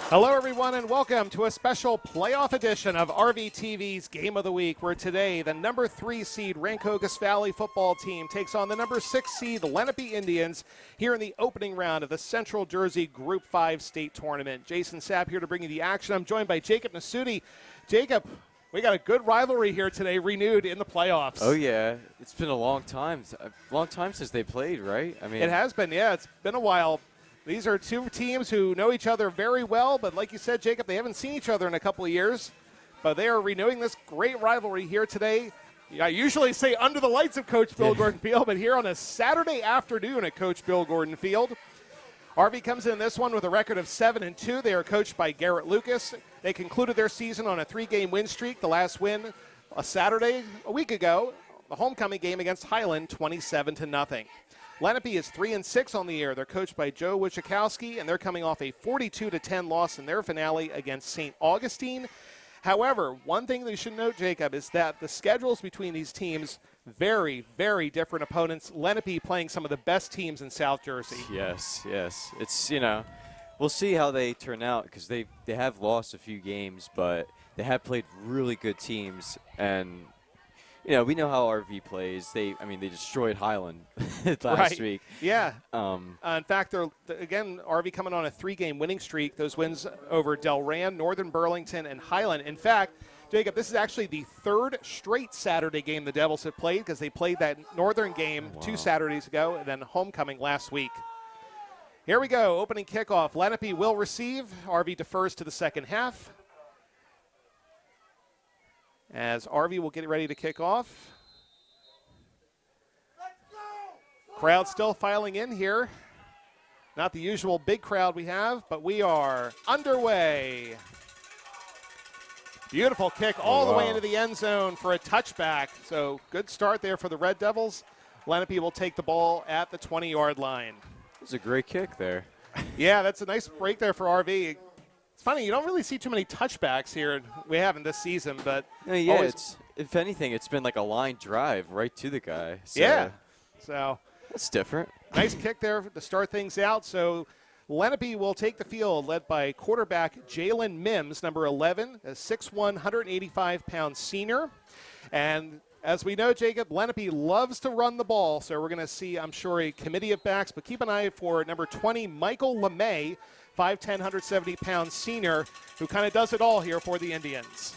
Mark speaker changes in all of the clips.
Speaker 1: Hello, everyone, and welcome to a special playoff edition of Rvtv's Game of the Week, where today the number 3 seed Rancocas Valley football team takes on the number 6 seed Lenape Indians here in the opening round of the Central Jersey Group 5 state tournament. Jason Sapp here to bring you the action. I'm joined by Jacob Nasuti. Jacob, we got a good rivalry here today, renewed in the playoffs.
Speaker 2: Oh, yeah. It's been a long time since they played, right? I mean,
Speaker 1: it has been, yeah. It's been a while. These are two teams who know each other very well, but like you said, Jacob, they haven't seen each other in a couple of years. But they are renewing this great rivalry here today. I usually say under the lights of Coach Bill Gordon Field, but here on a Saturday afternoon at Coach Bill Gordon Field. RV comes in this one with a record of 7-2. They are coached by Garrett Lucas. They concluded their season on a 3-game win streak. The last win a Saturday a week ago, the homecoming game against Highland, 27-0. Lenape is 3-6 on the year. They're coached by Joe Wojciechowski, and they're coming off a 42-10 loss in their finale against St. Augustine. However, one thing that you should note, Jacob, is that the schedules between these teams, very, very different opponents. Lenape playing some of the best teams in South Jersey.
Speaker 2: Yes. It's, we'll see how they turn out because they have lost a few games, but they have played really good teams. And, we know how RV plays. They destroyed Highland last week.
Speaker 1: Yeah. In fact, RV coming on a 3-game winning streak. Those wins over Delran, Northern Burlington, and Highland. In fact, Jacob, this is actually the 3rd straight Saturday game the Devils have played because they played that Northern game 2 Saturdays ago and then homecoming last week. Here we go. Opening kickoff. Lenape will receive. RV defers to the second half. As RV will get ready to kick off. Crowd still filing in here. Not the usual big crowd we have, but we are underway. Beautiful kick all the way into the end zone for a touchback. So good start there for the Red Devils. Lenape will take the ball at the 20-yard line.
Speaker 2: It was a great kick there.
Speaker 1: Yeah, that's a nice break there for RV. It's funny, you don't really see too many touchbacks here. We haven't this season, but
Speaker 2: if anything, it's been like a line drive right to the guy. So
Speaker 1: yeah, so
Speaker 2: that's different.
Speaker 1: Nice kick there to start things out. So Lenape will take the field, led by quarterback Jalen Mims, number 11, a 6'1", 185-pound senior. And as we know, Jacob, Lenape loves to run the ball, so we're going to see, I'm sure, a committee of backs. But keep an eye for number 20, Michael LeMay, 5'10", 170-pound senior, who kind of does it all here for the Indians.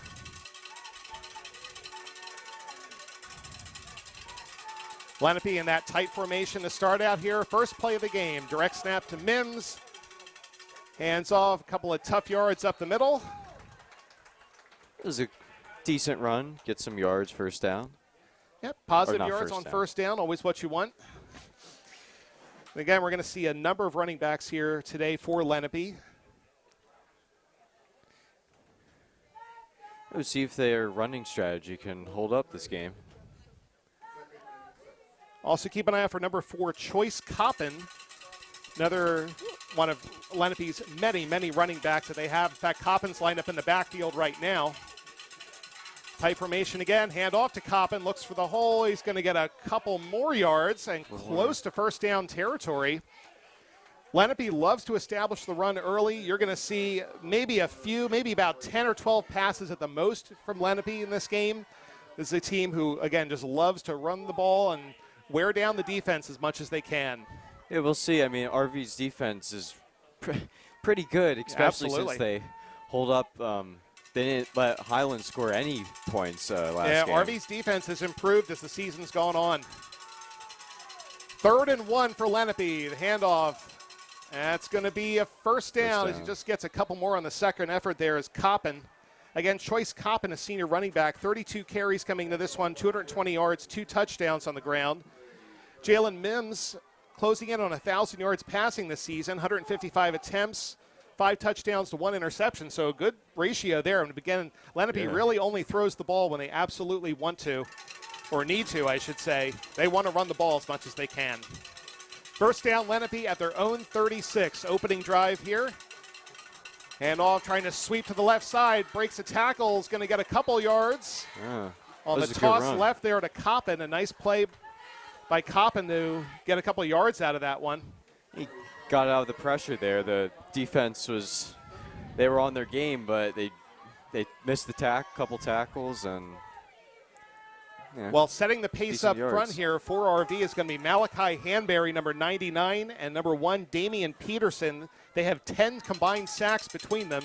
Speaker 1: Lenape in that tight formation to start out here. First play of the game. Direct snap to Mims. Hands off, a couple of tough yards up the middle.
Speaker 2: It was a decent run. Get some yards, first down.
Speaker 1: Yep, positive yards on first down, always what you want. Again, we're going to see a number of running backs here today for Lenape.
Speaker 2: We'll see if their running strategy can hold up this game.
Speaker 1: Also keep an eye out for number 4, Choice Coppin, another one of Lenape's many, many running backs that they have. In fact, Coppin's lined up in the backfield right now. Tight formation again, hand off to Coppin, looks for the hole. He's going to get a couple more yards and close to first down territory. Lenape loves to establish the run early. You're going to see maybe about 10 or 12 passes at the most from Lenape in this game. This is a team who, again, just loves to run the ball and wear down the defense as much as they can.
Speaker 2: Yeah, we'll see. I mean, RV's defense is pretty good, especially since they hold up. They didn't let Highland score any points last game.
Speaker 1: Yeah, RV's defense has improved as the season's gone on. 3rd and 1 for Lenape. The handoff. That's going to be a first down as he just gets a couple more on the second effort there as Coppin. Again, Choice Coppin, a senior running back, 32 carries coming to this one, 220 yards, 2 touchdowns on the ground. Jalen Mims closing in on 1,000 yards passing this season, 155 attempts, 5 touchdowns to 1 interception, so a good ratio there. And again, Lenape really only throws the ball when they absolutely want to, or need to, I should say. They want to run the ball as much as they can. First down, Lenape at their own 36. Opening drive here. Hand off, trying to sweep to the left side. Breaks a tackle, is going to get a couple yards. On the toss left there to Coppin. A nice play by Coppin to get a couple yards out of that one.
Speaker 2: He got out of the pressure there. The defense was they were on their game, but they missed the couple tackles, and yeah,
Speaker 1: Well, setting the pace
Speaker 2: decent
Speaker 1: up
Speaker 2: yards.
Speaker 1: front here for RV is going to be Malachi Hanberry, number 99, and number 1, Damian Peterson. They have 10 combined sacks between them,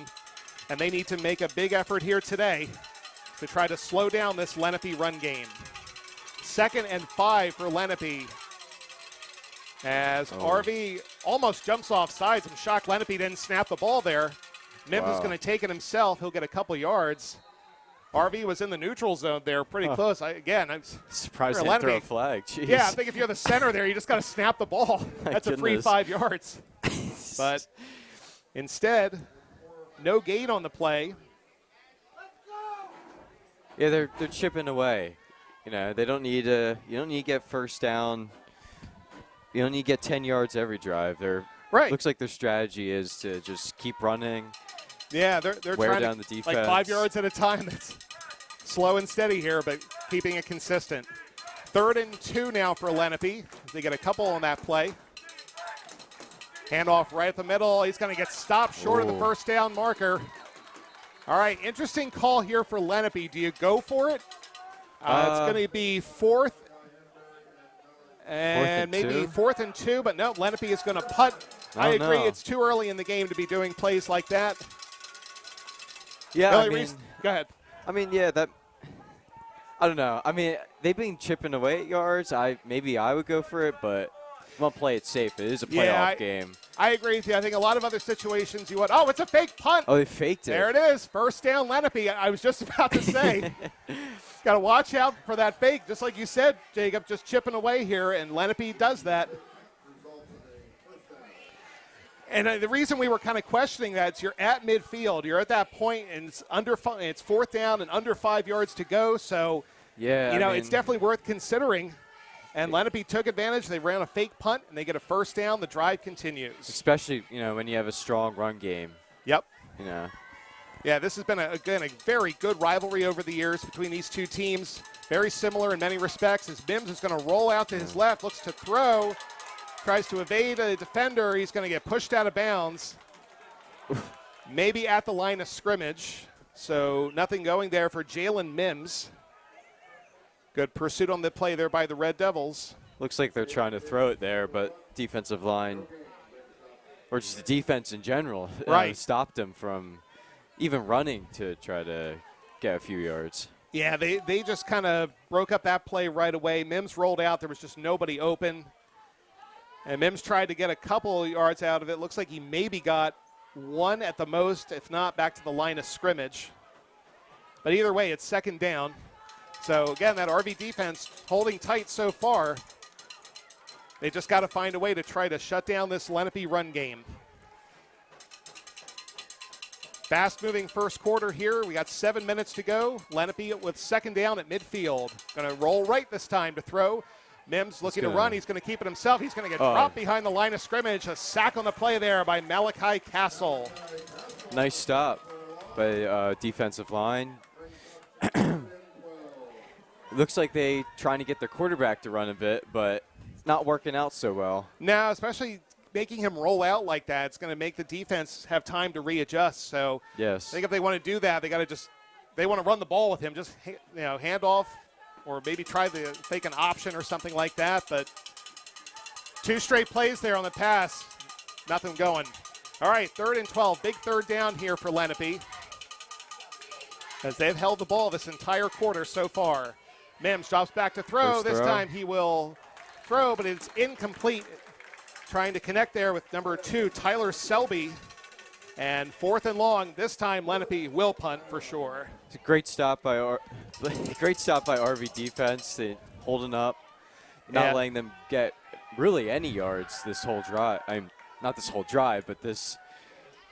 Speaker 1: and they need to make a big effort here today to try to slow down this Lenape run game. 2nd and 5 for Lenape. As RV almost jumps off sides. I'm shocked Lenape didn't snap the ball there. Mims is going to take it himself. He'll get a couple yards. RV was in the neutral zone there pretty close. I'm
Speaker 2: surprised they didn't throw a flag. Jeez.
Speaker 1: Yeah, I think if you're the center there, you just got to snap the ball. That's a free 5 yards. But instead, no gain on the play.
Speaker 2: Yeah, they're chipping away. You know, they don't need you don't need to get first down. You don't need to get 10 yards every drive. Looks like their strategy is to just keep running.
Speaker 1: Yeah, they're
Speaker 2: wear
Speaker 1: trying
Speaker 2: down
Speaker 1: to,
Speaker 2: the defense.
Speaker 1: like 5 yards at a time. It's slow and steady here, but keeping it consistent. 3rd and 2 now for Lenape. They get a couple on that play. Handoff right at the middle. He's going to get stopped short of the first down marker. All right, interesting call here for Lenape. Do you go for it? It's going to be 4th and maybe 4th and 2, but no, Lenape is going to punt. I agree.
Speaker 2: No.
Speaker 1: It's too early in the game to be doing plays like that.
Speaker 2: Yeah,
Speaker 1: Go ahead.
Speaker 2: I mean, yeah, I don't know. I mean, they've been chipping away at yards. Maybe I would go for it, but I'm going to play it safe. It is a playoff game.
Speaker 1: I agree with you. I think a lot of other situations you would, it's a fake punt.
Speaker 2: Oh, they faked it.
Speaker 1: There it is. First down, Lenape. I was just about to say. Got to watch out for that fake. Just like you said, Jacob, just chipping away here, and Lenape does that. And the reason we were kind of questioning that is you're at midfield. You're at that point, and it's it's 4th down and under 5 yards to go. So,
Speaker 2: yeah,
Speaker 1: it's definitely worth considering. And Lenape took advantage. They ran a fake punt, and they get a first down. The drive continues.
Speaker 2: Especially, when you have a strong run game.
Speaker 1: Yep.
Speaker 2: Yeah,
Speaker 1: this has been, a very good rivalry over the years between these two teams. Very similar in many respects. As Mims is going to roll out to his left, looks to throw. Tries to evade a defender. He's going to get pushed out of bounds. Maybe at the line of scrimmage. So nothing going there for Jalen Mims. Good pursuit on the play there by the Red Devils.
Speaker 2: looks like they're trying to throw it there, but defensive line, or just the defense in general, stopped them from even running to try to get a few yards.
Speaker 1: Yeah, they just kind of broke up that play right away. Mims rolled out. There was just nobody open. And Mims tried to get a couple yards out of it. Looks like he maybe got one at the most, if not back to the line of scrimmage. But either way, it's second down. So, again, that RV defense holding tight so far. They just got to find a way to try to shut down this Lenape run game. Fast-moving first quarter here. We got 7 minutes to go. Lenape with second down at midfield. Going to roll right this time to throw. Mims looking to run. He's going to keep it himself. He's going to get dropped behind the line of scrimmage. A sack on the play there by Malachi Castle.
Speaker 2: Nice stop by defensive line. Looks like they trying to get their quarterback to run a bit, but not working out so well.
Speaker 1: No, especially making him roll out like that, it's going to make the defense have time to readjust. So
Speaker 2: yes,
Speaker 1: I think if they want to do that, they want to run the ball with him. Just hand off, or maybe try to fake an option or something like that. But 2 straight plays there on the pass, nothing going. All right, 3rd and 12, big third down here for Lenape, as they've held the ball this entire quarter so far. Mims drops back to throw. This time he will throw, but it's incomplete. Trying to connect there with number 2, Tyler Selby. And 4th and long. This time Lenape will punt for sure.
Speaker 2: It's a great stop by RV defense. They holding up, not letting them get really any yards this whole drive. Not this whole drive, but this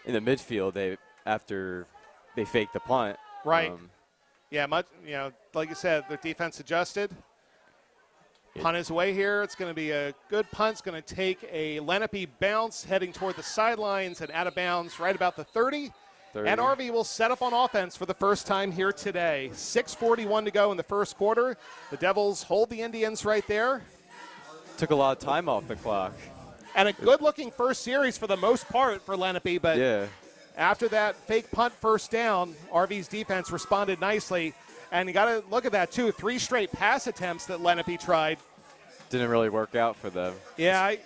Speaker 2: in the midfield. After they faked the punt.
Speaker 1: Right. Like you said, the defense adjusted. Punt is away here. It's going to be a good punt. It's going to take a Lenape bounce heading toward the sidelines and out of bounds right about the 30. And RV will set up on offense for the first time here today. 6:41 to go in the first quarter. The Devils hold the Indians right there.
Speaker 2: Took a lot of time off the clock.
Speaker 1: And a good-looking first series for the most part for Lenape, but after that fake punt first down, RV's defense responded nicely. And you got to look at that, too. 3 straight pass attempts that Lenape tried.
Speaker 2: Didn't really work out for them.
Speaker 1: Yeah,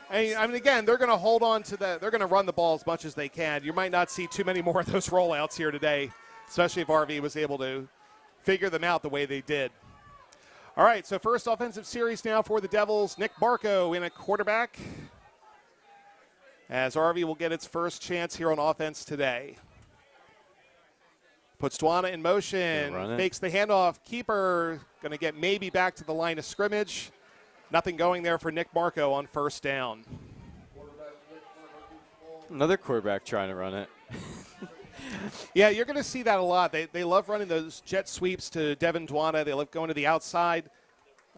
Speaker 1: I mean, again, they're going to hold on to that. They're going to run the ball as much as they can. You might not see too many more of those rollouts here today, especially if RV was able to figure them out the way they did. All right, so first offensive series now for the Devils. Nick Barco in a quarterback, as RV will get its first chance here on offense today. Puts Dwana in motion, fakes the handoff. Keeper going to get maybe back to the line of scrimmage. Nothing going there for Nick Barco on first down.
Speaker 2: Another quarterback trying to run it.
Speaker 1: Yeah, you're going to see that a lot. They love running those jet sweeps to Devin Dwana. They love going to the outside.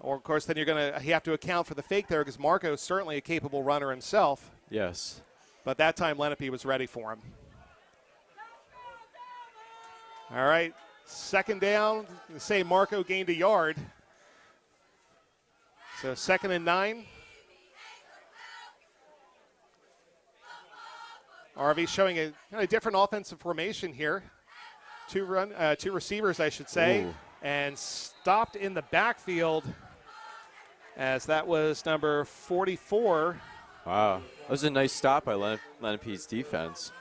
Speaker 1: Or, of course, then you have to account for the fake there because Marco's certainly a capable runner himself.
Speaker 2: Yes.
Speaker 1: But that time Lenape was ready for him. All right, second down. Say Marco gained a yard. So 2nd and 9. RV showing a kind of different offensive formation here. Two receivers, I should say.
Speaker 2: Ooh.
Speaker 1: And stopped in the backfield as that was number 44.
Speaker 2: Wow. That was a nice stop by Lenape's defense.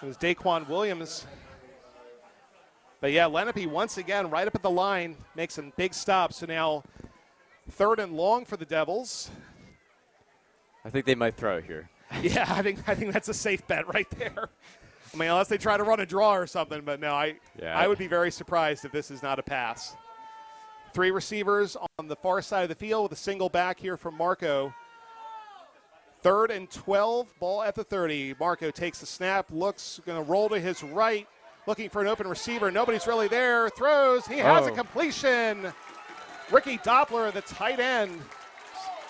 Speaker 1: It was Daquan Williams. But, yeah, Lenape once again right up at the line, makes some big stops. So now 3rd and long for the Devils.
Speaker 2: I think they might throw here.
Speaker 1: Yeah, I think that's a safe bet right there. I mean, unless they try to run a draw or something. But, no, I would be very surprised if this is not a pass. 3 receivers on the far side of the field with a single back here from Marco. 3rd and 12, ball at the 30. Marco takes the snap, looks, going to roll to his right. Looking for an open receiver. Nobody's really there. Throws. He has a completion. Ricky Doppler, the tight end,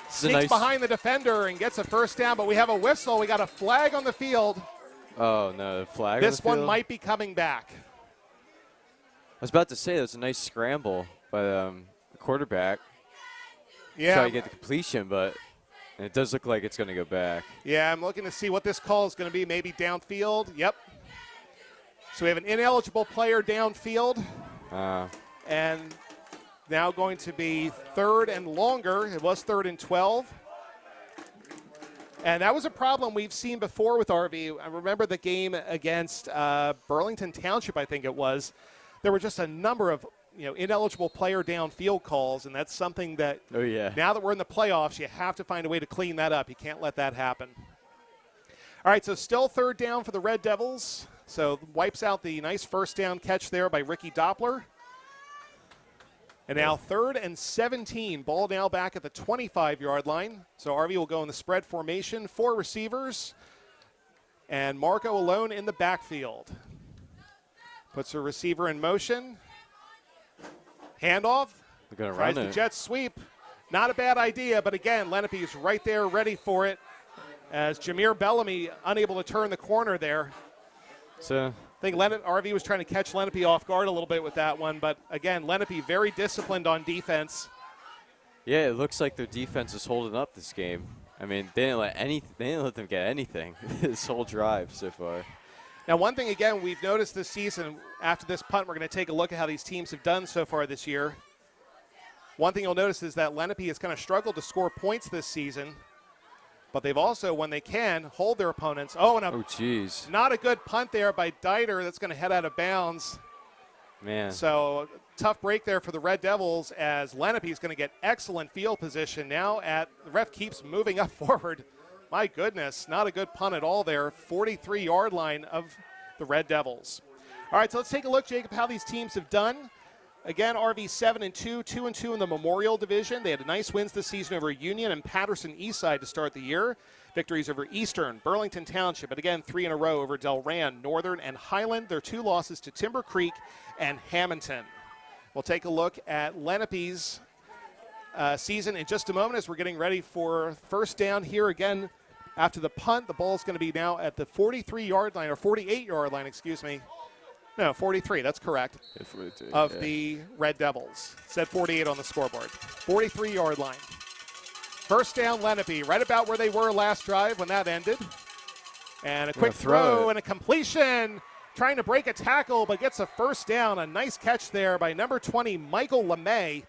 Speaker 1: sneaks behind the defender and gets a first down. But we have a whistle. We got a flag on the field.
Speaker 2: Oh, no, flag
Speaker 1: This
Speaker 2: on the
Speaker 1: one
Speaker 2: field?
Speaker 1: might be coming back.
Speaker 2: I was about to say, that was a nice scramble by the quarterback.
Speaker 1: Yeah.
Speaker 2: Try to get the completion, but it does look like it's going to go back.
Speaker 1: Yeah, I'm looking to see what this call is going to be. Maybe downfield. Yep. So we have an ineligible player downfield. And now going to be 3rd and longer. It was 3rd and 12. And that was a problem we've seen before with RV. I remember the game against Burlington Township, I think it was. There were just a number of ineligible player downfield calls, and that's something that now that we're in the playoffs, you have to find a way to clean that up. You can't let that happen. All right, so still 3rd down for the Red Devils. So wipes out the nice first down catch there by Ricky Doppler. And now 3rd and 17. Ball now back at the 25-yard line. So RV will go in the spread formation. 4 receivers. And Marco alone in the backfield. Puts a receiver in motion. Handoff.
Speaker 2: They're going to
Speaker 1: Tries
Speaker 2: run
Speaker 1: the
Speaker 2: it.
Speaker 1: jet sweep. Not a bad idea, but again, Lenape is right there ready for it. As Jameer Bellamy unable to turn the corner there.
Speaker 2: So
Speaker 1: I think RV was trying to catch Lenape off guard a little bit with that one, but again, Lenape very disciplined on defense.
Speaker 2: Yeah, it looks like their defense is holding up this game. I mean, they didn't let them get anything this whole drive so far.
Speaker 1: Now, one thing again we've noticed this season, after this punt, we're going to take a look at how these teams have done so far this year. One thing you'll notice is that Lenape has kind of struggled to score points this season. But they've also, when they can, hold their opponents. Oh, geez. Not a good punt there by Dieter. That's going to head out of bounds.
Speaker 2: Man.
Speaker 1: So tough break there for the Red Devils as Lenape is going to get excellent field position now the ref keeps moving up forward. My goodness, not a good punt at all there. 43-yard line of the Red Devils. All right, so let's take a look, Jacob, how these teams have done. Again, RV 7-2, 2-2 in the Memorial Division. They had nice wins this season over Union and Patterson Eastside to start the year. Victories over Eastern, Burlington Township, but again, 3 in a row over Delran, Northern, and Highland. Their 2 losses to Timber Creek and Hamilton. We'll take a look at Lenape's season in just a moment as we're getting ready for first down here again after the punt. The ball's going to be now at the 43-yard line, or 48-yard line, excuse me. No, 43, that's correct, of the Red Devils. It said 48 on the scoreboard. 43-yard line. First down, Lenape, right about where they were last drive when that ended. And a quick throw and a completion. Trying to break a tackle, but gets a first down. A nice catch there by number 20, Michael Lenape.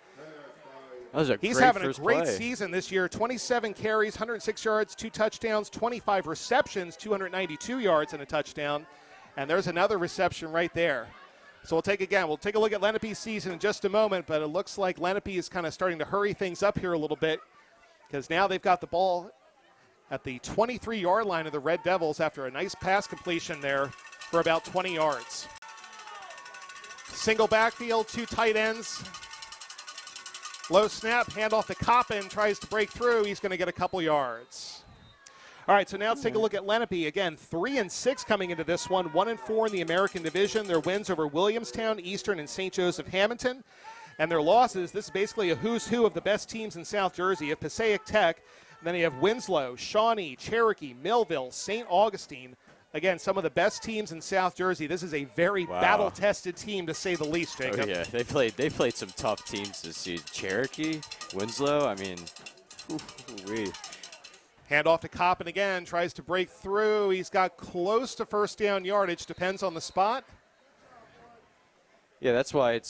Speaker 1: He's having a great season this year. 27 carries, 106 yards, 2 touchdowns, 25 receptions, 292 yards and a touchdown. And there's another reception right there. So we'll take a look at Lenape's season in just a moment, but it looks like Lenape is kind of starting to hurry things up here a little bit because now they've got the ball at the 23-yard line of the Red Devils after a nice pass completion there for about 20 yards. Single backfield, 2 tight ends. Low snap, handoff to Coppin, tries to break through. He's going to get a couple yards. All right, so now let's take a look at Lenape. Again, 3-6 coming into this one, 1-4 in the American Division. Their wins over Williamstown, Eastern, and St. Joseph Hamilton. And their losses, this is basically a who's who of the best teams in South Jersey. You have Passaic Tech, then you have Winslow, Shawnee, Cherokee, Millville, St. Augustine. Again, some of the best teams in South Jersey. This is a very battle-tested team, to say the least, Jacob.
Speaker 2: Oh, yeah. They played some tough teams this season. Cherokee, Winslow, I mean, ooh-wee.
Speaker 1: Handoff to Coppin again, tries to break through. He's got close to first down yardage, depends on the spot.
Speaker 2: Yeah, that's why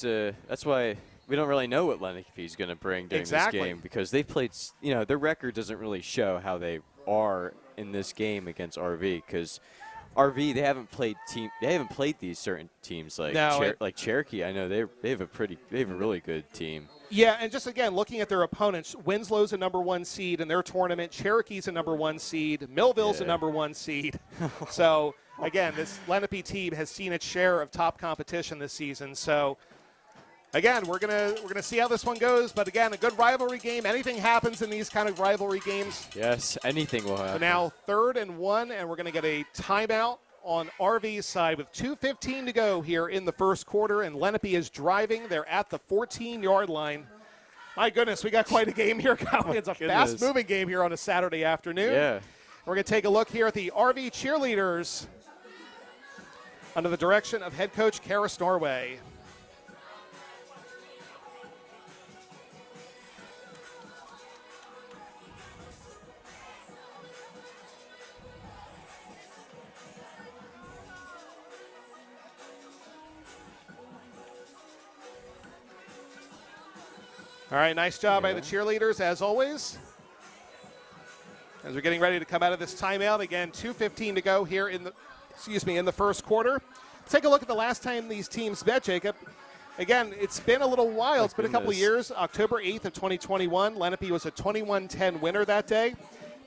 Speaker 2: we don't really know what Lenape is going to bring during this game because they played, their record doesn't really show how they are in this game against RV because RV they haven't played these certain teams like like Cherokee. I know they have a really good team.
Speaker 1: Yeah, and just again looking at their opponents, Winslow's a number 1 seed in their tournament. Cherokee's a number 1 seed. Millville's a number 1 seed. So again, this Lenape team has seen its share of top competition this season. So again, we're gonna see how this one goes. But again, a good rivalry game. Anything happens in these kind of rivalry games.
Speaker 2: Yes, anything will happen.
Speaker 1: So now 3rd and 1, and we're gonna get a timeout on RV's side with 2:15 to go here in the first quarter, and Lenape is driving. They're at the 14-yard line. My goodness, we got quite a game here going. It's a fast-moving game here on a Saturday afternoon.
Speaker 2: Yeah.
Speaker 1: We're going to take a look here at the RV cheerleaders under the direction of head coach Karis Norway. All right, nice job by the cheerleaders, as always. As we're getting ready to come out of this timeout, again, 2:15 to go here in the first quarter. Let's take a look at the last time these teams met, Jacob. Again, it's been a little while. It's been a couple of years. October 8th of 2021, Lenape was a 21-10 winner that day.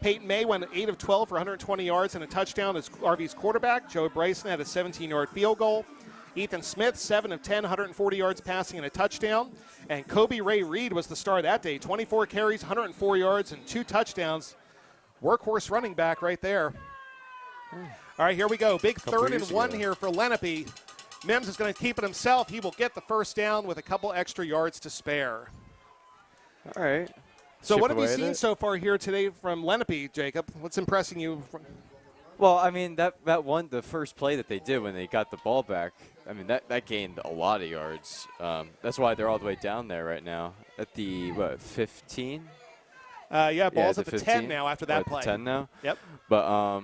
Speaker 1: Peyton May went 8 of 12 for 120 yards and a touchdown as RV's quarterback. Joe Bryson had a 17-yard field goal. Ethan Smith, 7 of 10, 140 yards passing and a touchdown. And Kobe Ray Reed was the star that day, 24 carries, 104 yards, and 2 touchdowns. Workhorse running back right there. All right, here we go. Big 3rd and 1 here for Lenape. Mims is going to keep it himself. He will get the first down with a couple extra yards to spare.
Speaker 2: All right.
Speaker 1: So what have you seen so far here today from Lenape, Jacob? What's impressing you?
Speaker 2: Well, I mean, the first play that they did when they got the ball back, I mean, that gained a lot of yards. That's why they're all the way down there right now at the, 15?
Speaker 1: Ball's at the 10 now after that play.
Speaker 2: 10 now?
Speaker 1: Yep.
Speaker 2: But,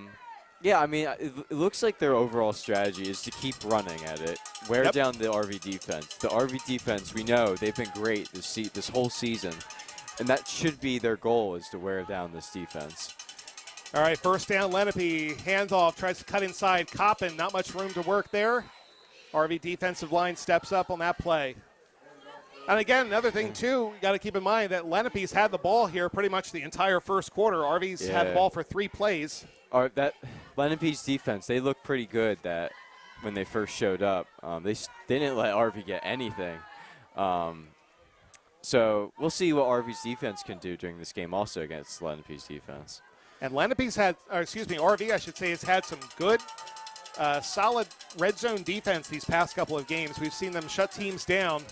Speaker 2: yeah, I mean, it looks like their overall strategy is to keep running at it, wear down the RV defense. The RV defense, we know, they've been great this whole season, and that should be their goal, is to wear down this defense.
Speaker 1: All right, first down, Lenape. Handoff, tries to cut inside. Coppin, not much room to work there. RV defensive line steps up on that play. And again, another thing, too, you got to keep in mind that Lenape's had the ball here pretty much the entire first quarter. RV's had the ball for 3 plays.
Speaker 2: That Lenape's defense, they looked pretty good that when they first showed up. They didn't let RV get anything. So we'll see what RV's defense can do during this game also against Lenape's defense.
Speaker 1: And RV, I should say, has had some good, solid red zone defense these past couple of games. We've seen them shut teams down,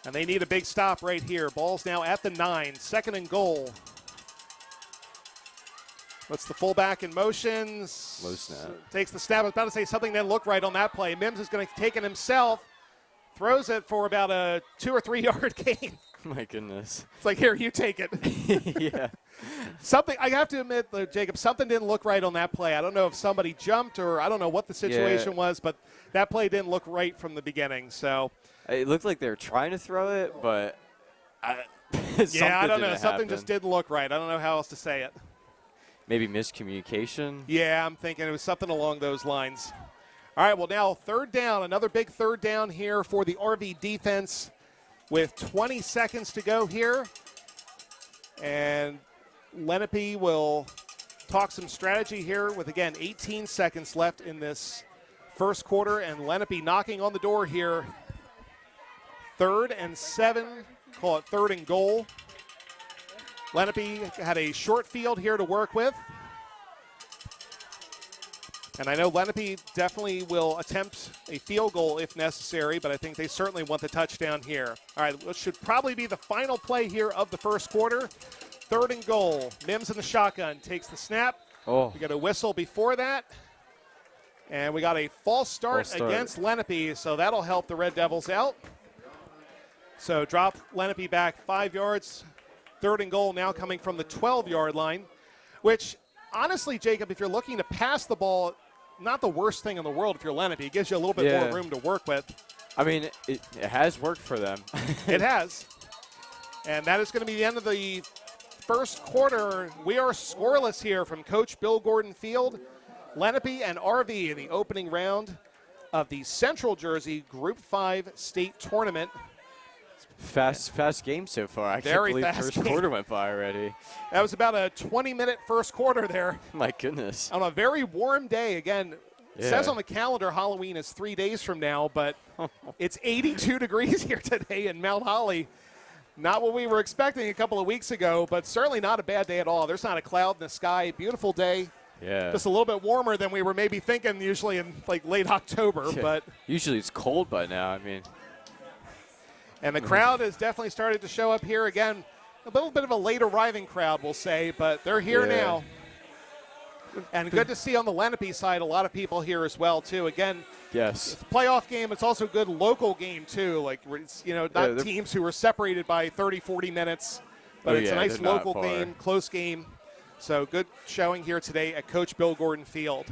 Speaker 1: and they need a big stop right here. Ball's now at the 9, 2nd and goal. What's the fullback in motion?
Speaker 2: Low snap.
Speaker 1: Takes the snap. I was about to say something didn't look right on that play. Mims is going to take it himself. Throws it for about a 2 or 3 yard gain.
Speaker 2: My goodness.
Speaker 1: It's like, here, you take it.
Speaker 2: Yeah.
Speaker 1: Something, I have to admit, though, Jacob, something didn't look right on that play. I don't know if somebody jumped or I don't know what the situation was, but that play didn't look right from the beginning. So
Speaker 2: it looked like they were trying to throw it, but
Speaker 1: I don't know. Something
Speaker 2: happen.
Speaker 1: just didn't look right. I don't know how else to say it.
Speaker 2: Maybe miscommunication.
Speaker 1: Yeah, I'm thinking it was something along those lines. All right, well, now third down, another big third down here for the RV defense with 20 seconds to go here. And Lenape will talk some strategy here with, again, 18 seconds left in this first quarter. And Lenape knocking on the door here. 3rd and 7, call it 3rd and goal. Lenape had a short field here to work with. And I know Lenape definitely will attempt a field goal if necessary, but I think they certainly want the touchdown here. All right, this should probably be the final play here of the first quarter. 3rd and goal. Mims in the shotgun takes the snap.
Speaker 2: Oh.
Speaker 1: We got a whistle before that. And we got a false start against Lenape, so that'll help the Red Devils out. So drop Lenape back 5 yards. 3rd and goal now coming from the 12-yard line, which honestly, Jacob, if you're looking to pass the ball, not the worst thing in the world if you're Lenape. It gives you a little bit more room to work with.
Speaker 2: I mean, it has worked for them.
Speaker 1: It has. And that is going to be the end of the first quarter. We are scoreless here from Coach Bill Gordon Field. Lenape and RV in the opening round of the Central Jersey Group 5 state tournament.
Speaker 2: Fast game so far. I can't believe the first quarter went by already.
Speaker 1: That was about a 20-minute first quarter there.
Speaker 2: My goodness.
Speaker 1: On a very warm day. Again, it says on the calendar Halloween is 3 days from now, but it's 82 degrees here today in Mount Holly. Not what we were expecting a couple of weeks ago, but certainly not a bad day at all. There's not a cloud in the sky. Beautiful day.
Speaker 2: Yeah.
Speaker 1: Just a little bit warmer than we were maybe thinking usually in like late October.
Speaker 2: Yeah.
Speaker 1: But
Speaker 2: usually it's cold by now. I mean.
Speaker 1: And the crowd has definitely started to show up here again. A little bit of a late arriving crowd, we'll say, but they're here now. And good to see on the Lenape side a lot of people here as well, too. Again,
Speaker 2: yes,
Speaker 1: it's a playoff game. It's also a good local game, too. Like, it's, not teams who are separated by 30, 40 minutes, but it's a nice local game, close game. So good showing here today at Coach Bill Gordon Field.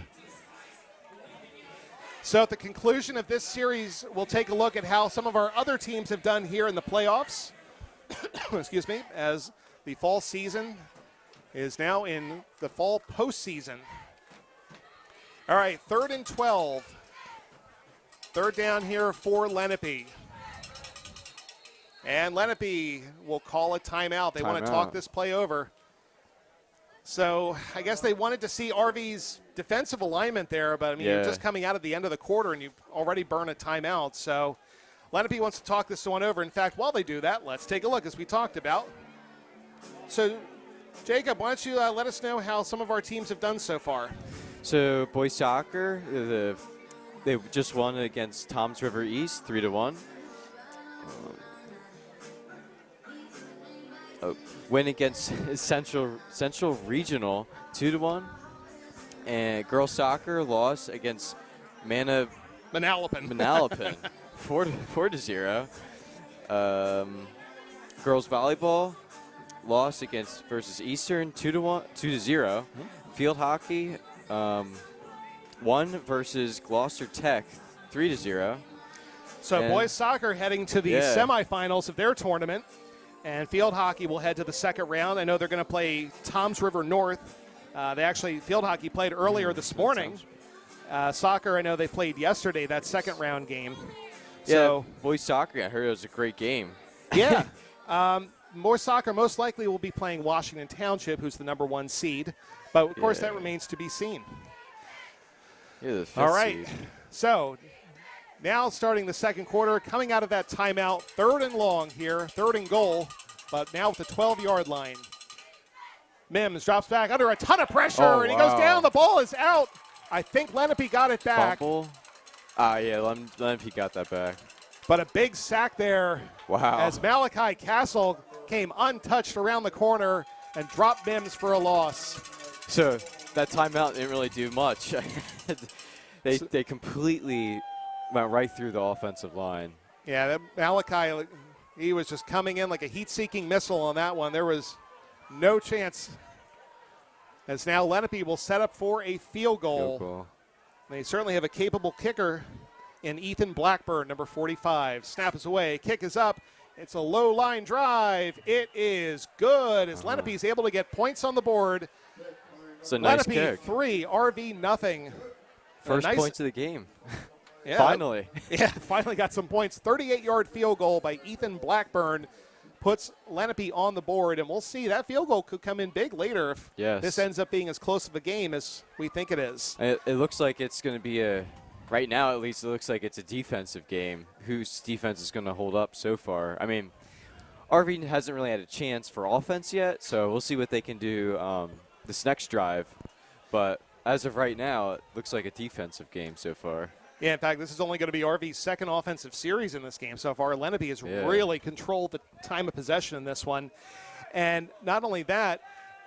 Speaker 1: So at the conclusion of this series, we'll take a look at how some of our other teams have done here in the playoffs. Excuse me, as the fall season is now in the fall postseason. All right, 3rd and 12. 3rd down here for Lenape. And Lenape will call a timeout. They want to talk this play over. So I guess they wanted to see RV's defensive alignment there, but I mean, you're just coming out at the end of the quarter and you already burn a timeout. So Lenape wants to talk this one over. In fact, while they do that, let's take a look as we talked about. So, Jacob, why don't you let us know how some of our teams have done so far?
Speaker 2: So boys soccer, they just won against Toms River East 3-1. Win against Central Regional 2-1, and girls soccer lost against Manalapan 4-0. Girls volleyball lost versus Eastern 2-0. Field hockey won versus Gloucester Tech 3-0.
Speaker 1: So boys soccer heading to the semifinals of their tournament. And field hockey will head to the second round. I know they're going to play Toms River North. Field hockey played earlier this morning. Soccer, I know they played yesterday, that second round game.
Speaker 2: So boys soccer, I heard it was a great game.
Speaker 1: Yeah. Boys soccer most likely will be playing Washington Township, who's the #1 seed. But, of course, that remains to be seen.
Speaker 2: Yeah, the 5th
Speaker 1: All right.
Speaker 2: seed.
Speaker 1: So now starting the second quarter, coming out of that timeout, 3rd and long here, 3rd and goal, but now with the 12-yard line. Mims drops back under a ton of pressure, and he goes down. The ball is out. I think Lenape got it back.
Speaker 2: Fumble. Lenape got that back.
Speaker 1: But a big sack there.
Speaker 2: Wow.
Speaker 1: As Malachi Castle came untouched around the corner and dropped Mims for a loss.
Speaker 2: So that timeout didn't really do much. They completely went right through the offensive line.
Speaker 1: Yeah, Malachi He was just coming in like a heat-seeking missile on that one. There was no chance. As now Lenape will set up for a field goal. They certainly have a capable kicker in Ethan Blackburn, number 45. Snap is away. Kick is up. It's a low line drive. It is good as Lenape is able to get points on the board.
Speaker 2: It's a nice
Speaker 1: Lenape
Speaker 2: kick.
Speaker 1: 3, RV nothing.
Speaker 2: First points of the game.
Speaker 1: Yeah,
Speaker 2: Finally.
Speaker 1: Yeah, finally got some points. 38-yard field goal by Ethan Blackburn puts Lenape on the board, and we'll see. That field goal could come in big later if this ends up being as close of a game as we think it is.
Speaker 2: It looks like it's going to be right now at least, it looks like it's a defensive game. Whose defense is going to hold up so far? I mean, RV hasn't really had a chance for offense yet, so we'll see what they can do this next drive. But as of right now, it looks like a defensive game so far.
Speaker 1: Yeah, in fact, this is only going to be RV's second offensive series in this game so far. Lenape has really controlled the time of possession in this one. And not only that,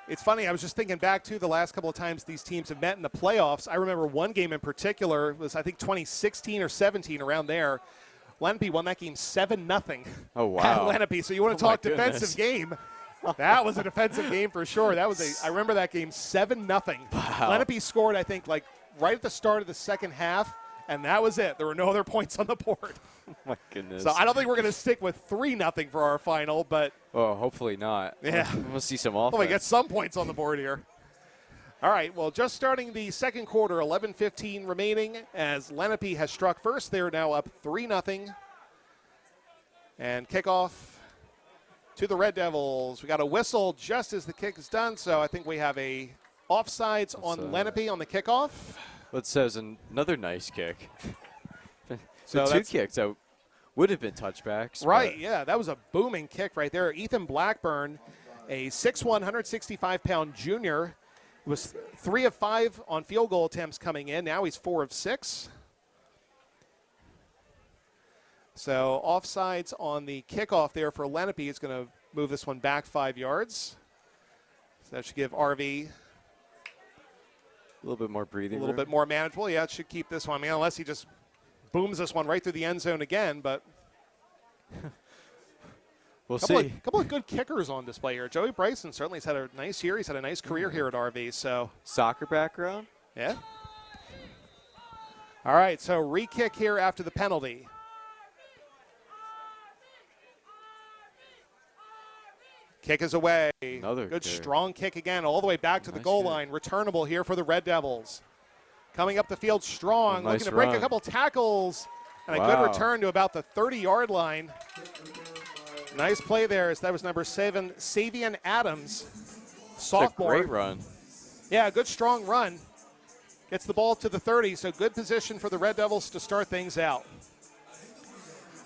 Speaker 1: it's funny, I was just thinking back to the last couple of times these teams have met in the playoffs. I remember one game in particular was, I think, 2016 or 17, around there. Lenape won that game 7-0.
Speaker 2: Oh, wow.
Speaker 1: At Lenape. So you want to talk defensive game. That was a defensive game for sure. I remember that game 7-0.
Speaker 2: Wow.
Speaker 1: Lenape scored, I think, like right at the start of the second half. And that was it. There were no other points on the board.
Speaker 2: Oh, my goodness.
Speaker 1: So I don't think we're going to stick with 3-0 for our final, but.
Speaker 2: Oh, hopefully not.
Speaker 1: Yeah.
Speaker 2: We'll see some offense.
Speaker 1: Well, we get some points on the board here. All right, well, just starting the second quarter, 11:15 remaining as Lenape has struck first. They're now up 3-0. And kickoff to the Red Devils. We got a whistle just as the kick is done, so I think we have a offsides on Lenape on the kickoff.
Speaker 2: Well, it says another nice kick.
Speaker 1: So
Speaker 2: two kicks that would have been touchbacks.
Speaker 1: Right, yeah, that was a booming kick right there. Ethan Blackburn, a 6'1", 165-pound junior, was 3 of 5 on field goal attempts coming in. Now he's 4 of 6. So offsides on the kickoff there for Lenape. Is going to move this one back 5 yards. So that should give RV
Speaker 2: a little bit more breathing
Speaker 1: room. A little bit more manageable. Yeah, it should keep this one. I mean, unless he just booms this one right through the end zone again, but
Speaker 2: we'll see.
Speaker 1: A couple of good kickers on display here. Joey Bryson certainly has had a nice year. He's had a nice career here at RV. So
Speaker 2: soccer background?
Speaker 1: Yeah. All right, so re-kick here after the penalty. Kick is away.
Speaker 2: Another
Speaker 1: good
Speaker 2: kick.
Speaker 1: Strong kick again, all the way back to the goal line. Returnable here for the Red Devils. Coming up the field strong, looking to break a couple tackles, and a good return to about the 30-yard line. Nice play there. That was number 7, Savion Adams, sophomore.
Speaker 2: Great run.
Speaker 1: Yeah, a good strong run. Gets the ball to the 30, so good position for the Red Devils to start things out.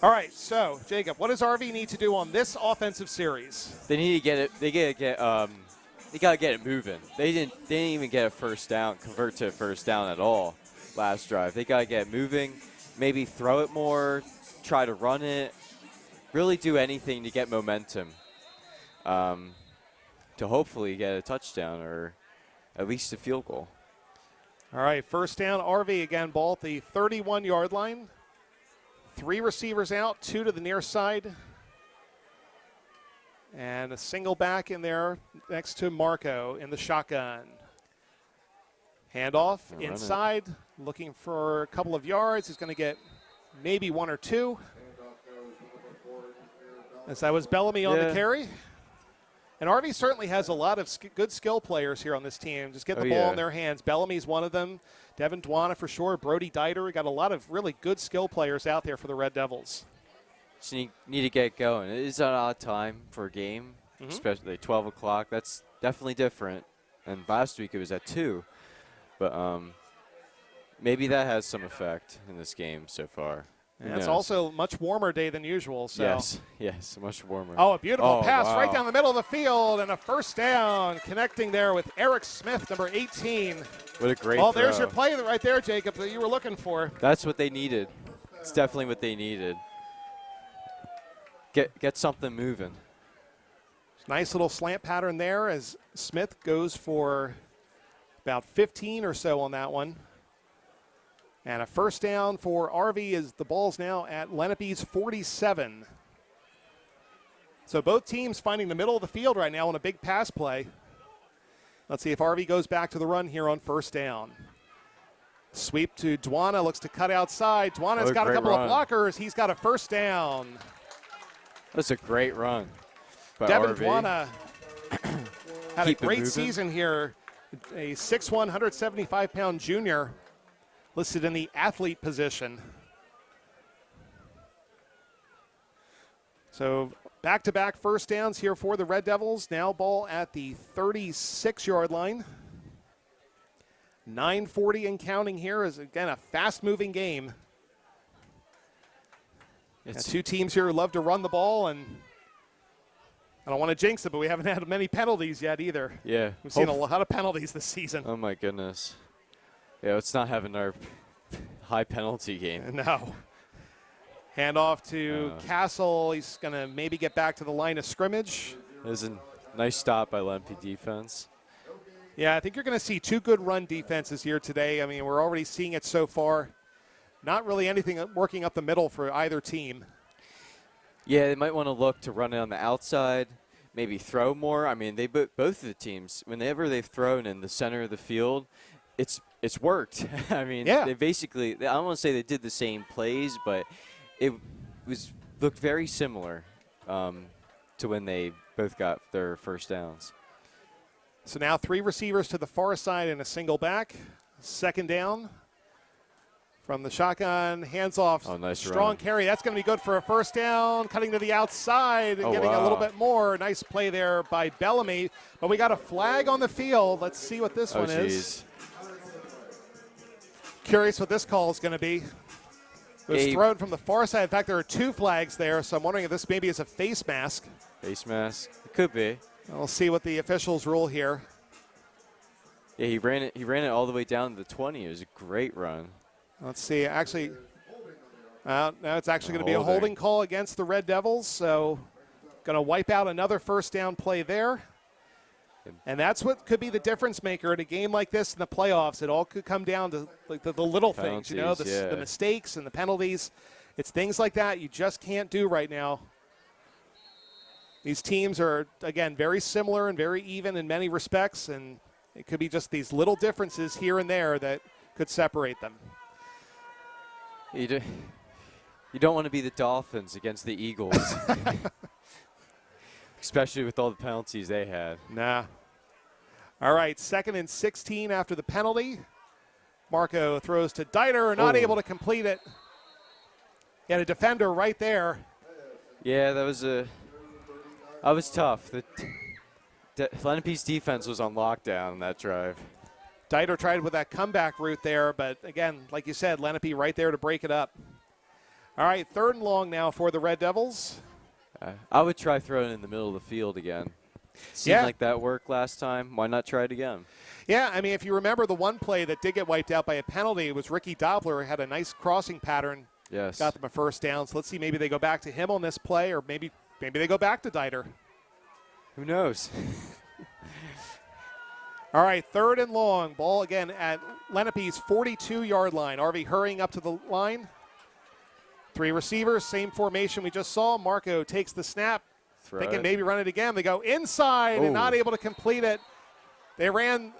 Speaker 1: All right, so Jacob, what does RV need to do on this offensive series?
Speaker 2: They need to get it. They gotta get it moving. They didn't even get a first down, convert to a first down at all last drive. They gotta get it moving. Maybe throw it more. Try to run it. Really do anything to get momentum. To hopefully get a touchdown or at least a field goal.
Speaker 1: All right, first down. RV again. Ball at the 31-yard line. 3 receivers out, 2 to the near side. And a single back in there next to Marco in the shotgun. Handoff inside, looking for a couple of yards. He's going to get maybe 1 or 2. As that was Bellamy on the carry. And RV certainly has a lot of good skill players here on this team. Just get the ball in their hands. Bellamy's one of them. Devin Dwana for sure. Brody Dieter. We got a lot of really good skill players out there for the Red Devils.
Speaker 2: So you need to get going. It is an odd time for a game, especially 12 o'clock. That's definitely different. And last week it was at 2. But maybe that has some effect in this game so far.
Speaker 1: And it's also a much warmer day than usual. So.
Speaker 2: Yes, much warmer.
Speaker 1: Oh, a beautiful pass right down the middle of the field, and a first down, connecting there with Eric Smith, number 18.
Speaker 2: What a great throw.
Speaker 1: There's your play right there, Jacob, that you were looking for.
Speaker 2: That's what they needed. It's definitely what they needed. Get something moving.
Speaker 1: Nice little slant pattern there as Smith goes for about 15 or so on that one. And a first down for RV as the ball's now at Lenape's 47. So both teams finding the middle of the field right now on a big pass play. Let's see if RV goes back to the run here on first down. Sweep to Dwana, looks to cut outside. Dwana's got a couple of blockers. He's got a first down.
Speaker 2: That's a great run by
Speaker 1: Devin
Speaker 2: RV.
Speaker 1: Dwana had
Speaker 2: Keep
Speaker 1: a
Speaker 2: it
Speaker 1: great
Speaker 2: moving.
Speaker 1: season here. A 6'1", 175-pound junior listed in the athlete position. So back-to-back first downs here for the Red Devils. Now ball at the 36-yard line. 9:40 and counting here is, again, a fast-moving game.
Speaker 2: It's
Speaker 1: Two teams here who love to run the ball, and I don't want to jinx it, but we haven't had many penalties yet either.
Speaker 2: Yeah.
Speaker 1: We've seen a lot of penalties this season.
Speaker 2: Oh, my goodness. Yeah, let's not have our high penalty game.
Speaker 1: No. Handoff to Castle. He's going to maybe get back to the line of scrimmage.
Speaker 2: There's a nice stop by Lenape defense.
Speaker 1: Yeah, I think you're going to see two good run defenses here today. I mean, we're already seeing it so far. Not really anything working up the middle for either team.
Speaker 2: Yeah, they might want to look to run it on the outside, maybe throw more. I mean, both of the teams, whenever they've thrown in the center of the field, it's worked. I mean,
Speaker 1: yeah.
Speaker 2: They basically, I don't want to say they did the same plays, but it looked very similar to when they both got their first downs.
Speaker 1: So now three receivers to the far side and a single back. Second down from the shotgun, hands off.
Speaker 2: Oh, nice
Speaker 1: strong
Speaker 2: run.
Speaker 1: carry. That's going to be good for a first down. Cutting to the outside and getting a little bit more. Nice play there by Bellamy. But we got a flag on the field. Let's see what this one is. Curious what this call is going to be. It was thrown from the far side. In fact, there are two flags there, so I'm wondering if this maybe is a face mask.
Speaker 2: Face mask? It could be.
Speaker 1: We'll see what the officials rule here.
Speaker 2: Yeah, he ran it all the way down to the 20. It was a great run.
Speaker 1: Let's see. Actually, now it's actually going to be a holding call against the Red Devils, so going to wipe out another first down play there. And that's what could be the difference maker in a game like this in the playoffs. It all could come down to like the little things, you know, the mistakes and the penalties. It's things like that you just can't do right now. These teams are, again, very similar and very even in many respects, and it could be just these little differences here and there that could separate them.
Speaker 2: You don't want to be the Dolphins against the Eagles, especially with all the penalties they had.
Speaker 1: Nah. All right, 2nd and 16 after the penalty. Marco throws to Dieter, not able to complete it. He had a defender right there.
Speaker 2: Yeah, that was tough. Lenape's defense was on lockdown that drive.
Speaker 1: Dieter tried with that comeback route there, but again, like you said, Lenape right there to break it up. All right, 3rd and long now for the Red Devils.
Speaker 2: I would try throwing in the middle of the field again. Seemed like that worked last time. Why not try it again?
Speaker 1: Yeah, I mean, if you remember the one play that did get wiped out by a penalty, it was Ricky Doppler, had a nice crossing pattern.
Speaker 2: Yes.
Speaker 1: Got them a first down. So let's see, maybe they go back to him on this play, or maybe they go back to Dieter.
Speaker 2: Who knows?
Speaker 1: All right, 3rd and long. Ball again at Lenape's 42-yard line. RV hurrying up to the line. 3 receivers, same formation we just saw. Marco takes the snap, thinking maybe run it again. They go inside and not able to complete it. They ran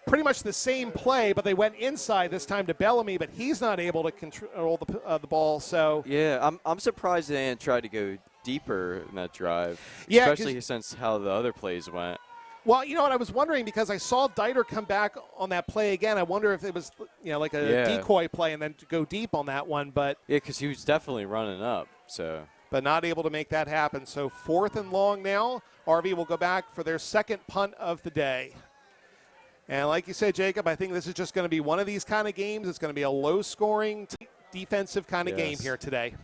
Speaker 1: pretty much the same play, but they went inside this time to Bellamy, but he's not able to control the ball. So
Speaker 2: yeah, I'm surprised they didn't try to go deeper in that drive,
Speaker 1: yeah,
Speaker 2: especially since how the other plays went.
Speaker 1: Well, you know what, I was wondering because I saw Dieter come back on that play again. I wonder if it was, you know, like a decoy play and then to go deep on that one. But
Speaker 2: yeah, because he was definitely running up. So,
Speaker 1: but not able to make that happen. So 4th and long now. RV will go back for their 2nd punt of the day. And like you said, Jacob, I think this is just going to be one of these kind of games. It's going to be a low-scoring, defensive kind of game here today.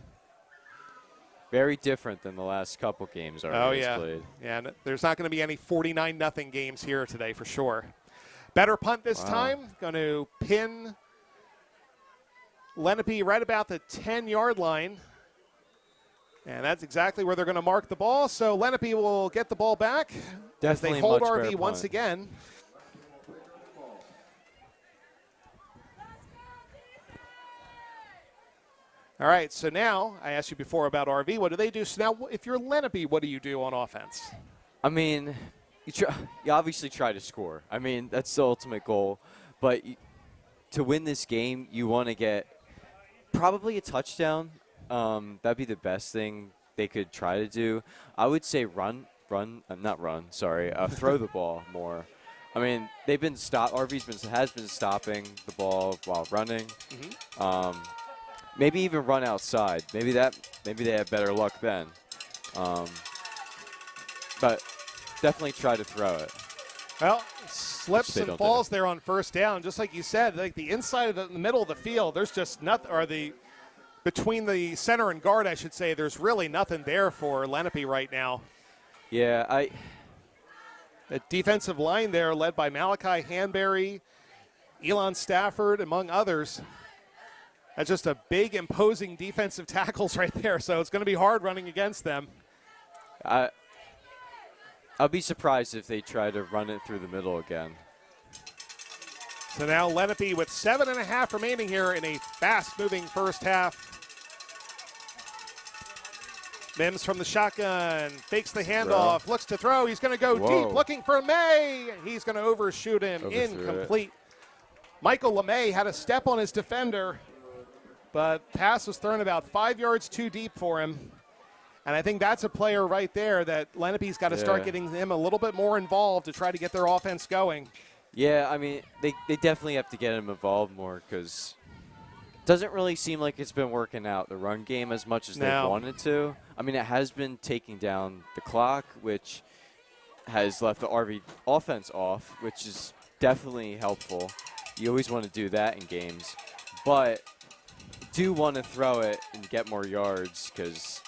Speaker 2: Very different than the last couple games RV has played.
Speaker 1: Yeah, and there's not going to be any 49-0 games here today for sure. Better punt this time. Going to pin Lenape right about the 10-yard line. And that's exactly where they're going to mark the ball. So Lenape will get the ball back as they hold RV once again. All right, so now I asked you before about RV. What do they do? So now, if you're Lenape, what do you do on offense?
Speaker 2: I mean, you obviously try to score. I mean, that's the ultimate goal. But to win this game, you want to get probably a touchdown. That'd be the best thing they could try to do. I would say throw the ball more. I mean, has been stopping the ball while running.
Speaker 1: Mm-hmm.
Speaker 2: Maybe even run outside. Maybe they have better luck then. But definitely try to throw it.
Speaker 1: Well, slips and falls there on first down, just like you said. Like the inside of the middle of the field, there's just nothing, or between the center and guard, I should say, there's really nothing there for Lenape right now.
Speaker 2: Yeah,
Speaker 1: the defensive line there, led by Malachi Hanbury, Elon Stafford, among others. That's just a big, imposing defensive tackles right there, so it's going to be hard running against them.
Speaker 2: I'll be surprised if they try to run it through the middle again.
Speaker 1: So now Lenape with 7.5 remaining here in a fast-moving first half. Mims from the shotgun, fakes the handoff, looks to throw. He's going to go deep, looking for May. He's going to overshoot him, incomplete. Michael LeMay had a step on his defender, but pass was thrown about 5 yards too deep for him. And I think that's a player right there that Lenape's got to start getting him a little bit more involved to try to get their offense going.
Speaker 2: Yeah, I mean, they definitely have to get him involved more because it doesn't really seem like it's been working out, the run game, as much as they wanted to. I mean, it has been taking down the clock, which has left the RV offense off, which is definitely helpful. You always want to do that in games. But do want to throw it and get more yards because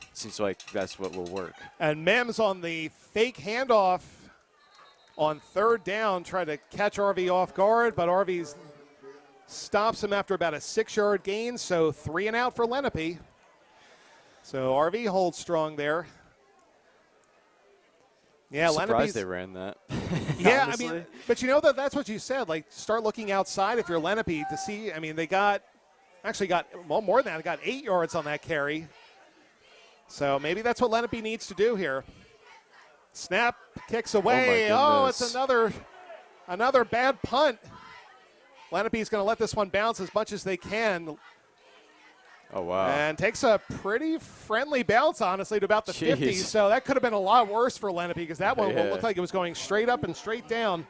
Speaker 2: it seems like that's what will work.
Speaker 1: And Mims on the fake handoff on third down, trying to catch RV off guard, but RV stops him after about a 6-yard gain, so 3 and out for Lenape. So RV holds strong there. Yeah,
Speaker 2: surprised they ran that.
Speaker 1: Yeah, honestly. I mean, but you know that's what you said. Like, start looking outside if you're Lenape to see. I mean, they got more than that. They got 8 yards on that carry. So maybe that's what Lenape needs to do here. Snap, kicks away. Oh, it's another bad punt. Lenape's going to let this one bounce as much as they can.
Speaker 2: Oh, wow.
Speaker 1: And takes a pretty friendly bounce, honestly, to about the 50. So that could have been a lot worse for Lenape because that one looked like it was going straight up and straight down.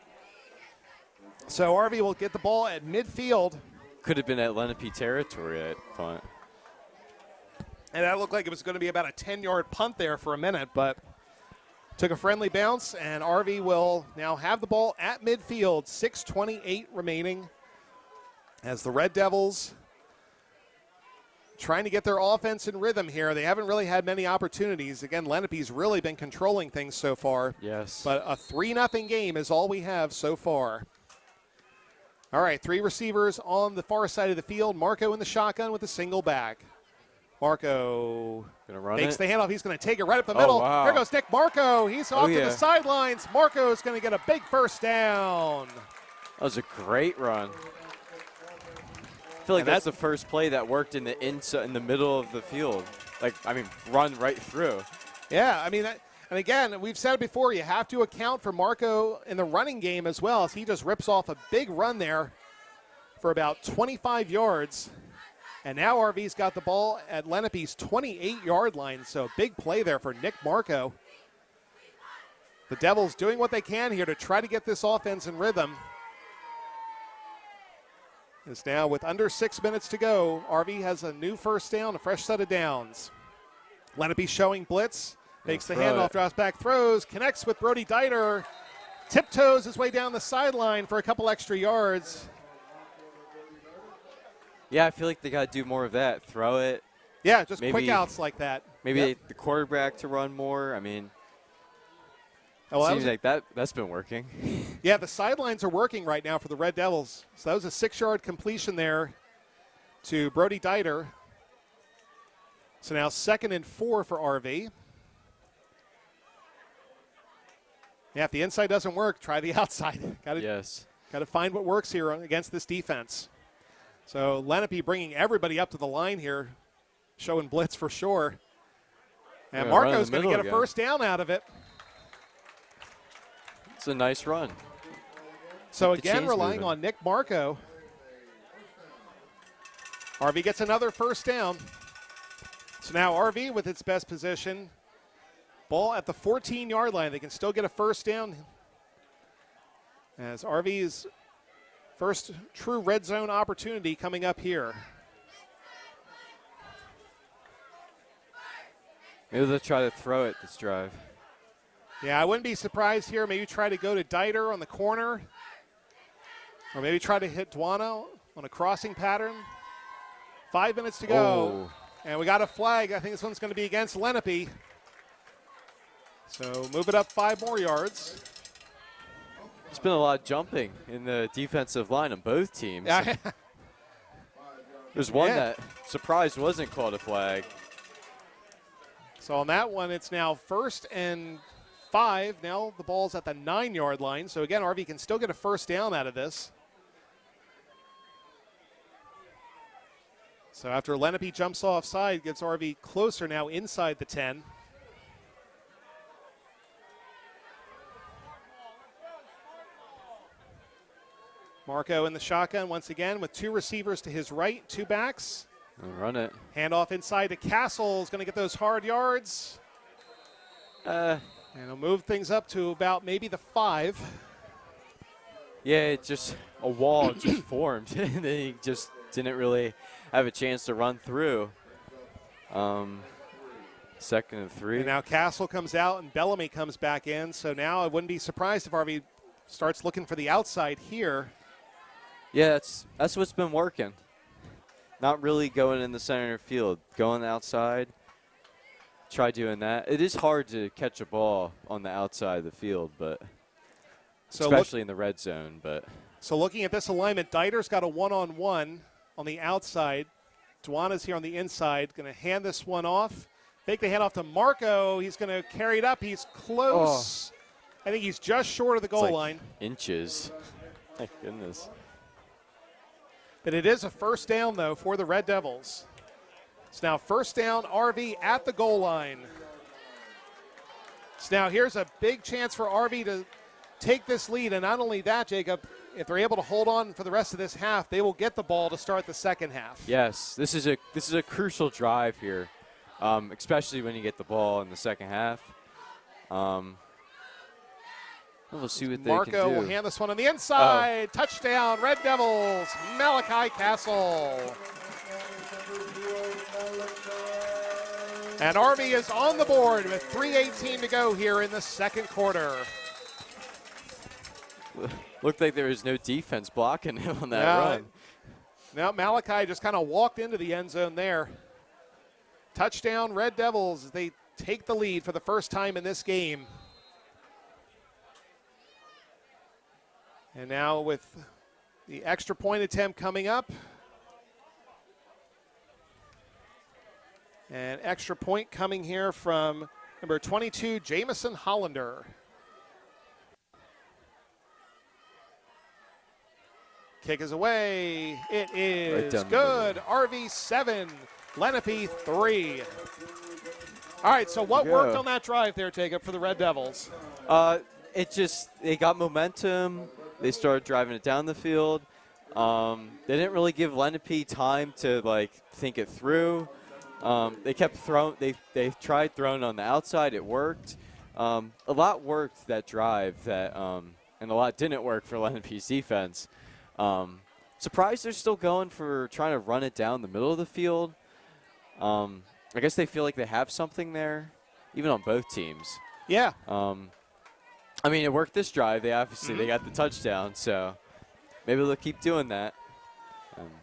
Speaker 1: So RV will get the ball at midfield.
Speaker 2: Could have been at Lenape territory at punt.
Speaker 1: And that looked like it was going to be about a 10-yard punt there for a minute, but took a friendly bounce, and RV will now have the ball at midfield. 6:28 remaining as the Red Devils trying to get their offense in rhythm here. They haven't really had many opportunities. Again, Lenape's really been controlling things so far.
Speaker 2: Yes.
Speaker 1: But a 3-0 game is all we have so far. All right, 3 receivers on the far side of the field. Marco in the shotgun with a single back. Marco makes the handoff. He's going to take it right up the middle.
Speaker 2: Wow.
Speaker 1: Here goes Nick Marco. He's off to the sidelines. Marco's going to get a big first down.
Speaker 2: That was a great run. I feel like that's the first play that worked in the middle of the field. Run right through.
Speaker 1: Yeah, I mean, and again, we've said it before, you have to account for Marco in the running game as well, as he just rips off a big run there for about 25 yards. And now RV's got the ball at Lenape's 28-yard line, so big play there for Nick Marco. The Devils doing what they can here to try to get this offense in rhythm. It's now with under 6 minutes to go. RV has a new first down, a fresh set of downs. Lenape showing blitz, makes the handoff, drops back, throws, connects with Brody Dieter, tiptoes his way down the sideline for a couple extra yards.
Speaker 2: Yeah, I feel like they got to do more of that. Throw it.
Speaker 1: Yeah, just quick outs like that.
Speaker 2: Maybe the quarterback to run more. I mean, seems like that's been working.
Speaker 1: Yeah, the sidelines are working right now for the Red Devils. So that was a 6-yard completion there to Brody Dieter. So now 2nd and 4 for RV. Yeah, if the inside doesn't work, try the outside. Got to find what works here against this defense. So Lenape bringing everybody up to the line here, showing blitz for sure. And
Speaker 2: Yeah,
Speaker 1: Marco's going to get a
Speaker 2: again.
Speaker 1: first down out of it.
Speaker 2: It's a nice run.
Speaker 1: So
Speaker 2: Keep the
Speaker 1: again,
Speaker 2: chains
Speaker 1: relying
Speaker 2: moving.
Speaker 1: on Nick Marco. RV gets another first down. So now RV with its best position. Ball at the 14-yard line. They can still get a first down. As RV's first true red zone opportunity coming up here.
Speaker 2: Maybe they'll try to throw it this drive.
Speaker 1: Yeah, I wouldn't be surprised here. Maybe try to go to Dieter on the corner. Or maybe try to hit Duano on a crossing pattern. 5 minutes to go.
Speaker 2: Oh.
Speaker 1: And we got a flag. I think this one's going to be against Lenape. So move it up 5 more yards.
Speaker 2: There's been a lot of jumping in the defensive line on both teams.
Speaker 1: Yeah.
Speaker 2: There's one
Speaker 1: Yeah.
Speaker 2: that surprised wasn't called a flag.
Speaker 1: So on that one, it's now 1st and 5. Now the ball's at the 9-yard line. So again, RV can still get a first down out of this. So after Lenape jumps offside, gets RV closer now inside the 10. Marco in the shotgun once again with 2 receivers to his right, 2 backs.
Speaker 2: They'll run it.
Speaker 1: Handoff inside to Castle is going to get those hard yards. And he'll move things up to about maybe the 5.
Speaker 2: Yeah, it just a wall just formed, and then he just didn't really have a chance to run through. 2nd and 3.
Speaker 1: And now Castle comes out and Bellamy comes back in. So now I wouldn't be surprised if RV starts looking for the outside here.
Speaker 2: Yeah, that's what's been working. Not really going in the center of the field, going outside. Try doing that. It is hard to catch a ball on the outside of the field, but especially in the red zone. But
Speaker 1: so looking at this alignment, Dieter's got a one-on-one on the outside. Duana's here on the inside. Going to hand this one off. Fake the handoff to Marco. He's going to carry it up. He's close. I think he's just short of the goal line.
Speaker 2: Inches. My goodness.
Speaker 1: But it is a first down, though, for the Red Devils. It's now first down, RV at the goal line. So now here's a big chance for RV to take this lead. And not only that, Jacob, if they're able to hold on for the rest of this half, they will get the ball to start the second half.
Speaker 2: Yes, this is a crucial drive here, especially when you get the ball in the second half. We'll see what they can do.
Speaker 1: Marco will hand this one on the inside. Touchdown, Red Devils, Malachi Castle. And RV is on the board with 3:18 to go here in the second quarter.
Speaker 2: Looked like there was no defense blocking him on that run.
Speaker 1: Now Malachi just kind of walked into the end zone there. Touchdown, Red Devils, as they take the lead for the first time in this game. And now with the extra point attempt coming up. An extra point coming here from number 22, Jamison Hollander. Kick is away. It is
Speaker 2: Right
Speaker 1: good. RV 7, Lenape 3. All right, so what worked on that drive there, Jacob, for the Red Devils?
Speaker 2: They got momentum. They started driving it down the field. They didn't really give Lenape time to think it through. They kept throwing. They tried throwing on the outside. It worked. A lot worked that drive. And a lot didn't work for Lenape's defense. Surprised they're still going for trying to run it down the middle of the field. I guess they feel like they have something there, even on both teams.
Speaker 1: Yeah.
Speaker 2: I mean, it worked this drive. They got the touchdown, so maybe they'll keep doing that.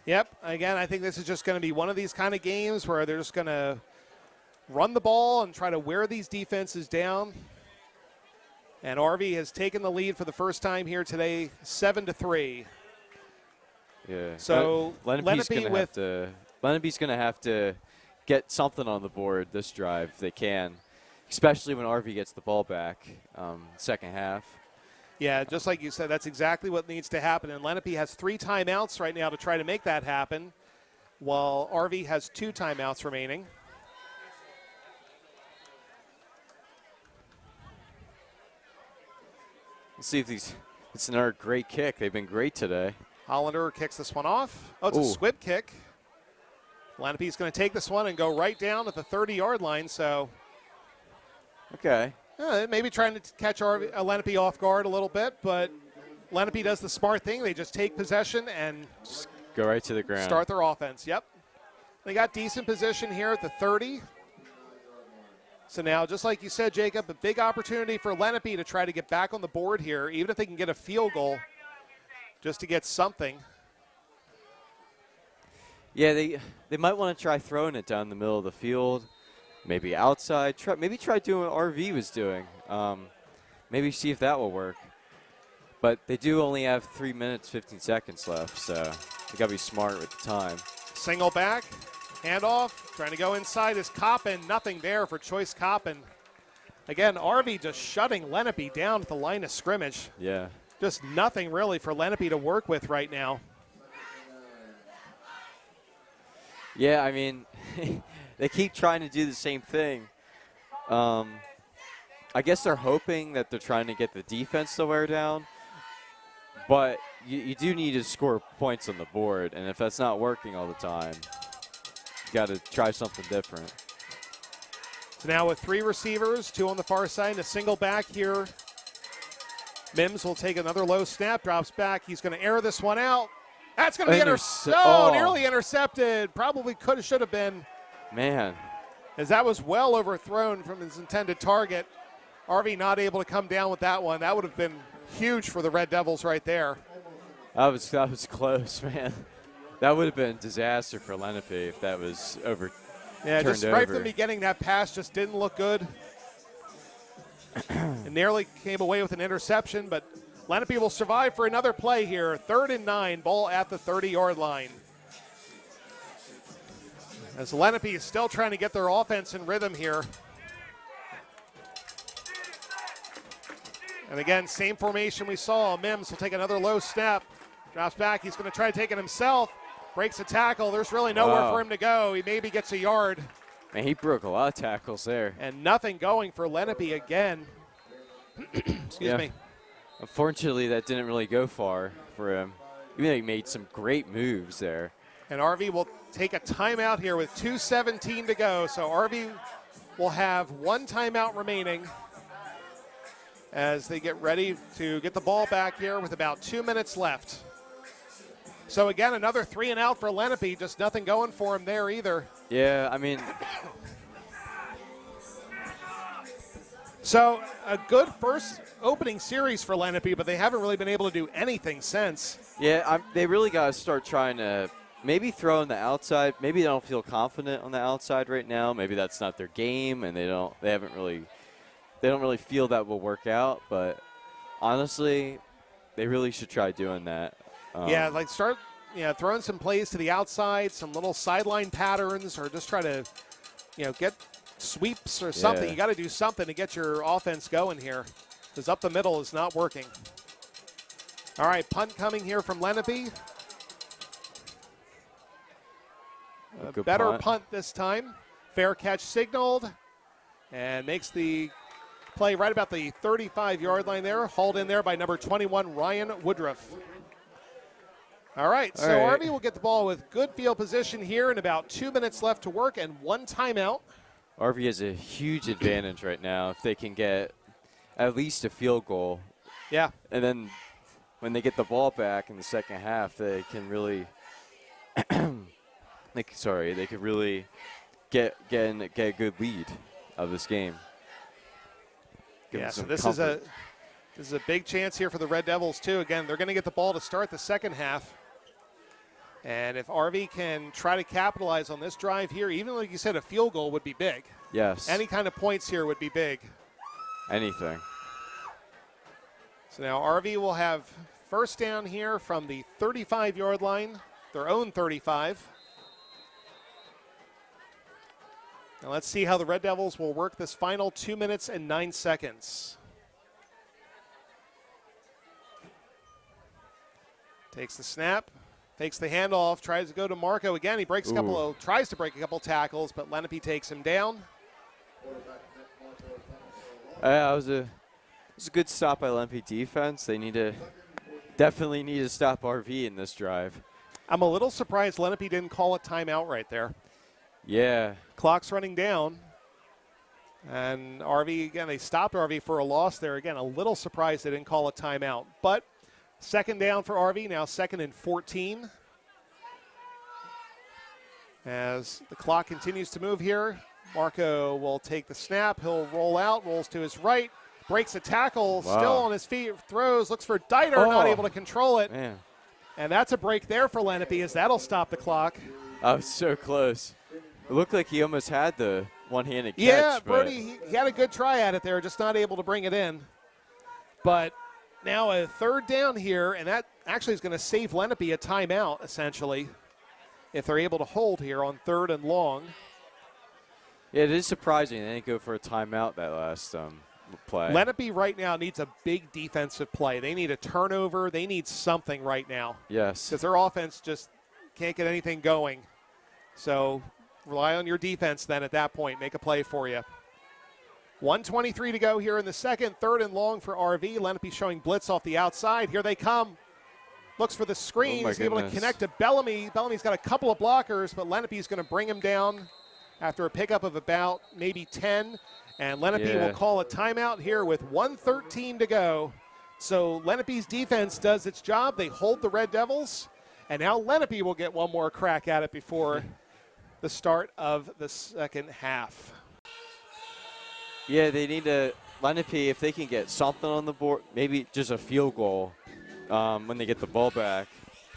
Speaker 1: Yep. Again, I think this is just going to be one of these kind of games where they're just going to run the ball and try to wear these defenses down. And RV has taken the lead for the first time here today, 7-3.
Speaker 2: Yeah.
Speaker 1: So
Speaker 2: Lenape's going to have to get something on the board this drive if they can, especially when RV gets the ball back second half.
Speaker 1: Yeah, just like you said, that's exactly what needs to happen. And Lenape has 3 timeouts right now to try to make that happen, while RV has 2 timeouts remaining.
Speaker 2: Let's see if it's another great kick. They've been great today.
Speaker 1: Hollander kicks this one off. Oh, it's a squib kick. Lenape's going to take this one and go right down at the 30-yard line. So,
Speaker 2: okay.
Speaker 1: Maybe trying to catch Lenape off guard a little bit, but Lenape does the smart thing. They just take possession and
Speaker 2: just go right to the ground.
Speaker 1: Start their offense. Yep. They got decent position here at the 30. So now, just like you said, Jacob, a big opportunity for Lenape to try to get back on the board here, even if they can get a field goal, just to get something.
Speaker 2: Yeah, they might want to try throwing it down the middle of the field, maybe outside. Maybe try doing what RV was doing. Maybe see if that will work. But they do only have 3 minutes, 15 seconds left, so they got to be smart with the time.
Speaker 1: Single back, handoff, trying to go inside is Coppin. Nothing there for Choice Coppin. Again, RV just shutting Lenape down at the line of scrimmage.
Speaker 2: Yeah.
Speaker 1: Just nothing really for Lenape to work with right now.
Speaker 2: Yeah, I mean, they keep trying to do the same thing. I guess they're hoping that they're trying to get the defense to wear down. But you do need to score points on the board. And if that's not working all the time, you got to try something different.
Speaker 1: So now with 3 receivers, 2 on the far side, and a single back here. Mims will take another low snap, drops back. He's going to air this one out. That's going to be nearly intercepted. Probably should have been.
Speaker 2: Man.
Speaker 1: As that was well overthrown from his intended target. RV not able to come down with that one. That would have been huge for the Red Devils right there.
Speaker 2: That was close, man. That would have been a disaster for Lenape if that was over.
Speaker 1: Yeah, just right from the beginning, that pass just didn't look good. It nearly came away with an interception, but Lenape will survive for another play here. 3rd and 9, ball at the 30-yard line. As Lenape is still trying to get their offense in rhythm here. And again, same formation we saw. Mims will take another low snap. Drops back. He's going to try to take it himself. Breaks a tackle. There's really nowhere for him to go. He maybe gets a yard.
Speaker 2: Man, he broke a lot of tackles there.
Speaker 1: And nothing going for Lenape again. Excuse me.
Speaker 2: Unfortunately, that didn't really go far for him. Even though he made some great moves there.
Speaker 1: And RV will take a timeout here with 2:17 to go. So RV will have 1 timeout remaining as they get ready to get the ball back here with about 2 minutes left. So again, another 3 and out for Lenape. Just nothing going for him there either.
Speaker 2: Yeah, I mean.
Speaker 1: So a good first opening series for Lenape, but they haven't really been able to do anything since.
Speaker 2: Yeah, they really got to start trying to maybe throw on the outside. Maybe they don't feel confident on the outside right now. Maybe that's not their game, and they don't really feel that will work out. But honestly, they really should try doing that.
Speaker 1: Start throwing some plays to the outside, some little sideline patterns, or just try to get sweeps or something. You got to do something to get your offense going here, because up the middle is not working. All right, punt coming here from Lenape. A better punt this time. Fair catch signaled, and makes the play right about the 35-yard line there. Hauled in there by number 21, Ryan Woodruff. All right, RV will get the ball with good field position here and about 2 minutes left to work and 1 timeout.
Speaker 2: RV has a huge advantage right now if they can get at least a field goal.
Speaker 1: Yeah.
Speaker 2: And then when they get the ball back in the second half, they can really they could really get a good lead of this game.
Speaker 1: So this is a big chance here for the Red Devils too. Again, they're going to get the ball to start the second half. And if RV can try to capitalize on this drive here, even like you said, a field goal would be big.
Speaker 2: Yes.
Speaker 1: Any kind of points here would be big.
Speaker 2: Anything.
Speaker 1: So now RV will have first down here from the 35-yard line, their own 35. Now let's see how the Red Devils will work this final 2 minutes and 9 seconds. Takes the snap, takes the handoff, tries to go to Marco again. He breaks tries to break a couple tackles, but Lenape takes him down.
Speaker 2: It was a good stop by Lenape defense. They definitely need to stop RV in this drive.
Speaker 1: I'm a little surprised Lenape didn't call a timeout right there.
Speaker 2: Yeah.
Speaker 1: Clock's running down. And RV, again, they stopped RV for a loss there. Again, a little surprised they didn't call a timeout. But second down for RV, now 2nd and 14. As the clock continues to move here, Marco will take the snap. He'll roll out, rolls to his right, breaks a tackle, still on his feet, throws, looks for Dieter, not able to control it.
Speaker 2: Man.
Speaker 1: And that's a break there for Lenape, as that'll stop the clock.
Speaker 2: I was so close. It looked like he almost had the one-handed catch.
Speaker 1: Yeah, Brody, he had a good try at it there, just not able to bring it in. But now a third down here, and that actually is going to save Lenape a timeout, essentially, if they're able to hold here on 3rd and long.
Speaker 2: Yeah, it is surprising they didn't go for a timeout that last play.
Speaker 1: Lenape right now needs a big defensive play. They need a turnover. They need something right now.
Speaker 2: Yes.
Speaker 1: Because their offense just can't get anything going. So rely on your defense then at that point. Make a play for you. 1:23 to go here in the second. 3rd and long for RV. Lenape showing blitz off the outside. Here they come. Looks for the screen. He's able to connect to Bellamy. Bellamy's got a couple of blockers, but Lenape's going to bring him down after a pickup of about maybe 10. And Lenape will call a timeout here with 1:13 to go. So Lenape's defense does its job. They hold the Red Devils. And now Lenape will get one more crack at it before the start of the second half.
Speaker 2: Yeah, they need to, Lenape, if they can get something on the board, maybe just a field goal when they get the ball back,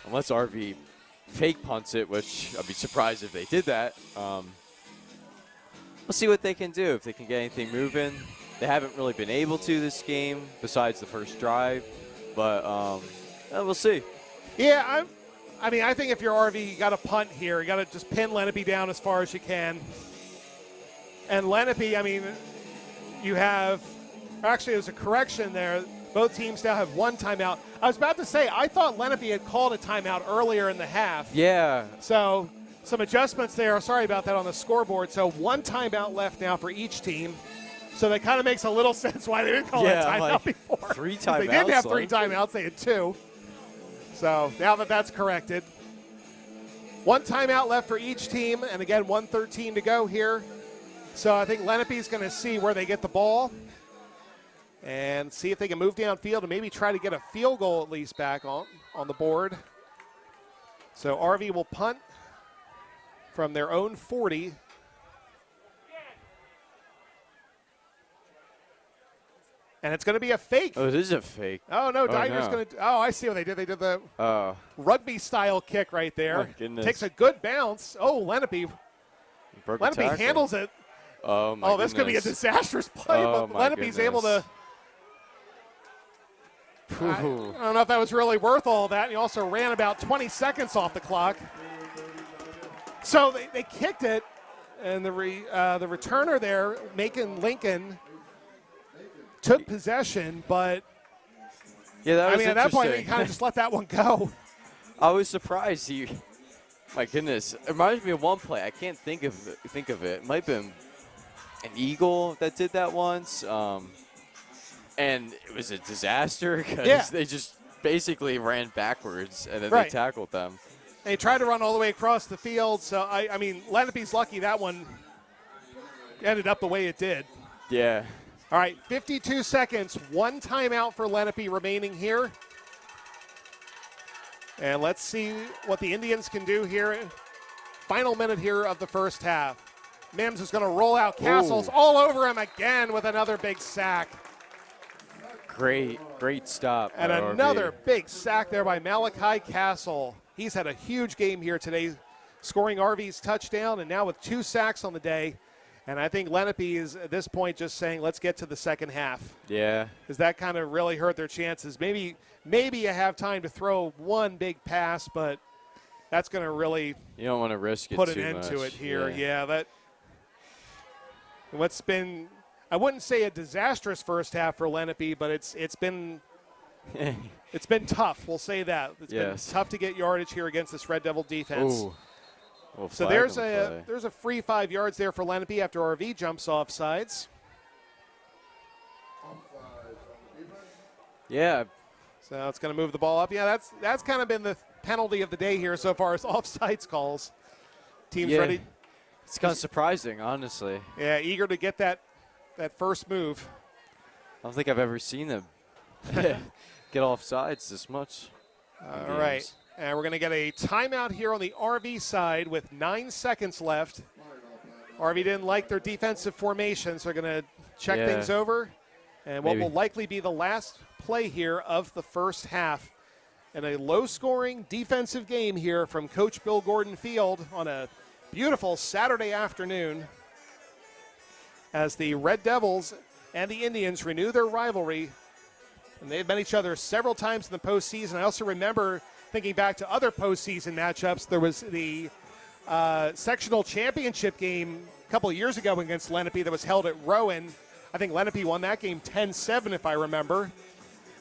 Speaker 2: unless RV fake punts it, which I'd be surprised if they did that. We'll see what they can do, if they can get anything moving. They haven't really been able to this game besides the first drive, but we'll see.
Speaker 1: Yeah, I think if you're RV, you got to punt here. You got to just pin Lenape down as far as you can. And Lenape, you have, actually there's a correction there. Both teams now have one timeout. I was about to say, I thought Lenape had called a timeout earlier in the half.
Speaker 2: Yeah.
Speaker 1: So some adjustments there. Sorry about that on the scoreboard. So one timeout left now for each team. So that kind of makes a little sense why they didn't call a timeout before.
Speaker 2: 3 timeouts.
Speaker 1: They didn't have 3 timeouts. They had 2. So now that that's corrected. 1 timeout left for each team. And again, 1:13 to go here. So I think Lenape's going to see where they get the ball and see if they can move downfield and maybe try to get a field goal at least back on the board. So RV will punt from their own 40. And it's going to be a fake.
Speaker 2: Oh, it is a fake.
Speaker 1: Oh, no, Dieter's going to – oh, I see what they did. They did the rugby-style kick right there.
Speaker 2: My goodness.
Speaker 1: Takes a good bounce. Oh, Lenape handles it.
Speaker 2: Oh, my
Speaker 1: this could be a disastrous play, but Lenape's able to – I don't know if that was really worth all that. He also ran about 20 seconds off the clock. So they kicked it, and the returner there, Macon Lincoln, took possession, but
Speaker 2: that was
Speaker 1: at that point, he kind of just let that one go.
Speaker 2: I was surprised. My goodness. It reminds me of one play. I can't think of it. It might have been an Eagle that did that once. And it was a disaster because they just basically ran backwards and then they tackled them.
Speaker 1: They tried to run all the way across the field. So, Lenape's lucky that one ended up the way it did.
Speaker 2: Yeah.
Speaker 1: All right, 52 seconds, 1 timeout for Lenape remaining here. And let's see what the Indians can do here. Final minute here of the first half. Mims is going to roll out Castles all over him again with another big sack.
Speaker 2: Great stop.
Speaker 1: And another big sack there by Malachi Castle. He's had a huge game here today, scoring RV's touchdown, and now with 2 sacks on the day. And I think Lenape is, at this point, just saying, let's get to the second half.
Speaker 2: Yeah.
Speaker 1: Because that kind of really hurt their chances. Maybe you have time to throw one big pass, but that's going to really
Speaker 2: you don't want to risk it
Speaker 1: put
Speaker 2: too
Speaker 1: an end to
Speaker 2: much.
Speaker 1: it here. Yeah, what's been, I wouldn't say a disastrous first half for Lenape, but it's been It's been tough. We'll say that. It's
Speaker 2: Yes.
Speaker 1: been tough to get yardage here against this Red Devil defense.
Speaker 2: Ooh. Well,
Speaker 1: So
Speaker 2: flag
Speaker 1: there's
Speaker 2: on the play.
Speaker 1: a free 5 yards there for Lenape after RV jumps off sides.
Speaker 2: Yeah.
Speaker 1: So it's going to move the ball up. Yeah, that's kind of been the penalty of the day here so far as offsides calls. Teams
Speaker 2: Yeah.
Speaker 1: ready.
Speaker 2: It's kind of surprising, honestly.
Speaker 1: Yeah, eager to get that first move.
Speaker 2: I don't think I've ever seen them get off sides this much. in
Speaker 1: All right.
Speaker 2: games.
Speaker 1: And we're going to get a timeout here on the RV side with 9 seconds left. RV didn't like their defensive formation, so they're going to check
Speaker 2: Yeah.
Speaker 1: things over. And what
Speaker 2: Maybe.
Speaker 1: will likely be the last play here of the first half. And a low-scoring defensive game here from Coach Bill Gordon Field on a beautiful Saturday afternoon as the Red Devils and the Indians renew their rivalry. And they've met each other several times in the postseason. I also remember thinking back to other postseason matchups. There was the sectional championship game a couple of years ago against Lenape that was held at Rowan. I think Lenape won that game 10-7, if I remember.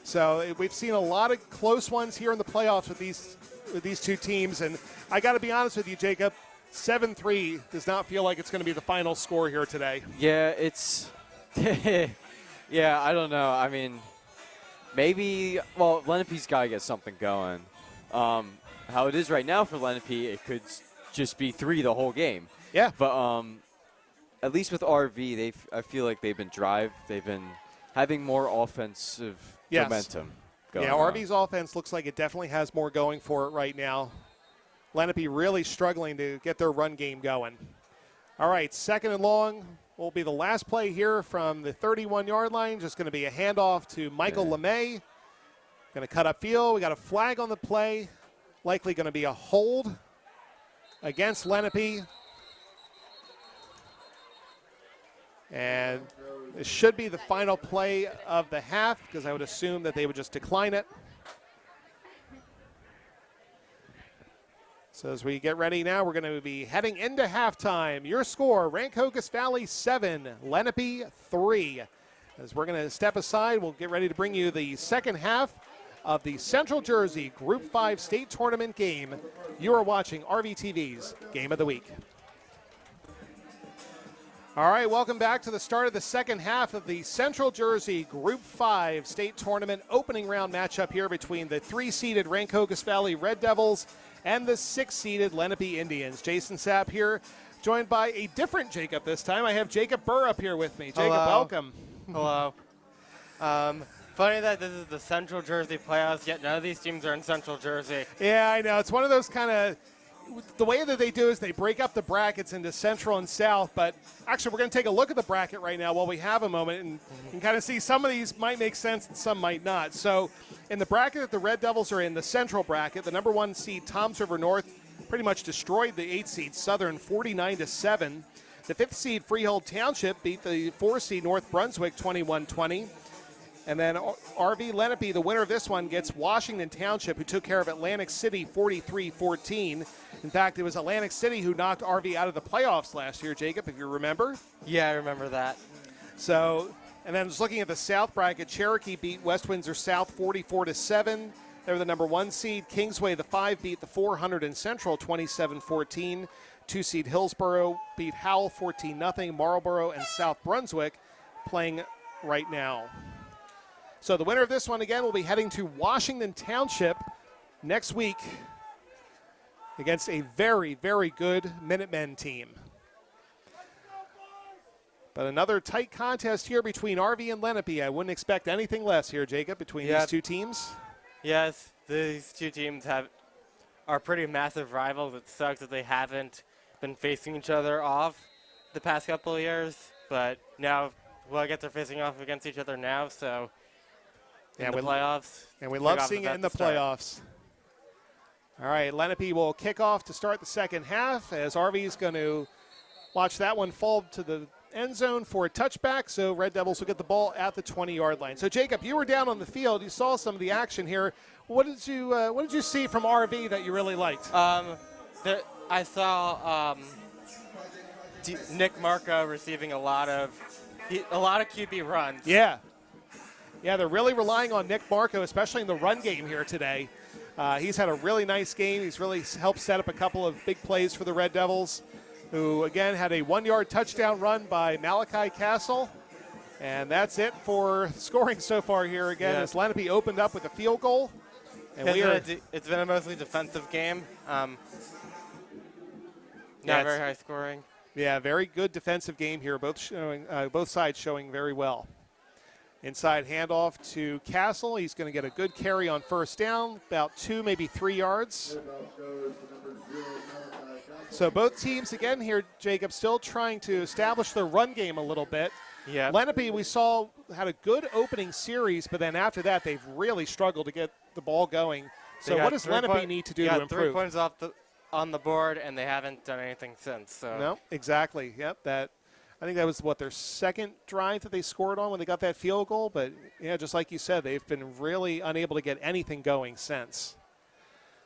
Speaker 1: So we've seen a lot of close ones here in the playoffs with these two teams. And I got to be honest with you, Jacob, 7-3 does not feel like it's going to be the final score here today.
Speaker 2: Yeah, it's yeah, I don't know. I mean, maybe, well, Lenape's got to get something going. How it is right now for Lenape, it could just be 3 the whole game.
Speaker 1: Yeah.
Speaker 2: But at least with RV, I feel like they've been having more offensive momentum going
Speaker 1: Yeah,
Speaker 2: on.
Speaker 1: RV's offense looks like it definitely has more going for it right now. Lenape really struggling to get their run game going. All right, 2nd and long will be the last play here from the 31-yard line. Just going to be a handoff to Michael LeMay. Going to cut upfield. We got a flag on the play. Likely going to be a hold against Lenape. And this should be the final play of the half because I would assume that they would just decline it. So as we get ready now, we're going to be heading into halftime. Your score, Rancocas Valley 7, Lenape 3. As we're going to step aside, we'll get ready to bring you the second half of the Central Jersey Group 5 State Tournament game. You are watching Rvtv's Game of the Week. All right, welcome back to the start of the second half of the Central Jersey Group 5 State Tournament opening round matchup here between the 3-seeded Rancocas Valley Red Devils and the 6-seeded Lenape Indians. Jason Sapp here, joined by a different Jacob this time. I have Jacob Burr up here with me. Jacob,
Speaker 3: Hello.
Speaker 1: welcome.
Speaker 3: Hello. Funny that this is the Central Jersey playoffs, yet none of these teams are in Central Jersey.
Speaker 1: Yeah, I know. It's one of those kind of, the way that they do is they break up the brackets into Central and South, but actually we're going to take a look at the bracket right now while we have a moment and kind of see some of these might make sense and some might not. So in the bracket that the Red Devils are in, the Central bracket, the number 1 seed Toms River North pretty much destroyed the 8 seed Southern 49-7. The 5th seed Freehold Township beat the 4 seed North Brunswick 21-20. And then RV Lenape, the winner of this one, gets Washington Township, who took care of Atlantic City 43-14. In fact, it was Atlantic City who knocked RV out of the playoffs last year, Jacob, if you remember.
Speaker 3: Yeah, I remember that.
Speaker 1: So, and then just looking at the South bracket, Cherokee beat West Windsor South 44-7. They were the number 1 seed. Kingsway, the 5, beat the 400 in Central 27-14. 2 seed Hillsborough beat Howell 14-0. Marlborough and South Brunswick playing right now. So the winner of this one, again, will be heading to Washington Township next week against a very, very good Minutemen team. But another tight contest here between RV and Lenape. I wouldn't expect anything less here, Jacob, between these two teams.
Speaker 3: Yes, these two teams are pretty massive rivals. It sucks that they haven't been facing each other off the past couple of years, but now, well, I guess they're facing off against each other now, so in the playoffs.
Speaker 1: And we love seeing it in the playoffs. All right, Lenape will kick off to start the second half as RV is going to watch that one fall to the end zone for a touchback, so Red Devils will get the ball at the 20-yard line. So, Jacob, you were down on the field. You saw some of the action here. What did you see from RV that you really liked?
Speaker 3: I saw Nick Marco receiving a lot of QB runs.
Speaker 1: Yeah. Yeah, they're really relying on Nick Marco, especially in the run game here today. He's had a really nice game. He's really helped set up a couple of big plays for the Red Devils, who, again, had a 1-yard touchdown run by Malachi Castle. And that's it for scoring so far here again, as Lenape opened up with a field goal. And
Speaker 3: it's been a mostly defensive game. Not very high scoring.
Speaker 1: Yeah, very good defensive game here. Both sides showing very well. Inside handoff to Castle. He's going to get a good carry on first down, about 2, maybe 3 yards. So both teams again here, Jacob, still trying to establish their run game a little bit.
Speaker 3: Yeah.
Speaker 1: Lenape, we saw, had a good opening series, but then after that, they've really struggled to get the ball going. So what does Lenape need to do to improve?
Speaker 3: 3 points on the board, and they haven't done anything since. So.
Speaker 1: No, exactly. Yep. I think that was, their second drive that they scored on when they got that field goal. But, yeah, just like you said, they've been really unable to get anything going since.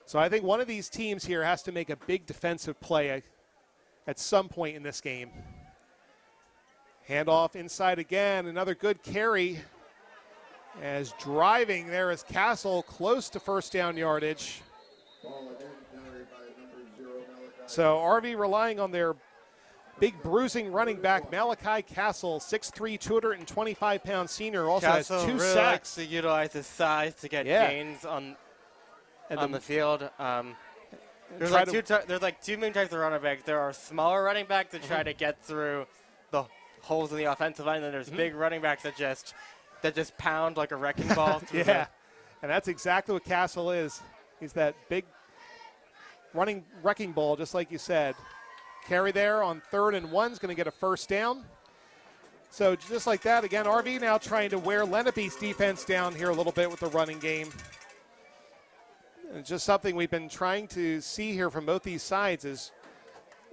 Speaker 1: So I think one of these teams here has to make a big defensive play at some point in this game. Handoff inside again. Another good carry. As driving there is Castle, close to first down yardage. So RV relying on their big bruising running back, Malachi Castle, 6'3", 225-pound senior, also
Speaker 3: Castle
Speaker 1: has 2
Speaker 3: really
Speaker 1: sacks.
Speaker 3: Likes to utilize his size to get gains on the field. There's like 2 main types of running backs. There are smaller running backs that try to get through the holes in the offensive line, and then there's big running backs that just pound like a wrecking ball.
Speaker 1: Yeah, and that's exactly what Castle is. He's that big running wrecking ball, just like you said. Carry there on 3rd and 1 is going to get a first down. So just like that, again, RV now trying to wear Lenape's defense down here a little bit with the running game. It's just something we've been trying to see here from both these sides is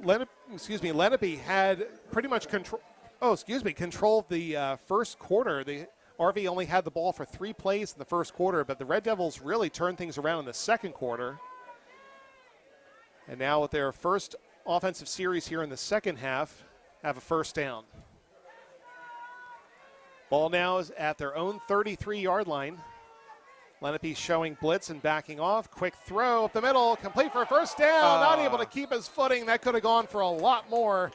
Speaker 1: Lenape had pretty much controlled the first quarter. The RV only had the ball for 3 plays in the first quarter, but the Red Devils really turned things around in the second quarter. And now with their first offensive series here in the second half, have a first down. Ball now is at their own 33-yard line. Lenape showing blitz and backing off. Quick throw up the middle, complete for a first down. Not able to keep his footing. That could have gone for a lot more.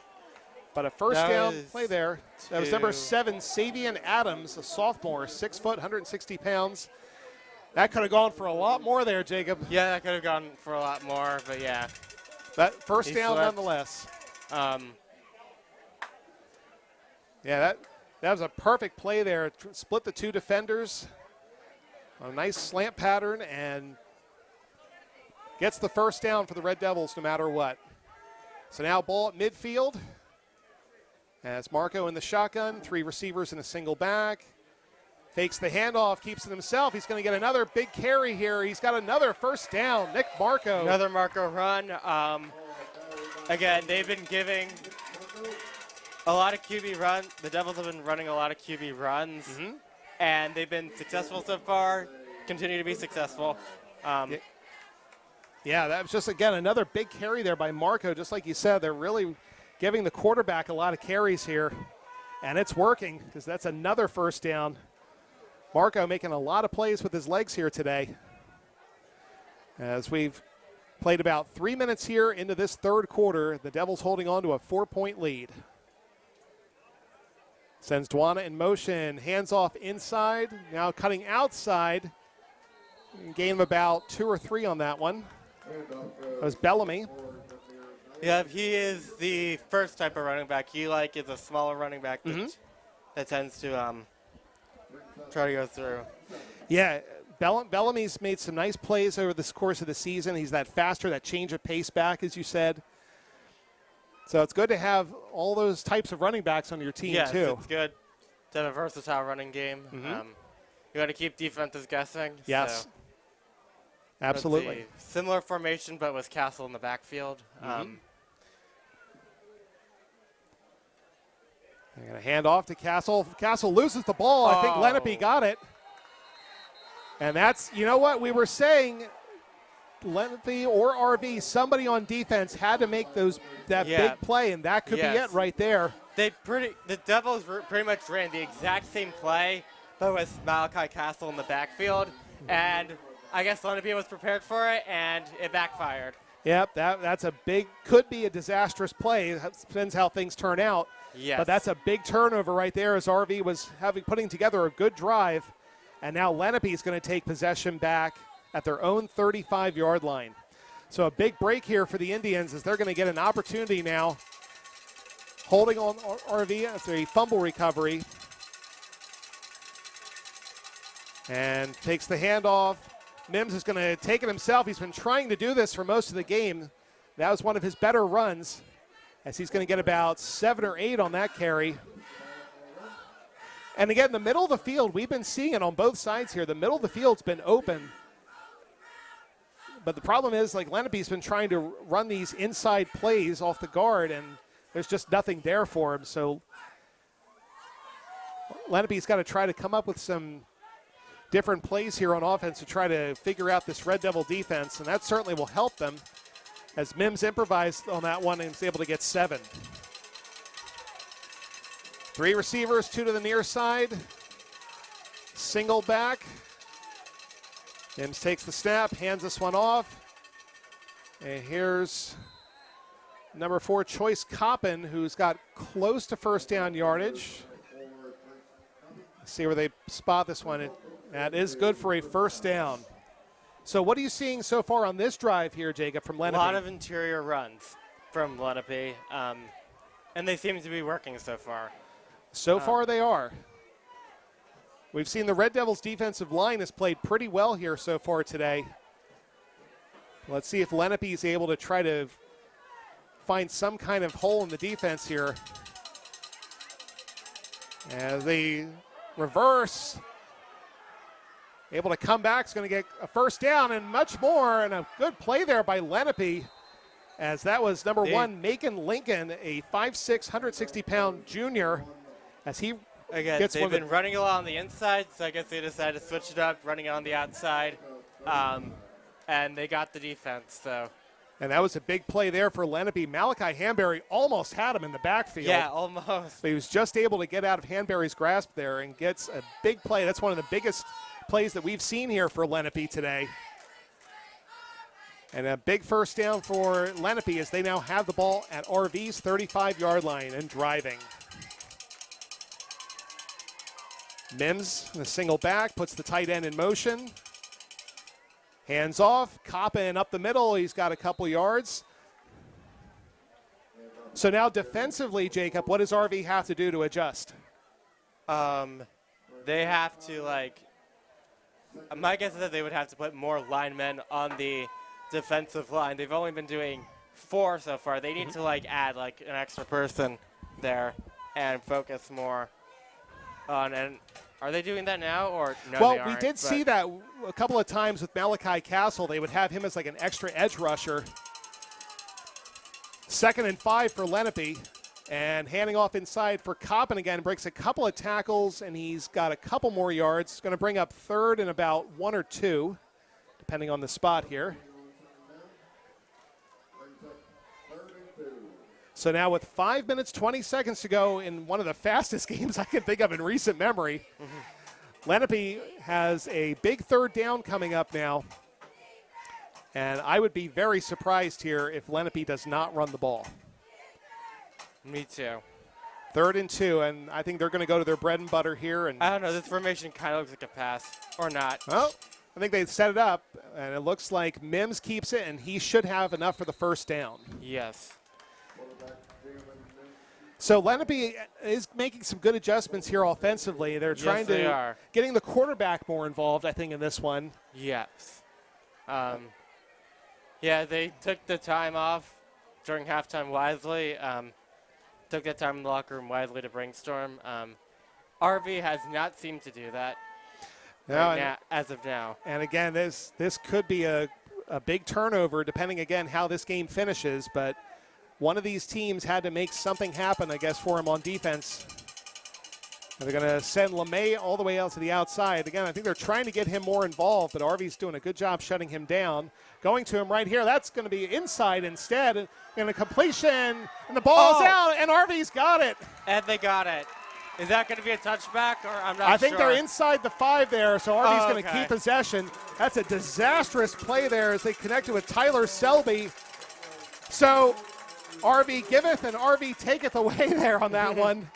Speaker 1: But a first down play there. That was number 7, Savian Adams, a sophomore, 6 foot, 160 pounds. That could have gone for a lot more there, Jacob.
Speaker 3: Yeah, that could have gone for a lot more, but yeah.
Speaker 1: That first down nonetheless. Yeah, that was a perfect play there. Split the 2 defenders. A nice slant pattern and gets the first down for the Red Devils no matter what. So now ball at midfield. As Marco in the shotgun, 3 receivers and a single back. Fakes the handoff, keeps it himself. He's going to get another big carry here. He's got another first down. Nick Marco.
Speaker 3: Another Marco run. Again, they've been giving a lot of QB runs. The Devils have been running a lot of QB runs, and they've been successful so far, continue to be successful.
Speaker 1: Yeah, that was just, again, another big carry there by Marco. Just like you said, they're really giving the quarterback a lot of carries here, and it's working because that's another first down. Marco making a lot of plays with his legs here today. As we've played about 3 minutes here into this third quarter, the Devils holding on to a 4-point lead. Sends Dwana in motion, hands off inside, now cutting outside. Gain of about 2 or 3 on that one. That was Bellamy.
Speaker 3: Yeah, he is the first type of running back. He is a smaller running back that tends to try to go through.
Speaker 1: Yeah, Bellamy's made some nice plays over the course of the season. He's that faster, that change of pace back, as you said. So it's good to have all those types of running backs on your team, too.
Speaker 3: Yes, it's good to have a versatile running game. You got to keep defenses guessing.
Speaker 1: Yes,
Speaker 3: so.
Speaker 1: Absolutely.
Speaker 3: Similar formation, but with Castle in the backfield.
Speaker 1: They're going to hand off to Castle. Castle loses the ball. I think Lenape got it. And that's, you know what, we were saying Lenape or RV, somebody on defense had to make that big play, and that could be it right there.
Speaker 3: The Devils pretty much ran the exact same play, but with Malachi Castle in the backfield. And I guess Lenape was prepared for it, and it backfired.
Speaker 1: Yep, that's a big, could be a disastrous play. It depends how things turn out.
Speaker 3: Yes.
Speaker 1: But that's a big turnover right there as RV was putting together a good drive. And now Lenape is going to take possession back at their own 35-yard line. So a big break here for the Indians as they're going to get an opportunity now. Holding on RV after a fumble recovery. And takes the handoff. Mims is going to take it himself. He's been trying to do this for most of the game. That was one of his better runs as he's going to get about 7 or 8 on that carry. And again, the middle of the field, we've been seeing it on both sides here. The middle of the field's been open. But the problem is, like, Lenape's been trying to run these inside plays off the guard, and there's just nothing there for him. So Lenape's got to try to come up with some different plays here on offense to try to figure out this Red Devil defense, and that certainly will help them as Mims improvised on that one and was able to get 7. 3 receivers, 2 to the near side. Single back. Mims takes the snap, hands this one off. And here's number 4, Choice Coppin, who's got close to first down yardage. Let's see where they spot this one. That is good for a first down. So what are you seeing so far on this drive here, Jacob, from Lenape?
Speaker 3: A lot of interior runs from Lenape, and they seem to be working so far.
Speaker 1: So far they are. We've seen the Red Devils' defensive line has played pretty well here so far today. Let's see if Lenape is able to try to find some kind of hole in the defense here. As they reverse, able to come back, is going to get a first down and much more, and a good play there by Lenape, as that was number 1, Macon Lincoln, a 5'6", 160-pound junior, as he
Speaker 3: Again,
Speaker 1: gets
Speaker 3: they've been running a lot on the inside, so I guess they decided to switch it up, running on the outside, and they got the defense. So.
Speaker 1: And that was a big play there for Lenape. Malachi Hanbury almost had him in the backfield.
Speaker 3: Yeah, almost.
Speaker 1: But he was just able to get out of Hanbury's grasp there and gets a big play. That's one of the biggest plays that we've seen here for Lenape today. And a big first down for Lenape as they now have the ball at RV's 35-yard line and driving. Mims, the single back, puts the tight end in motion. Hands off, Coppin up the middle. He's got a couple yards. So now defensively, Jacob, what does RV have to do to adjust?
Speaker 3: They have to, my guess is that they would have to put more linemen on the defensive line. They've only been doing 4 so far. They need to, add, an extra person there and focus more on, and are they doing that now, or no?
Speaker 1: Well, we did see that a couple of times with Malachi Castle. They would have him as an extra edge rusher. 2nd and 5 for Lenape, and handing off inside for Coppin again. Breaks a couple of tackles, and he's got a couple more yards. It's going to bring up 3rd and about 1 or 2, depending on the spot here. So now with 5 minutes, 20 seconds to go in one of the fastest games I can think of in recent memory, Lenape has a big 3rd down coming up now. And I would be very surprised here if Lenape does not run the ball.
Speaker 3: Me too.
Speaker 1: 3rd and 2, and I think they're going to go to their bread and butter here. And
Speaker 3: I don't know, this formation kind of looks like a pass, or not.
Speaker 1: well, I think they set it up, and it looks like Mims keeps it, and he should have enough for the first down.
Speaker 3: Yes.
Speaker 1: So Lenape is making some good adjustments here offensively. They're trying to getting the quarterback more involved, I think, in this one.
Speaker 3: Yes. Yeah, they took the time off during halftime wisely. Took that time in the locker room wisely to brainstorm. RV has not seemed to do that as of now.
Speaker 1: And again, this could be a big turnover, depending again how this game finishes. But one of these teams had to make something happen, I guess, for him on defense. And they're going to send Lenape all the way out to the outside. Again, I think they're trying to get him more involved, but RV's doing a good job shutting him down. Going to him right here. That's going to be inside instead. And a completion, and the ball's out, and RV's got it.
Speaker 3: And they got it. Is that going to be a touchback, or I'm not sure?
Speaker 1: I think they're inside the 5 there, so RV's going to
Speaker 3: okay.
Speaker 1: keep possession. That's a disastrous play there as they connected with Tyler Selby. So RV giveth and RV taketh away there on that one.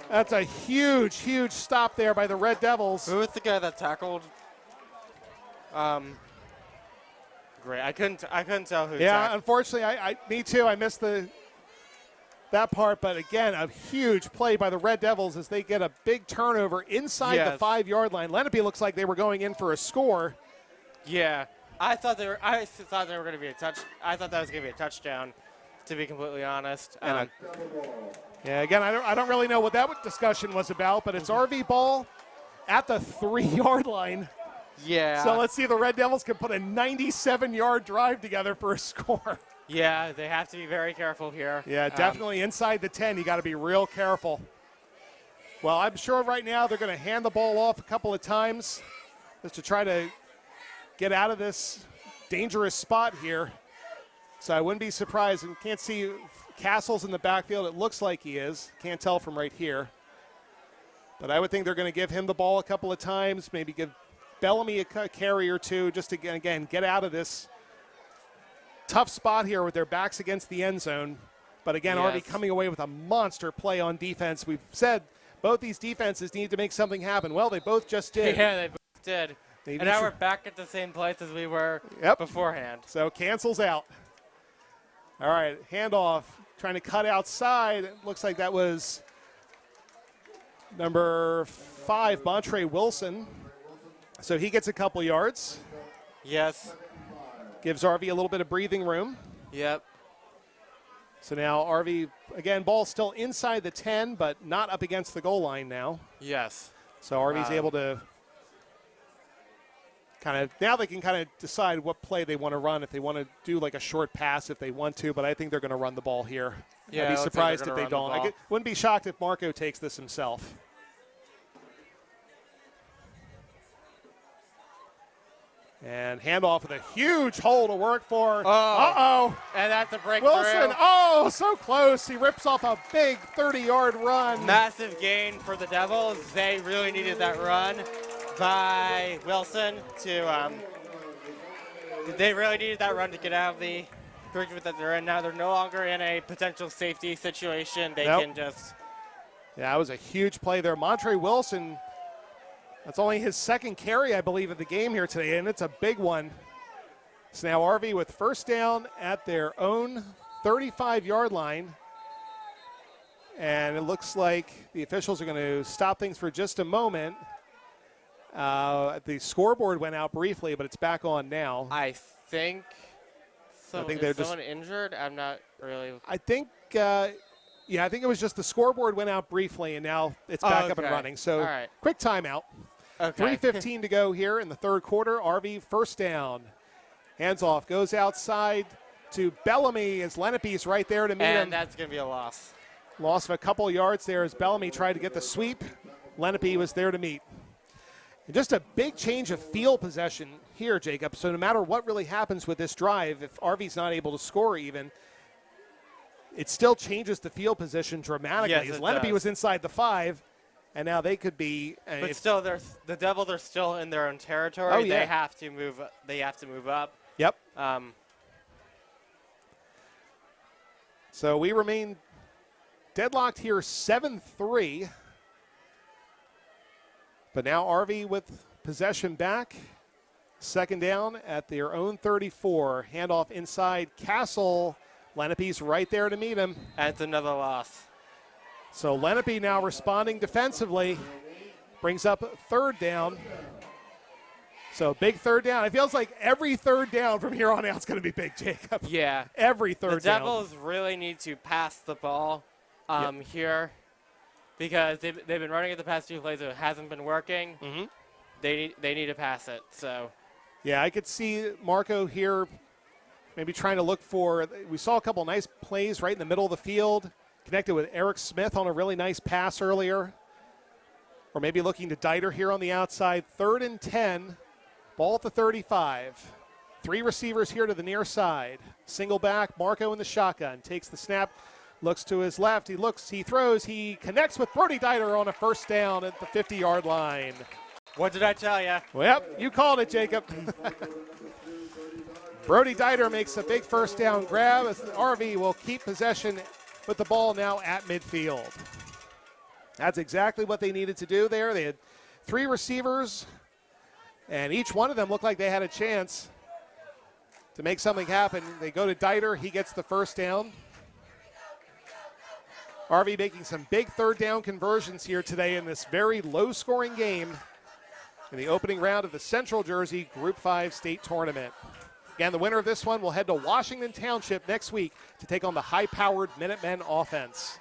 Speaker 1: That's a huge, huge stop there by the Red Devils.
Speaker 3: Who was the guy that tackled? Great. I couldn't tell who.
Speaker 1: Yeah, unfortunately, me too. I missed that part, but again, a huge play by the Red Devils as they get a big turnover inside the 5-yard line. Lenape looks like they were going in for a score.
Speaker 3: Yeah, I thought they were going to be a touch. I thought that was going to be a touchdown, to be completely honest.
Speaker 1: Yeah, again, I don't really know what that discussion was about, but it's RV ball at the 3-yard line.
Speaker 3: Yeah.
Speaker 1: So let's see if the Red Devils can put a 97-yard drive together for a score.
Speaker 3: Yeah, they have to be very careful here.
Speaker 1: Yeah, definitely inside the 10, you got to be real careful. Well, I'm sure right now they're going to hand the ball off a couple of times just to try to get out of this dangerous spot here. So I wouldn't be surprised. And can't see Castle's in the backfield. It looks like he is. Can't tell from right here. But I would think they're going to give him the ball a couple of times, maybe give Bellamy a carry or two just to, again, get out of this tough spot here with their backs against the end zone. But again, already coming away with a monster play on defense. We've said both these defenses need to make something happen. Well, they both just did.
Speaker 3: Yeah, they both did. And now we're back at the same place as we were beforehand.
Speaker 1: So cancels out. All right, handoff. Trying to cut outside. It looks like that was number 5, Montre Wilson. So he gets a couple yards.
Speaker 3: Yes.
Speaker 1: Gives RV a little bit of breathing room.
Speaker 3: Yep.
Speaker 1: So now RV, again, ball still inside the 10, but not up against the goal line now.
Speaker 3: Yes.
Speaker 1: So RV's able to now they can kind of decide what play they want to run, if they want to do like a short pass if they want to, but I think they're going to run the ball here.
Speaker 3: Yeah,
Speaker 1: I'd be surprised if they don't. I wouldn't be shocked if Marco takes this himself. And handoff with a huge hole to work for. Uh-oh.
Speaker 3: And that's a breakthrough.
Speaker 1: Wilson, so close. He rips off a big 30-yard run.
Speaker 3: Massive gain for the Devils. They really needed that run by Wilson they really needed that run to get out of the predicament that they're in. Now they're no longer in a potential safety situation. They can just.
Speaker 1: Yeah, that was a huge play there. Montre Wilson, that's only his second carry, I believe, of the game here today, and it's a big one. So now RV with first down at their own 35-yard line. And it looks like the officials are going to stop things for just a moment. The scoreboard went out briefly, but it's back on now.
Speaker 3: I think
Speaker 1: they're
Speaker 3: someone injured? I'm not really.
Speaker 1: I think it was just the scoreboard went out briefly, and now it's back up and running. So quick timeout.
Speaker 3: Okay.
Speaker 1: 3:15 to go here in the third quarter. RV first down. Hands off. Goes outside to Bellamy as Lenape's right there to meet him.
Speaker 3: And that's going to be a loss.
Speaker 1: Loss of a couple yards there as Bellamy tried to get the sweep. Lenape was there to meet. And just a big change of field possession here, Jacob. So no matter what really happens with this drive, if RV's not able to score even, it still changes the field position dramatically.
Speaker 3: Yes,
Speaker 1: as
Speaker 3: it
Speaker 1: Lenape
Speaker 3: does.
Speaker 1: was inside the 5, and now they could be.
Speaker 3: But still, the Devils are still in their own territory.
Speaker 1: Oh, yeah.
Speaker 3: They have to move. They have to move up.
Speaker 1: Yep. So we remain deadlocked here, 7-3. But now RV with possession back. Second down at their own 34. Handoff inside Castle. Lenape's right there to meet him.
Speaker 3: That's another loss.
Speaker 1: So Lenape now responding defensively. Brings up third down. So big third down. It feels like every third down from here on out is going to be big, Jacob.
Speaker 3: Yeah.
Speaker 1: Every third down.
Speaker 3: The Devils really need to pass the ball here because they've been running it the past few plays. It hasn't been working.
Speaker 1: Mm-hmm.
Speaker 3: They need to pass it. So.
Speaker 1: Yeah, I could see Marco here maybe trying to look for – we saw a couple nice plays right in the middle of the field, connected with Eric Smith on a really nice pass earlier. Or maybe looking to Dieter here on the outside. 3rd and 10, ball at the 35. 3 receivers here to the near side. Single back, Marco in the shotgun. Takes the snap, Looks to his left. He looks. He throws. He connects with Brody Dieter on a first down at the 50-yard line.
Speaker 3: What did I tell you?
Speaker 1: Well, you called it, Jacob. Brody Dieter makes a big first down grab as the RV will keep possession with the ball now at midfield. That's exactly what they needed to do there. They had 3 receivers, and each one of them looked like they had a chance to make something happen. They go to Dieter. He gets the first down. RV making some big third down conversions here today in this very low-scoring game in the opening round of the Central Jersey Group 5 state tournament. Again, the winner of this one will head to Washington Township next week to take on the high-powered Minutemen offense.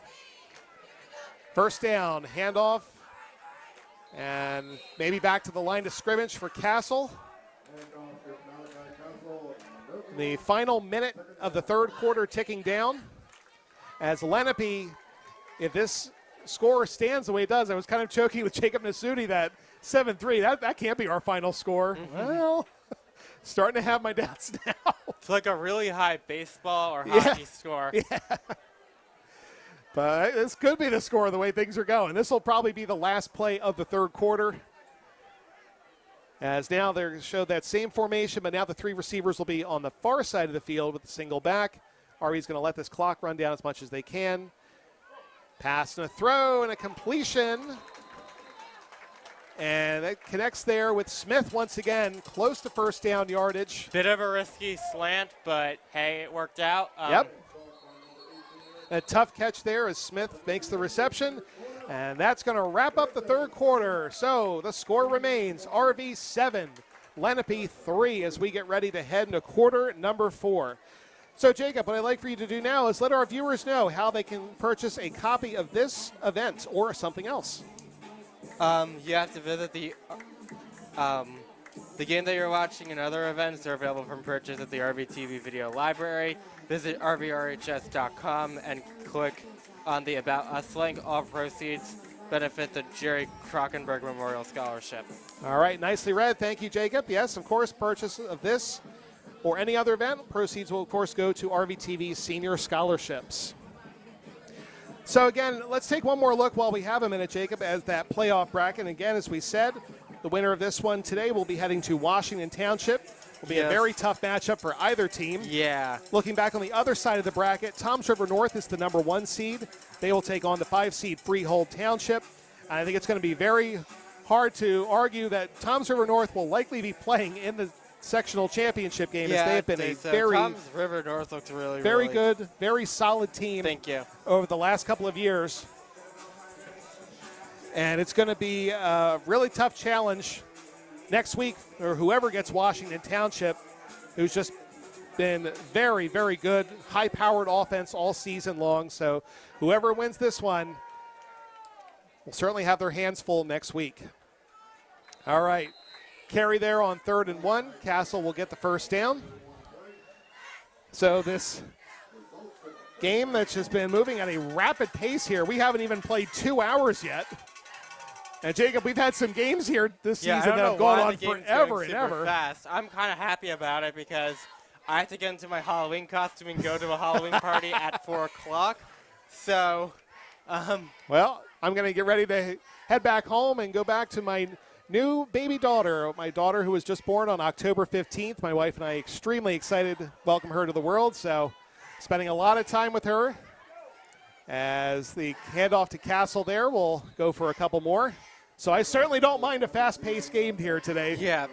Speaker 1: First down, handoff, and maybe back to the line of scrimmage for Castle. The final minute of the third quarter ticking down. As Lenape, if this score stands the way it does, I was kind of joking with Jacob Nasuti that 7-3, that can't be our final score. Well, starting to have my doubts now.
Speaker 3: It's like a really high baseball or hockey score.
Speaker 1: Yeah. But this could be the score the way things are going. This will probably be the last play of the third quarter. As now they showed that same formation, but now the 3 receivers will be on the far side of the field with the single back. RV's going to let this clock run down as much as they can. Pass and a throw and a completion. And that connects there with Smith once again, close to first down yardage.
Speaker 3: Bit of a risky slant, but hey, it worked out.
Speaker 1: Yep. A tough catch there as Smith makes the reception. And that's going to wrap up the third quarter. So the score remains RV 7, Lenape 3 as we get ready to head into quarter number 4. So, Jacob, what I'd like for you to do now is let our viewers know how they can purchase a copy of this event or something else.
Speaker 3: You have to visit the game that you're watching and other events are available for purchase at the Rvtv video library. Visit rvrhs.com and click on the About Us link. All proceeds benefit the Jerry Krockenberg Memorial Scholarship.
Speaker 1: All right, nicely read. Thank you, Jacob. Yes, of course, purchase of this or any other event, proceeds will, of course, go to RVTV Senior Scholarships. So, again, let's take one more look while we have a minute, Jacob, as that playoff bracket. And again, as we said, the winner of this one today will be heading to Washington Township. Will be a very tough matchup for either team.
Speaker 3: Yeah.
Speaker 1: Looking back on the other side of the bracket, Toms River North is the number 1 seed. They will take on the 5 seed Freehold Township. I think it's going to be very hard to argue that Toms River North will likely be playing in the sectional championship game, as they have been a very
Speaker 3: Toms River North looks
Speaker 1: very good, very solid team.
Speaker 3: Thank you.
Speaker 1: Over the last couple of years. And it's going to be a really tough challenge next week, or whoever gets Washington Township, who's just been very, very good, high-powered offense all season long. So whoever wins this one will certainly have their hands full next week. All right. Carry there on 3rd and 1. Castle will get the first down. So this game that's just been moving at a rapid pace here. We haven't even played 2 hours yet. And Jacob, we've had some games here this season that have gone on forever and ever.
Speaker 3: Fast. I'm kind of happy about it because I have to get into my Halloween costume and go to a Halloween party at 4 o'clock. So,
Speaker 1: well, I'm going to get ready to head back home and go back to my new baby daughter, my daughter who was just born on October 15th. My wife and I are extremely excited to welcome her to the world. So, spending a lot of time with her. As the handoff to Castle there, we'll go for a couple more. So I certainly don't mind a fast-paced game here today.
Speaker 3: Yeah.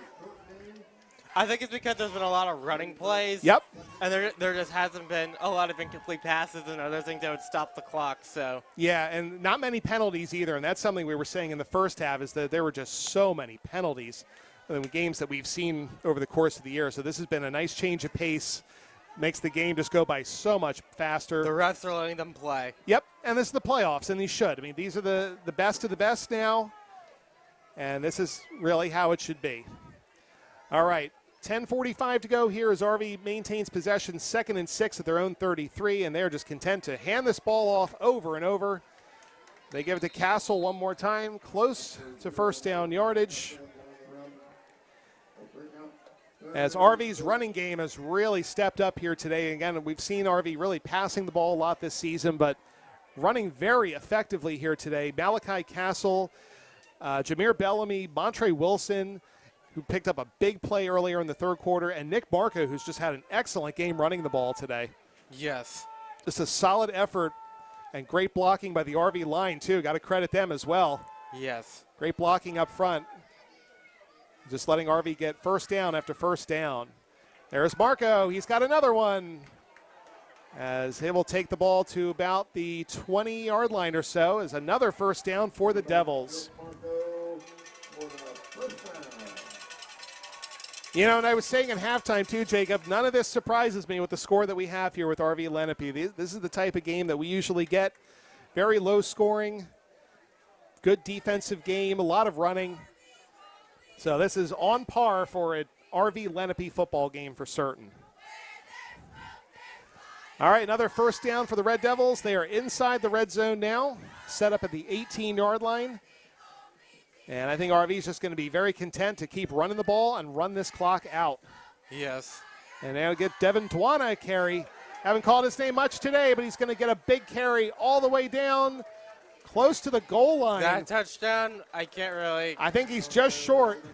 Speaker 3: I think it's because there's been a lot of running plays.
Speaker 1: Yep.
Speaker 3: And there just hasn't been a lot of incomplete passes and other things that would stop the clock. So.
Speaker 1: Yeah, and not many penalties either. And that's something we were saying in the first half, is that there were just so many penalties in the games that we've seen over the course of the year. So this has been a nice change of pace. Makes the game just go by so much faster.
Speaker 3: The refs are letting them play.
Speaker 1: Yep, and this is the playoffs, and these should. I mean, these are the best of the best now, and this is really how it should be. All right, 10:45 to go here as RV maintains possession, 2nd and 6 at their own 33, and they're just content to hand this ball off over and over. They give it to Castle one more time, close to first down yardage. as RV's running game has really stepped up here today. Again, we've seen RV really passing the ball a lot this season, but running very effectively here today. Malachi Castle, Jameer Bellamy, Montre Wilson, who picked up a big play earlier in the third quarter, and Nick Marco, who's just had an excellent game running the ball today.
Speaker 3: Yes.
Speaker 1: Just a solid effort and great blocking by the RV line, too. Got to credit them as well.
Speaker 3: Yes.
Speaker 1: Great blocking up front. Just letting RV get first down after first down. There's Marco. He's got another one. As he will take the ball to about the 20-yard line or so as another first down for the Devils. You know, and I was saying in halftime too, Jacob, none of this surprises me with the score that we have here with RV Lenape. This is the type of game that we usually get. Very low scoring, good defensive game, a lot of running. So this is on par for an RV Lenape football game for certain. All right, another first down for the Red Devils. They are inside the red zone now, set up at the 18-yard line. And I think RV is just going to be very content to keep running the ball and run this clock out.
Speaker 3: Yes.
Speaker 1: And now get Devin Dwana a carry. Haven't called his name much today, but he's going to get a big carry all the way down close to the goal line.
Speaker 3: That touchdown, I can't really.
Speaker 1: I think he's just short.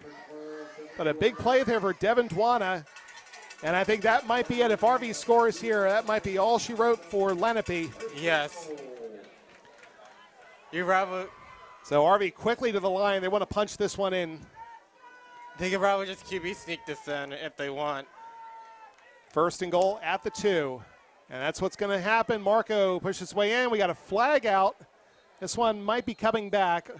Speaker 1: But a big play there for Devin Dwana. And I think that might be it. If RV scores here, that might be all she wrote for Lenape.
Speaker 3: Yes. You probably.
Speaker 1: So RV quickly to the line. They want to punch this one in.
Speaker 3: They could probably just QB sneak this in if they want.
Speaker 1: First and goal at the 2. And that's what's going to happen. Marco pushes his way in. We got a flag out. This one might be coming back.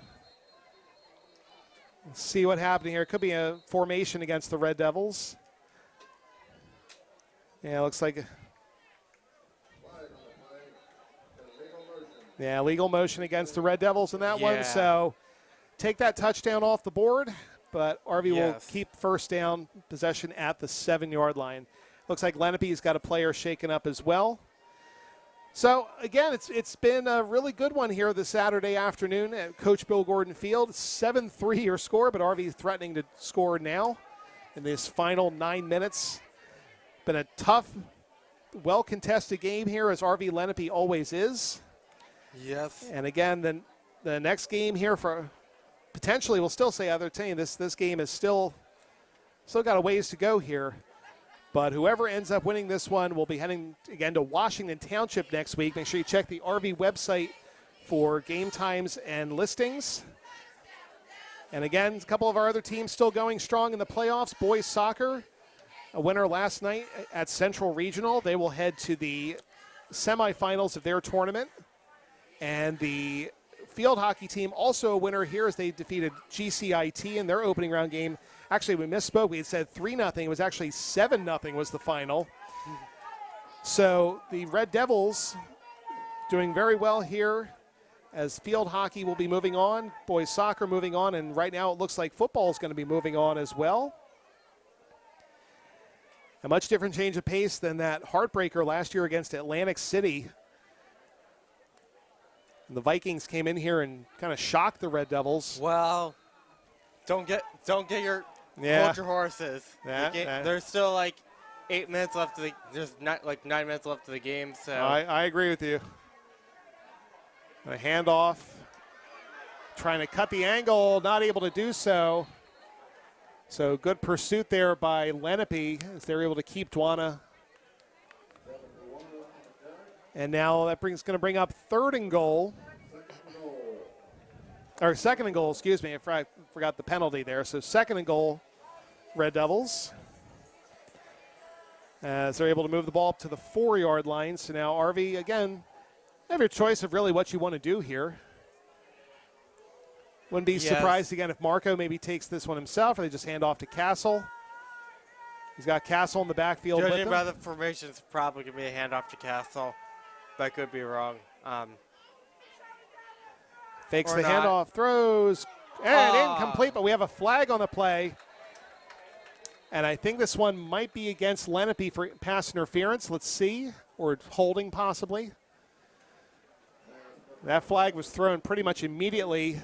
Speaker 1: Let's see what happened here. It could be a formation against the Red Devils. Yeah, it looks like. Yeah, legal motion against the Red Devils in that one. So take that touchdown off the board, but RV will keep first down possession at the 7-yard line. Looks like Lenape's got a player shaken up as well. So, again, it's been a really good one here this Saturday afternoon at Coach Bill Gordon Field. 7-3 your score, but RV threatening to score now in this final 9 minutes. Been a tough, well-contested game here, as RV Lenape always is.
Speaker 3: Yes.
Speaker 1: And again, the next game here for potentially, we'll still say other team. This game is still got a ways to go here. But whoever ends up winning this one will be heading again to Washington Township next week. Make sure you check the RV website for game times and listings. And again, a couple of our other teams still going strong in the playoffs. Boys soccer, a winner last night at Central Regional. They will head to the semifinals of their tournament. And the field hockey team, also a winner here, as they defeated GCIT in their opening round game. Actually, we misspoke. We had said 3-0. It was actually 7-0 was the final. So the Red Devils doing very well here, as field hockey will be moving on, boys soccer moving on, and right now it looks like football is going to be moving on as well. A much different change of pace than that heartbreaker last year against Atlantic City. The Vikings came in here and kind of shocked the Red Devils.
Speaker 3: Well, don't get your hold your horses. There's still like 8 minutes left of the. There's not like 9 minutes left of the game. So
Speaker 1: I agree with you. A handoff, trying to cut the angle, not able to do so. So good pursuit there by Lenape as they're able to keep Dwana. And now that going to bring up third and goal. Or second and goal, excuse me. I forgot the penalty there. So second and goal, Red Devils. As they're able to move the ball up to the 4-yard line. So now RV, again, have your choice of really what you want to do here. Wouldn't be surprised, again, if Marco maybe takes this one himself, or they just hand off to Castle. He's got Castle in the backfield with him.
Speaker 3: Judging by the formation, it's probably going to be a handoff to Castle. But I could be wrong.
Speaker 1: Fakes the handoff, throws, and incomplete, but we have a flag on the play. And I think this one might be against Lenape for pass interference. Let's see, or holding possibly. That flag was thrown pretty much immediately.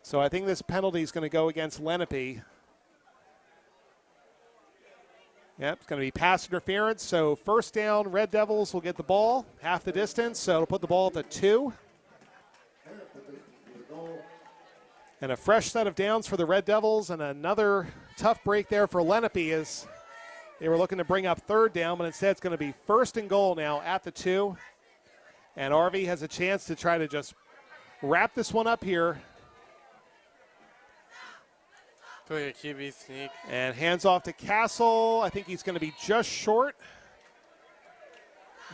Speaker 1: So I think this penalty is going to go against Lenape. Yep, it's going to be pass interference. So first down, Red Devils will get the ball half the distance. So it'll put the ball at the 2. And a fresh set of downs for the Red Devils, and another tough break there for Lenape as they were looking to bring up third down, but instead it's going to be first and goal now at the 2. And RV has a chance to try to just wrap this one up here.
Speaker 3: Doing a QB sneak.
Speaker 1: And hands off to Castle. I think he's going to be just short.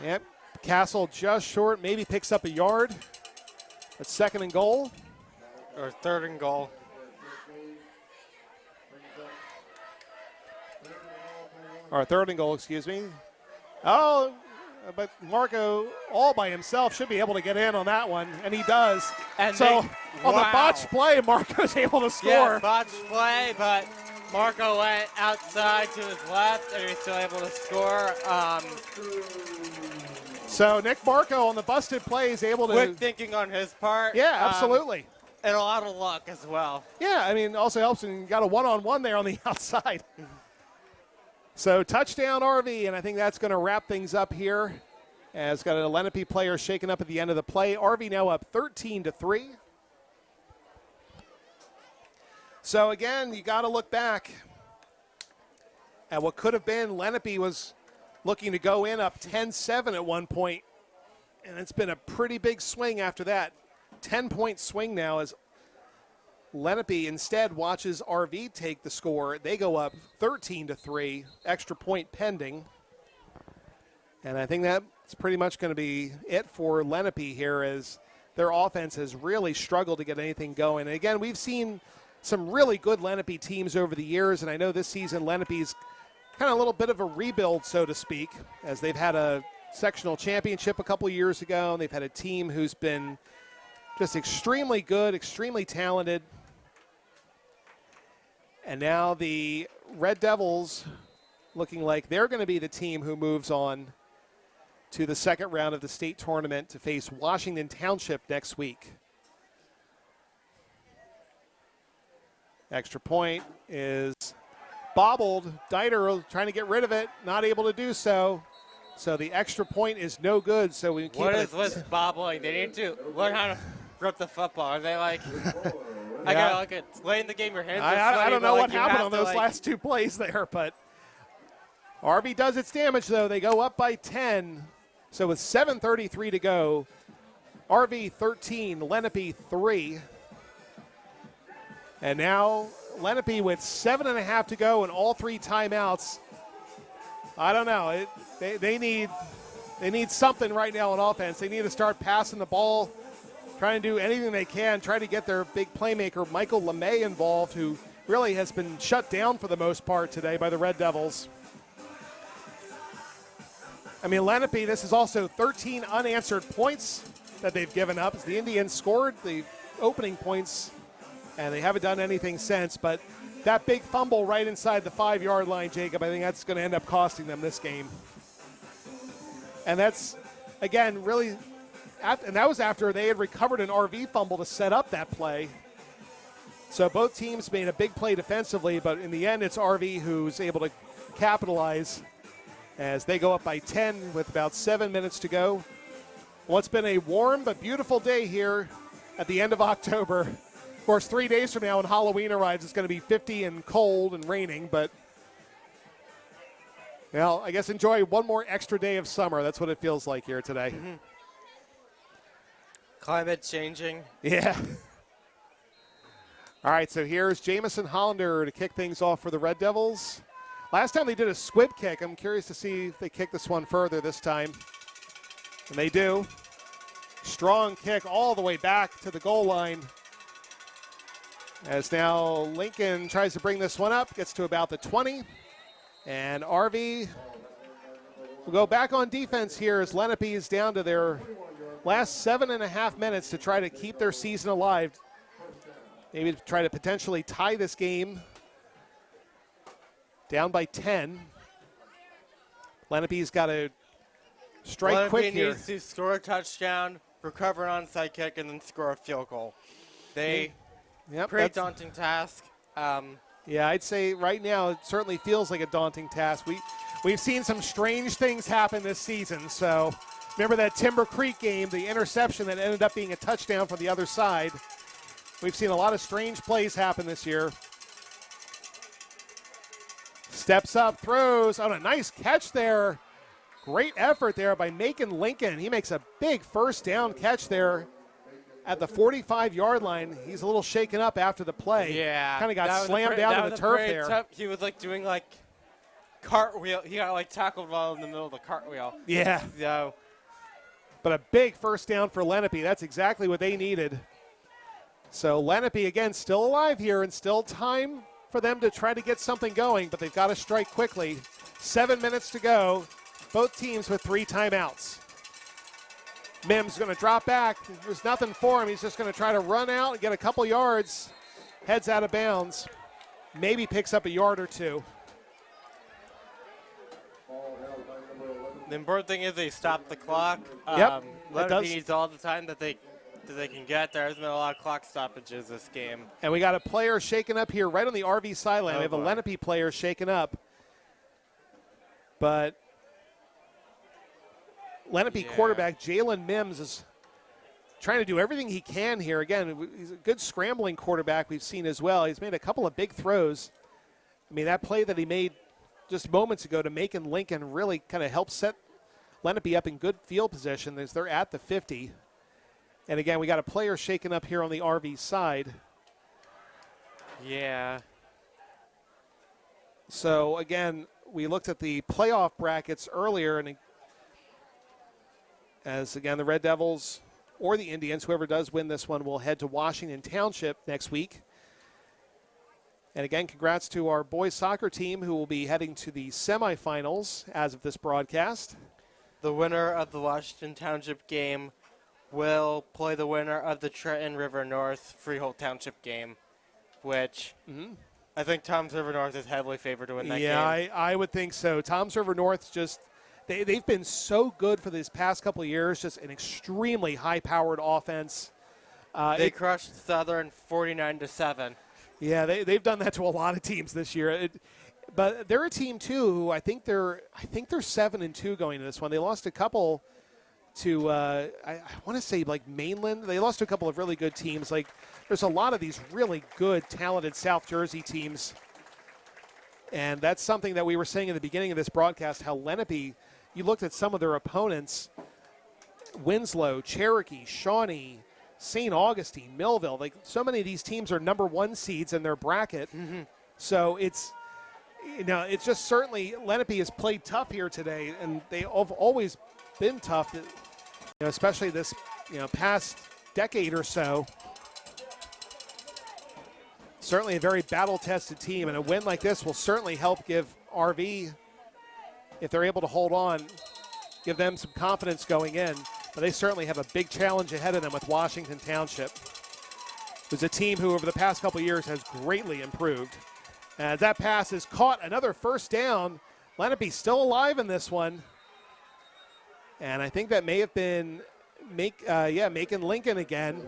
Speaker 1: Yep, Castle just short, maybe picks up a yard. That's second and goal.
Speaker 3: Or third and goal.
Speaker 1: Or third and goal, excuse me. Oh, but Marco all by himself should be able to get in on that one, and he does.
Speaker 3: And
Speaker 1: so on the botched play, Marco's able to score.
Speaker 3: Yeah, botched play, but Marco went outside to his left, and he's still able to score.
Speaker 1: So Nick Marco on the busted play is able to.
Speaker 3: Quick thinking on his part.
Speaker 1: Yeah, absolutely.
Speaker 3: And a lot of luck as well.
Speaker 1: Yeah, I mean, also helps when you got a one-on-one there on the outside. So touchdown RV, and I think that's going to wrap things up here. As got a Lenape player shaken up at the end of the play. RV now up 13-3. So again, you got to look back at what could have been. Lenape was looking to go in up 10-7 at one point, and it's been a pretty big swing after that. 10-point swing now as Lenape instead watches RV take the score. They go up 13-3, extra point pending. And I think that's pretty much going to be it for Lenape here as their offense has really struggled to get anything going. And again, we've seen some really good Lenape teams over the years, and I know this season Lenape's kind of a little bit of a rebuild, so to speak, as they've had a sectional championship a couple years ago, and they've had a team who's been just extremely good, extremely talented. And now the Red Devils looking like they're going to be the team who moves on to the second round of the state tournament to face Washington Township next week. Extra point is bobbled. Dieter trying to get rid of it, not able to do so. So the extra point is no good. So we keep
Speaker 3: What is with bobbling? They need to learn how to grip the football. Are they like? I gotta look at late in the game. Your hands.
Speaker 1: I don't know what happened on those
Speaker 3: like,
Speaker 1: last two plays there, but RB does its damage though. They go up by 10. So with 7:33 to go, RV 13, Lenape 3. And now Lenape with 7.5 to go and all 3 timeouts. I don't know. They need something right now on offense. They need to start passing the ball, trying to do anything they can, try to get their big playmaker Michael Lenape involved, who really has been shut down for the most part today by the Red Devils. I mean, Lenape, this is also 13 unanswered points that they've given up. As the Indians scored the opening points, and they haven't done anything since. But that big fumble right inside the 5-yard line, Jacob, I think that's going to end up costing them this game. And that's, again, really, and that was after they had recovered an RV fumble to set up that play. So both teams made a big play defensively, but in the end, it's RV who's able to capitalize as they go up by 10 with about 7 minutes to go. Well, it's been a warm but beautiful day here at the end of October. Of course, 3 days from now when Halloween arrives, it's going to be 50 and cold and raining, but well, I guess enjoy one more extra day of summer. That's what it feels like here today.
Speaker 3: Mm-hmm. Climate changing.
Speaker 1: Yeah. All right, so here's Jamison Hollander to kick things off for the Red Devils. Last time they did a squib kick. I'm curious to see if they kick this one further this time. And they do. Strong kick all the way back to the goal line. As now Lincoln tries to bring this one up, gets to about the 20. And RV will go back on defense here as Lenape is down to their last 7.5 minutes to try to keep their season alive. Maybe try to potentially tie this game. Down by 10. Lenape's got to strike
Speaker 3: Lenape
Speaker 1: quick here.
Speaker 3: needs to score a touchdown, recover an onside kick, and then score a field goal. Pretty daunting task.
Speaker 1: Yeah, I'd say right now it certainly feels like a daunting task. We've seen some strange things happen this season. So remember that Timber Creek game, the interception that ended up being a touchdown for the other side. We've seen a lot of strange plays happen this year. Steps up, throws on a nice catch there. Great effort there by Macon Lincoln. He makes a big first down catch there at the 45-yard line. He's a little shaken up after the play.
Speaker 3: Yeah.
Speaker 1: Kind of got slammed down to the turf there.
Speaker 3: He was like doing like cartwheel. He got like tackled while in the middle of the cartwheel.
Speaker 1: Yeah.
Speaker 3: So,
Speaker 1: but a big first down for Lenape. That's exactly what they needed. So Lenape, again, still alive here and still time for them to try to get something going, but they've got to strike quickly. 7 minutes to go. Both teams with 3 timeouts. Mims going to drop back. There's nothing for him. He's just going to try to run out and get a couple yards. Heads out of bounds. Maybe picks up a yard or two.
Speaker 3: the important thing is they stop the clock.
Speaker 1: Yep,
Speaker 3: Lenape needs all the time that they can get. There hasn't been a lot of clock stoppages this game.
Speaker 1: And we got a player shaken up here right on the RV sideline. We have a Lenape player shaken up. But Lenape quarterback Jalen Mims is trying to do everything he can here. Again, he's a good scrambling quarterback we've seen as well. He's made a couple of big throws. I mean, that play that he made just moments ago to Macon Lincoln really kind of helped set Lenape up in good field position as they're at the 50. And again, we got a player shaken up here on the RV side.
Speaker 3: Yeah.
Speaker 1: So again, we looked at the playoff brackets earlier, and as again the Red Devils or the Indians, whoever does win this one, will head to Washington Township next week. And again, congrats to our boys soccer team who will be heading to the semifinals as of this broadcast.
Speaker 3: The winner of the Washington Township game will play the winner of the Trenton River North Freehold Township game, which I think Tom's River North is heavily favored to win that game.
Speaker 1: Yeah, I would think so. Tom's River North just they've been so good for these past couple of years, just an extremely high-powered offense.
Speaker 3: They crushed Southern 49-7.
Speaker 1: Yeah, they've done that to a lot of teams this year. But they're a team too who I think they're 7-2 going into this one. They lost a couple to I want to say like Mainland. They lost to a couple of really good teams. Like there's a lot of these really good, talented South Jersey teams. And that's something that we were saying in the beginning of this broadcast, how Lenape, you looked at some of their opponents, Winslow, Cherokee, Shawnee, St. Augustine, Millville. Like so many of these teams are number 1 seeds in their bracket. So it's just certainly Lenape has played tough here today, and they have always been tough, especially this past decade or so. Certainly a very battle-tested team, and a win like this will certainly help give RV, if they're able to hold on, give them some confidence going in. But they certainly have a big challenge ahead of them with Washington Township, who's a team who over the past couple of years has greatly improved. As that pass is caught, another first down. Lenape still alive in this one. And I think that may have been Macon Lincoln again,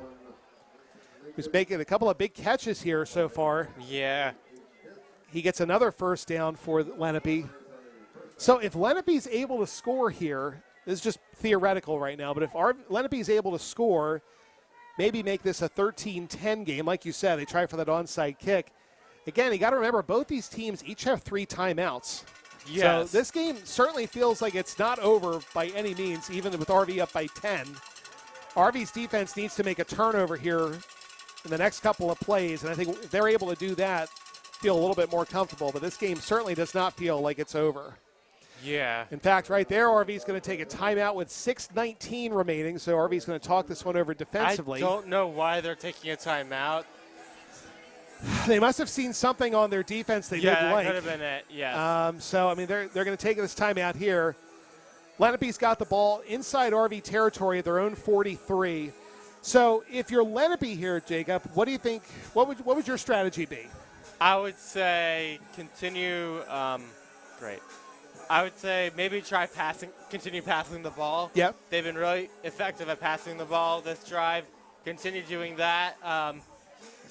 Speaker 1: who's making a couple of big catches here so far.
Speaker 3: Yeah.
Speaker 1: He gets another first down for Lenape. So if Lenape's able to score here, this is just theoretical right now, but if Lenape's able to score, maybe make this a 13-10 game. Like you said, they try for that onside kick. Again, you got to remember, both these teams each have 3 timeouts.
Speaker 3: Yes.
Speaker 1: So this game certainly feels like it's not over by any means, even with RV up by 10. RV's defense needs to make a turnover here in the next couple of plays, and I think if they're able to do that, feel a little bit more comfortable. But this game certainly does not feel like it's over.
Speaker 3: Yeah.
Speaker 1: In fact, right there, RV's going to take a timeout with 6:19 remaining, so RV's going to talk this one over defensively.
Speaker 3: I don't know why they're taking a timeout.
Speaker 1: They must have seen something on their defense they didn't like.
Speaker 3: Yeah, that could have been it, yes.
Speaker 1: So, I mean, they're going to take this timeout here. Lenape's got the ball inside RV territory at their own 43. So if you're Lenape here, Jacob, what do you think? What would your strategy be?
Speaker 3: I would say continue. Great. I would say maybe continue passing the ball.
Speaker 1: Yep.
Speaker 3: They've been really effective at passing the ball this drive. Continue doing that.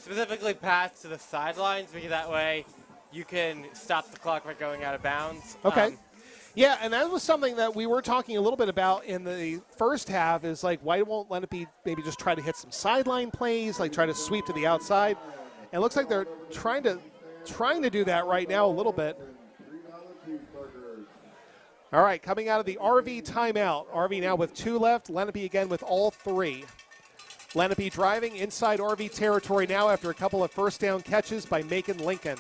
Speaker 3: specifically pass to the sidelines because that way you can stop the clock by going out of bounds.
Speaker 1: Okay. Yeah, and that was something that we were talking a little bit about in the first half is like, why won't Lenape maybe just try to hit some sideline plays, like try to sweep to the outside? And it looks like they're trying to do that right now a little bit. All right, coming out of the RV timeout. RV now with 2 left, Lenape again with all 3. Lenape driving inside RV territory now after a couple of first down catches by Macon Lincoln.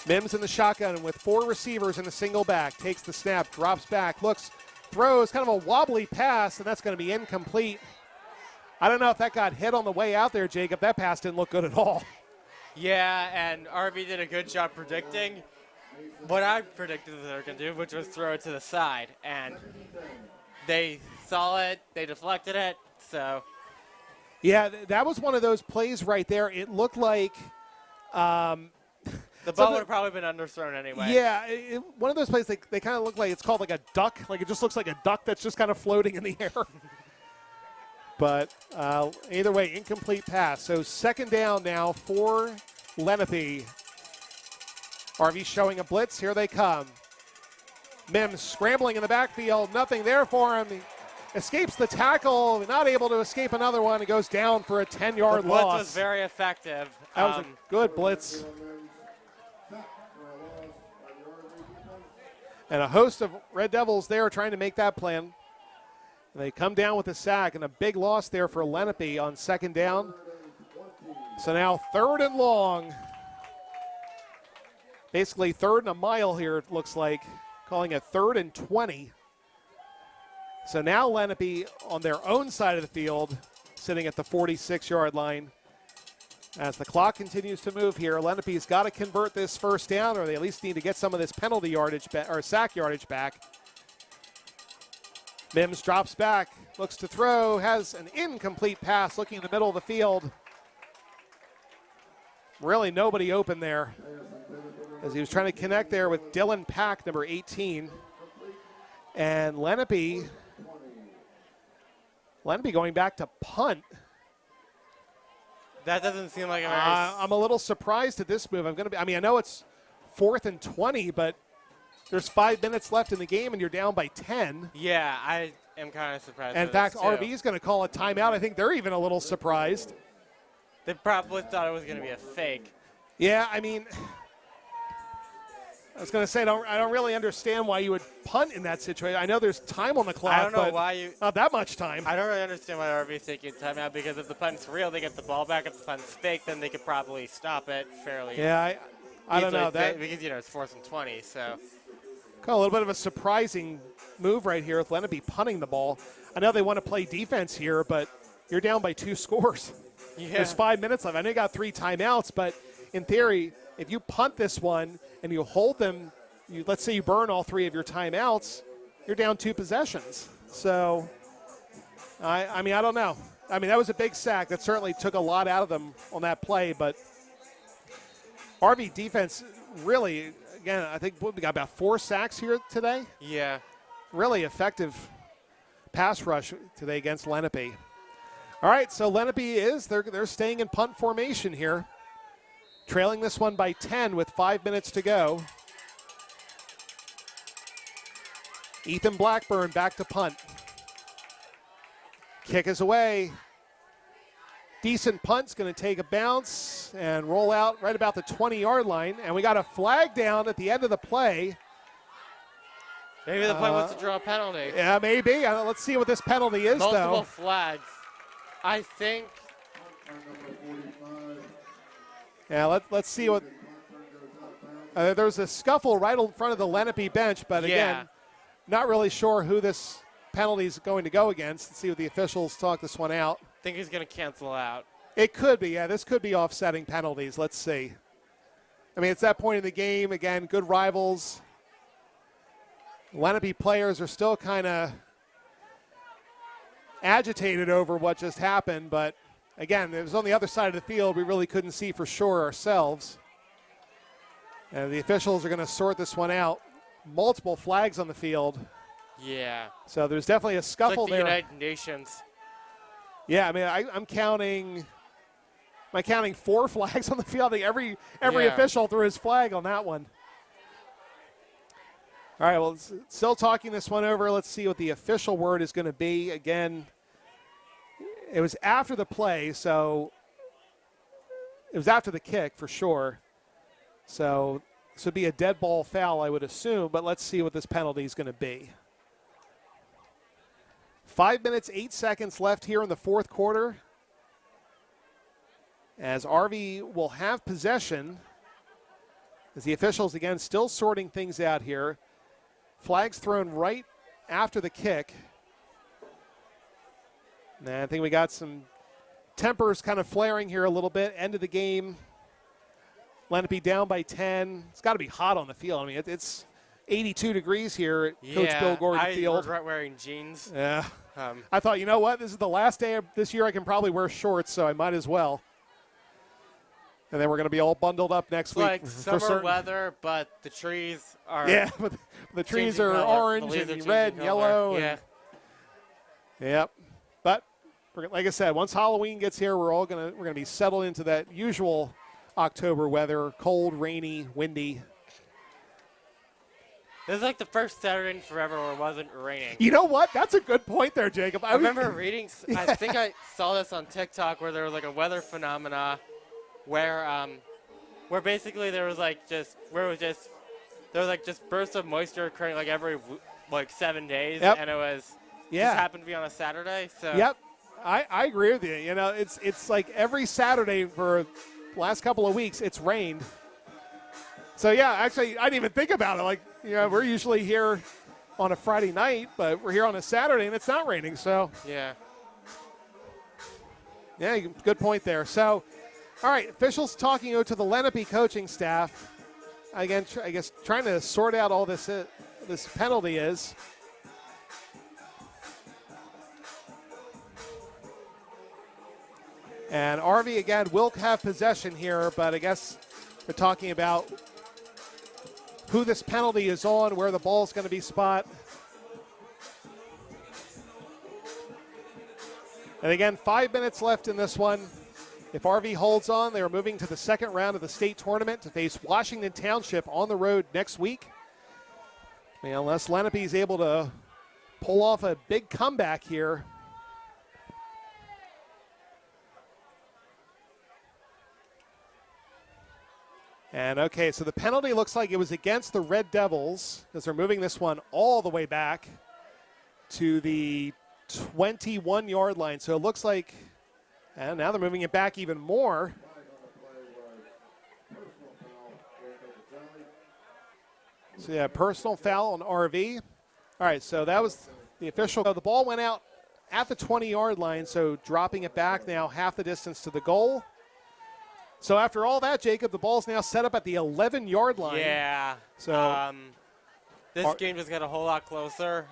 Speaker 1: Mims in the shotgun with 4 receivers and a single back. Takes the snap, drops back, looks, throws, kind of a wobbly pass, and that's going to be incomplete. I don't know if that got hit on the way out there, Jacob. That pass didn't look good at all.
Speaker 3: Yeah, and RV did a good job predicting what I predicted that they were going to do, which was throw it to the side. And they saw it, they deflected it, so.
Speaker 1: Yeah, that was one of those plays right there. It looked like
Speaker 3: the ball would have probably been underthrown anyway.
Speaker 1: Yeah, one of those plays, they kind of look like it's called like a duck. Like it just looks like a duck that's just kind of floating in the air. But either way, incomplete pass. So second down now for Lenape. RV showing a blitz. Here they come. Mims scrambling in the backfield. Nothing there for him. He escapes the tackle. Not able to escape another one. He goes down for a 10-yard loss.
Speaker 3: The blitz was very effective.
Speaker 1: That was a good blitz. And a host of Red Devils there trying to make that plan. They come down with a sack and a big loss there for Lenape on second down. So now 3rd and long. Basically 3rd and a mile here, it looks like. Calling it 3rd and 20. So now Lenape on their own side of the field, sitting at the 46-yard line. As the clock continues to move here, Lenape's got to convert this first down, or they at least need to get some of this penalty yardage or sack yardage back. Mims drops back, looks to throw, has an incomplete pass looking in the middle of the field. Really nobody open there as he was trying to connect there with Dylan Pack, number 18. And Lenape going back to punt.
Speaker 3: That doesn't seem like a very
Speaker 1: I'm a little surprised at this move. I know it's 4th and 20, but there's 5 minutes left in the game and you're down by 10.
Speaker 3: Yeah, I am kind of surprised.
Speaker 1: And in fact, RV is going to call a timeout. I think they're even a little surprised.
Speaker 3: They probably thought it was going to be a fake.
Speaker 1: Yeah, I mean, I was going to say, I don't really understand why you would punt in that situation. I know there's time on the clock,
Speaker 3: I don't know
Speaker 1: but
Speaker 3: why you.
Speaker 1: Not that much time.
Speaker 3: I don't really understand why RV is taking timeout because if the punt's real, they get the ball back. If the punt's fake, then they could probably stop it fairly.
Speaker 1: Yeah, I don't know that
Speaker 3: because it's 4th and 20. So
Speaker 1: a little bit of a surprising move right here with Lenape punting the ball. I know they want to play defense here, but you're down by 2 scores.
Speaker 3: Yeah.
Speaker 1: There's 5 minutes left. I know you got 3 timeouts, but in theory, if you punt this one and you hold them, let's say you burn all 3 of your timeouts, you're down 2 possessions. So, I mean, I don't know. I mean, that was a big sack. That certainly took a lot out of them on that play, but RV defense really, again, I think we got about 4 sacks here today.
Speaker 3: Yeah.
Speaker 1: Really effective pass rush today against Lenape. All right, so Lenape they're staying in punt formation here. Trailing this one by 10 with 5 minutes to go. Ethan Blackburn back to punt. Kick is away. Decent punt's going to take a bounce and roll out right about the 20-yard line. And we got a flag down at the end of the play.
Speaker 3: Maybe the play wants to draw a penalty.
Speaker 1: Yeah, maybe. Let's see what this penalty is,
Speaker 3: Multiple flags. I think.
Speaker 1: Yeah, let's see what. There was a scuffle right in front of the Lenape bench, but again, not really sure who this penalty is going to go against. Let's see what the officials talk this one out.
Speaker 3: I think he's going to cancel out.
Speaker 1: It could be, yeah. This could be offsetting penalties. Let's see. I mean, it's that point in the game. Again, good rivals. Lenape players are still kind of agitated over what just happened, but again, it was on the other side of the field. We really couldn't see for sure ourselves. And the officials are going to sort this one out. Multiple flags on the field.
Speaker 3: Yeah.
Speaker 1: So there's definitely a scuffle
Speaker 3: it's like the
Speaker 1: there.
Speaker 3: United Nations.
Speaker 1: Yeah, I mean, I'm counting Am I counting 4 flags on the field? I think every
Speaker 3: Yeah.
Speaker 1: official threw his flag on that one. All right, well, still talking this one over. Let's see what the official word is going to be. Again, it was after the play, so it was after the kick for sure. So this would be a dead ball foul, I would assume, but let's see what this penalty is going to be. 5 minutes, 8 seconds left here in the fourth quarter, as RV will have possession, as the officials, again, still sorting things out here. Flags thrown right after the kick. And I think we got some tempers kind of flaring here a little bit. End of the game. Lenape down by 10. It's got to be hot on the field. I mean, it's 82 degrees here at Coach Bill Gordon Field.
Speaker 3: I regret wearing jeans.
Speaker 1: Yeah. I thought, you know what? This is the last day of this year I can probably wear shorts, so I might as well. And then we're going to be all bundled up next week.
Speaker 3: Like summer weather, but the trees are.
Speaker 1: Yeah, but the trees are orange and red and yellow.
Speaker 3: Yeah.
Speaker 1: Yep. But like I said, once Halloween gets here, we're gonna be settled into that usual October weather: cold, rainy, windy.
Speaker 3: This is like the first Saturday in forever where it wasn't raining.
Speaker 1: You know what? That's a good point there, Jacob.
Speaker 3: I remember reading. I think I saw this on TikTok where there was like a weather phenomena. Where basically there was just bursts of moisture occurring like every 7 days,
Speaker 1: Yep.
Speaker 3: and it was
Speaker 1: Yeah.
Speaker 3: just happened to be on a Saturday. So
Speaker 1: Yep, I agree with you. You know, it's like every Saturday for the last couple of weeks it's rained. So yeah, actually I didn't even think about it. Like, you know, we're usually here on a Friday night, but we're here on a Saturday and it's not raining. So
Speaker 3: yeah,
Speaker 1: good point there. So. All right, officials talking to the Lenape coaching staff. Again, I guess trying to sort out all this penalty is. And RV, again, will have possession here, but I guess we're talking about who this penalty is on, where the ball is going to be spot. And again, 5 minutes left in this one. If RV holds on, they are moving to the second round of the state tournament to face Washington Township on the road next week. Unless Lenape is able to pull off a big comeback here. And okay, so the penalty looks like it was against the Red Devils because they're moving this one all the way back to the 21-yard line. So it looks like, and now they're moving it back even more. So yeah, personal foul on RV. All right, so that was the official. The ball went out at the 20-yard line, so dropping it back now half the distance to the goal. So after all that, Jacob, the ball's now set up at the 11-yard line.
Speaker 3: Yeah.
Speaker 1: So
Speaker 3: this game just got a whole lot closer.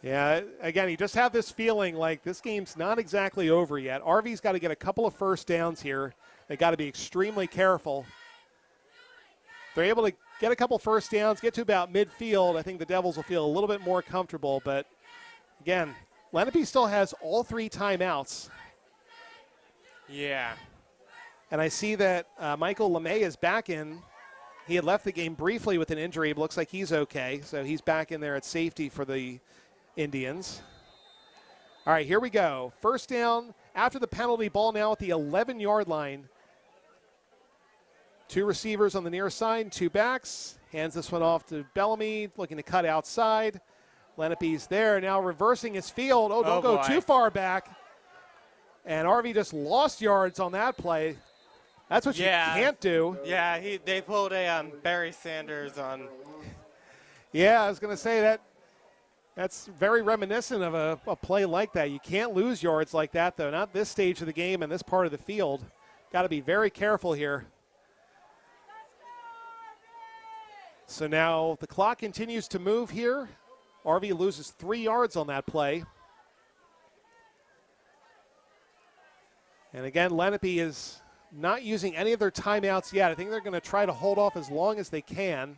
Speaker 1: Yeah, again, you just have this feeling like this game's not exactly over yet. RV's got to get a couple of first downs here. They got to be extremely careful. They're able to get a couple first downs, get to about midfield. I think the Devils will feel a little bit more comfortable. But, again, Lenape still has all 3 timeouts.
Speaker 3: Yeah.
Speaker 1: And I see that Michael LeMay is back in. He had left the game briefly with an injury. It looks like he's okay. So he's back in there at safety for the Indians. All right, here we go. First down after the penalty, ball now at the 11-yard line. 2 receivers on the near side, 2 backs. Hands this one off to Bellamy, looking to cut outside. Lenape's there, now reversing his field. Oh, don't go too far back. And RV just lost yards on that play. That's what you can't do.
Speaker 3: Yeah, they pulled a Barry Sanders on.
Speaker 1: Yeah, I was going to say that's very reminiscent of a play like that. You can't lose yards like that, though. Not this stage of the game and this part of the field. Got to be very careful here. So now the clock continues to move here. RV loses 3 yards on that play. And again, Lenape is not using any of their timeouts yet. I think they're going to try to hold off as long as they can.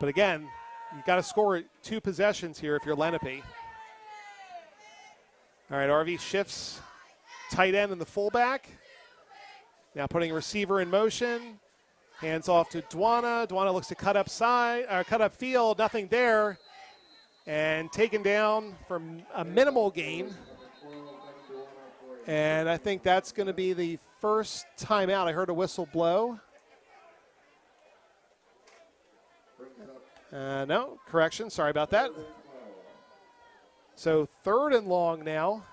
Speaker 1: But again, you've got to score 2 possessions here if you're Lenape. All right, RV shifts tight end and the fullback. Now putting a receiver in motion. Hands off to Dwana. Dwana looks to cut up field. Nothing there. And taken down for a minimal gain. And I think that's going to be the first timeout. I heard a whistle blow. No, correction. Sorry about that. So 3rd and long now.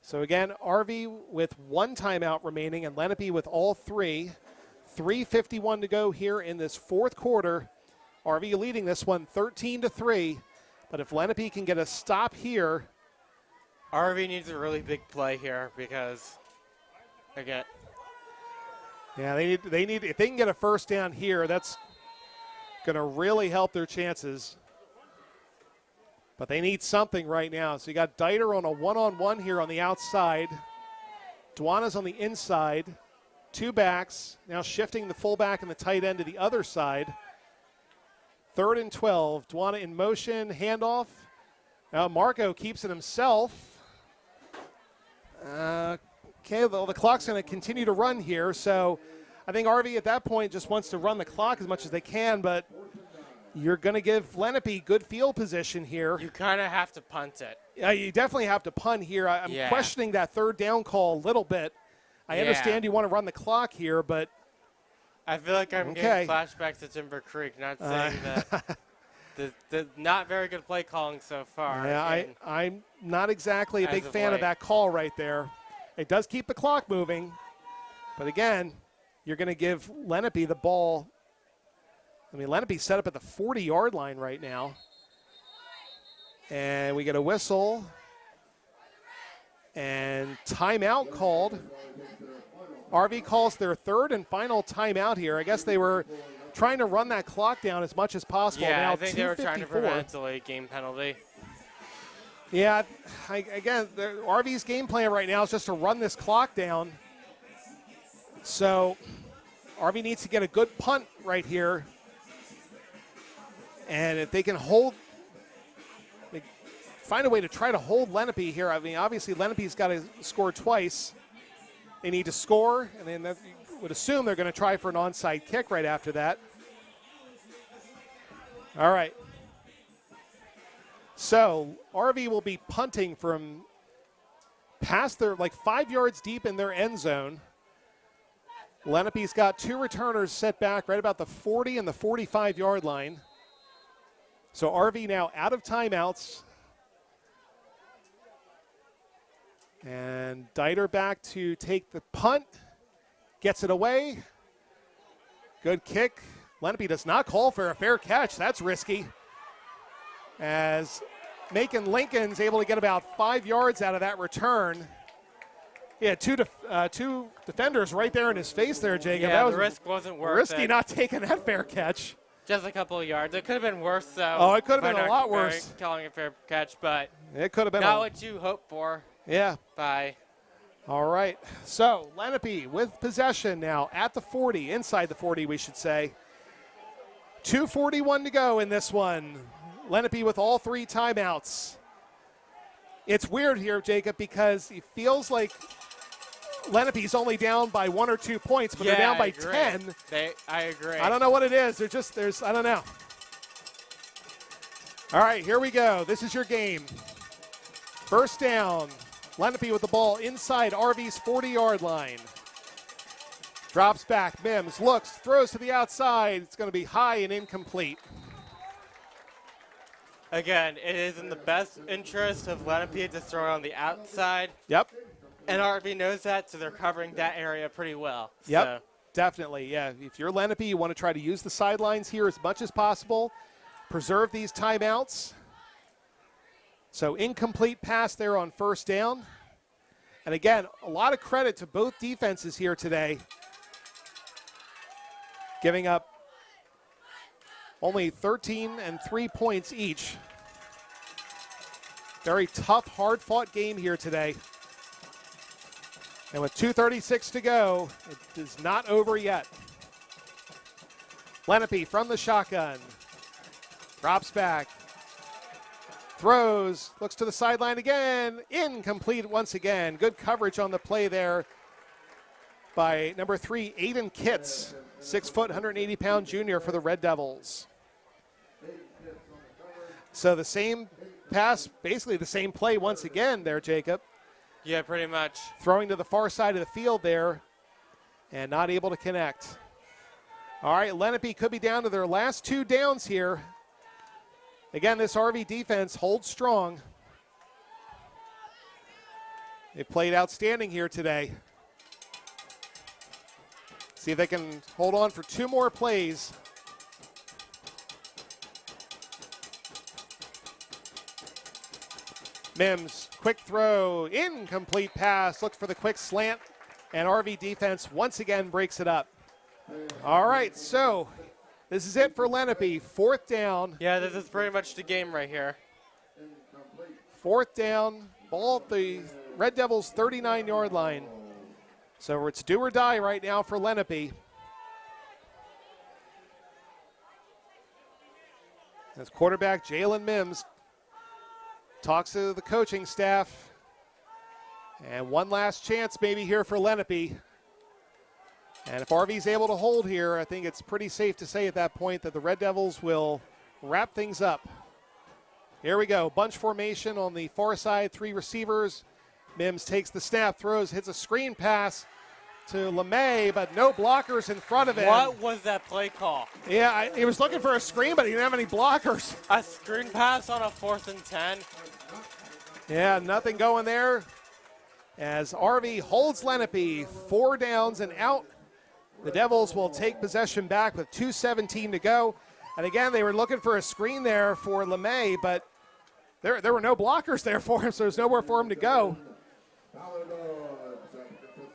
Speaker 1: So again, RV with 1 timeout remaining and Lenape with all 3. 3:51 to go here in this 4th quarter. RV leading this one 13-3. But if Lenape can get a stop here.
Speaker 3: RV needs a really big play here because, again.
Speaker 1: Yeah, they need if they can get a first down here, that's going to really help their chances. But they need something right now. So you got Dieter on a one-on-one here on the outside. Dwana's on the inside. 2 backs. Now shifting the fullback and the tight end to the other side. 3rd and 12. Dwana in motion. Handoff. Now Marco keeps it himself. Okay, well, the clock's going to continue to run here. So I think RV at that point just wants to run the clock as much as they can. But you're going to give Lenape good field position here.
Speaker 3: You kind of have to punt it.
Speaker 1: Yeah, you definitely have to punt here. I'm questioning that 3rd down call a little bit. I understand you want to run the clock here, but
Speaker 3: I feel like I'm getting flashbacks to Timber Creek, not saying that the not very good play calling so far.
Speaker 1: Yeah, I'm not exactly a big fan of that call right there. It does keep the clock moving, but again, you're going to give Lenape the ball. I mean, Lenape's set up at the 40-yard line right now. And we get a whistle. And timeout called. RV calls their 3rd and final timeout here. I guess they were trying to run that clock down as much as possible.
Speaker 3: Yeah,
Speaker 1: now
Speaker 3: I think they were trying to prevent a late game penalty.
Speaker 1: Yeah, again, RV's game plan right now is just to run this clock down. So RV needs to get a good punt right here. And if they can find a way to try to hold Lenape here. I mean, obviously Lenape's got to score twice. They need to score, and then you would assume they're going to try for an onside kick right after that. All right. So RV will be punting from past their, 5 yards deep in their end zone. Lenape's got 2 returners set back right about the 40 and the 45-yard line. So RV now out of timeouts. And Dieter back to take the punt. Gets it away. Good kick. Lenape does not call for a fair catch. That's risky. As Macon Lincoln's able to get about 5 yards out of that return. He had two defenders right there in his face there, Jacob.
Speaker 3: Yeah,
Speaker 1: that was
Speaker 3: the risk wasn't worth
Speaker 1: risky
Speaker 3: it.
Speaker 1: not taking that fair catch.
Speaker 3: Just a couple of yards. It could have been worse, though.
Speaker 1: Oh, it could have been a lot worse.
Speaker 3: Calling a fair catch, but
Speaker 1: it could have been
Speaker 3: not what you hoped for.
Speaker 1: Yeah.
Speaker 3: Bye.
Speaker 1: All right. So Lenape with possession now at the 40, inside the 40, we should say. 2:41 to go in this one. Lenape with all 3 timeouts. It's weird here, Jacob, because it feels like Lenape's only down by 1 or 2 points, but they're down by 10.
Speaker 3: I agree.
Speaker 1: I don't know what it is. I don't know. All right, here we go. This is your game. First down. Lenape with the ball inside RV's 40-yard line. Drops back. Mims looks, throws to the outside. It's going to be high and incomplete.
Speaker 3: Again, it is in the best interest of Lenape to throw it on the outside.
Speaker 1: Yep.
Speaker 3: And RV knows that, so they're covering that area pretty well.
Speaker 1: Yep,
Speaker 3: so.
Speaker 1: Definitely. Yeah, if you're Lenape, you want to try to use the sidelines here as much as possible. Preserve these timeouts. So incomplete pass there on first down. And again, a lot of credit to both defenses here today. Giving up only 13 and 3 points each. Very tough, hard-fought game here today. And with 2:36 to go, it is not over yet. Lenape from the shotgun. Drops back. Throws, looks to the sideline again. Incomplete once again. Good coverage on the play there by number 3, Aiden Kitts, 6 foot, 180-pound junior for the Red Devils. So the same pass, basically the same play once again there, Jacob.
Speaker 3: Yeah, pretty much.
Speaker 1: Throwing to the far side of the field there and not able to connect. All right, Lenape could be down to their last 2 downs here. Again, this RV defense holds strong. They played outstanding here today. See if they can hold on for 2 more plays. Mims, quick throw, incomplete pass, looks for the quick slant, and RV defense once again breaks it up. All right, so this is it for Lenape. 4th down.
Speaker 3: Yeah, this is pretty much the game right here.
Speaker 1: 4th down, ball at the Red Devils' 39-yard line. So it's do or die right now for Lenape. As quarterback Jalen Mims talks to the coaching staff. And one last chance maybe here for Lenape. And if RV's able to hold here, I think it's pretty safe to say at that point that the Red Devils will wrap things up. Here we go. Bunch formation on the far side, 3 receivers. Mims takes the snap, throws, hits a screen pass to Lenape, but no blockers in front of him.
Speaker 3: What was that play call?
Speaker 1: Yeah, he was looking for a screen, but he didn't have any blockers.
Speaker 3: A screen pass on a 4th and 10.
Speaker 1: Yeah, nothing going there. As RV holds Lenape, 4 downs and out. The Devils will take possession back with 2:17 to go. And again, they were looking for a screen there for Lenape, but there were no blockers there for him, so there's nowhere for him to go.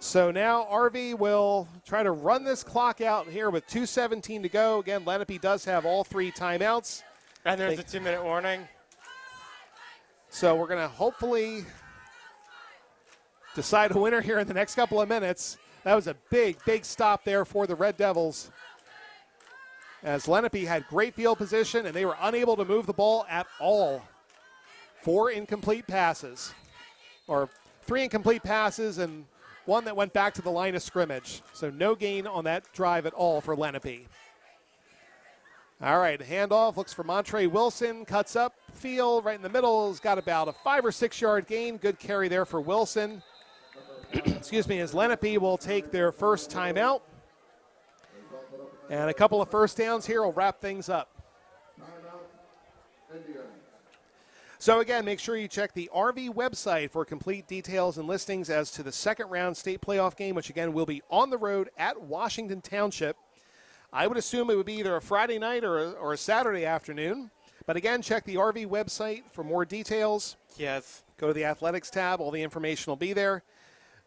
Speaker 1: So now RV will try to run this clock out here with 2:17 to go. Again, Lenape does have all 3 timeouts.
Speaker 3: And there's a 2-minute warning.
Speaker 1: So we're going to hopefully decide a winner here in the next couple of minutes. That was a big, big stop there for the Red Devils, as Lenape had great field position and they were unable to move the ball at all. 4 incomplete passes, or 3 incomplete passes and 1 that went back to the line of scrimmage. So no gain on that drive at all for Lenape. All right, handoff, looks for Montre Wilson, cuts up field right in the middle. Has got about a 5 or 6 yard gain. Good carry there for Wilson. Excuse me, as Lenape will take their first timeout. And a couple of first downs here will wrap things up. So again, make sure you check the RV website for complete details and listings as to the second round state playoff game, which again will be on the road at Washington Township. I would assume it would be either a Friday night or a Saturday afternoon. But again, check the RV website for more details.
Speaker 3: Yes.
Speaker 1: Go to the athletics tab. All the information will be there.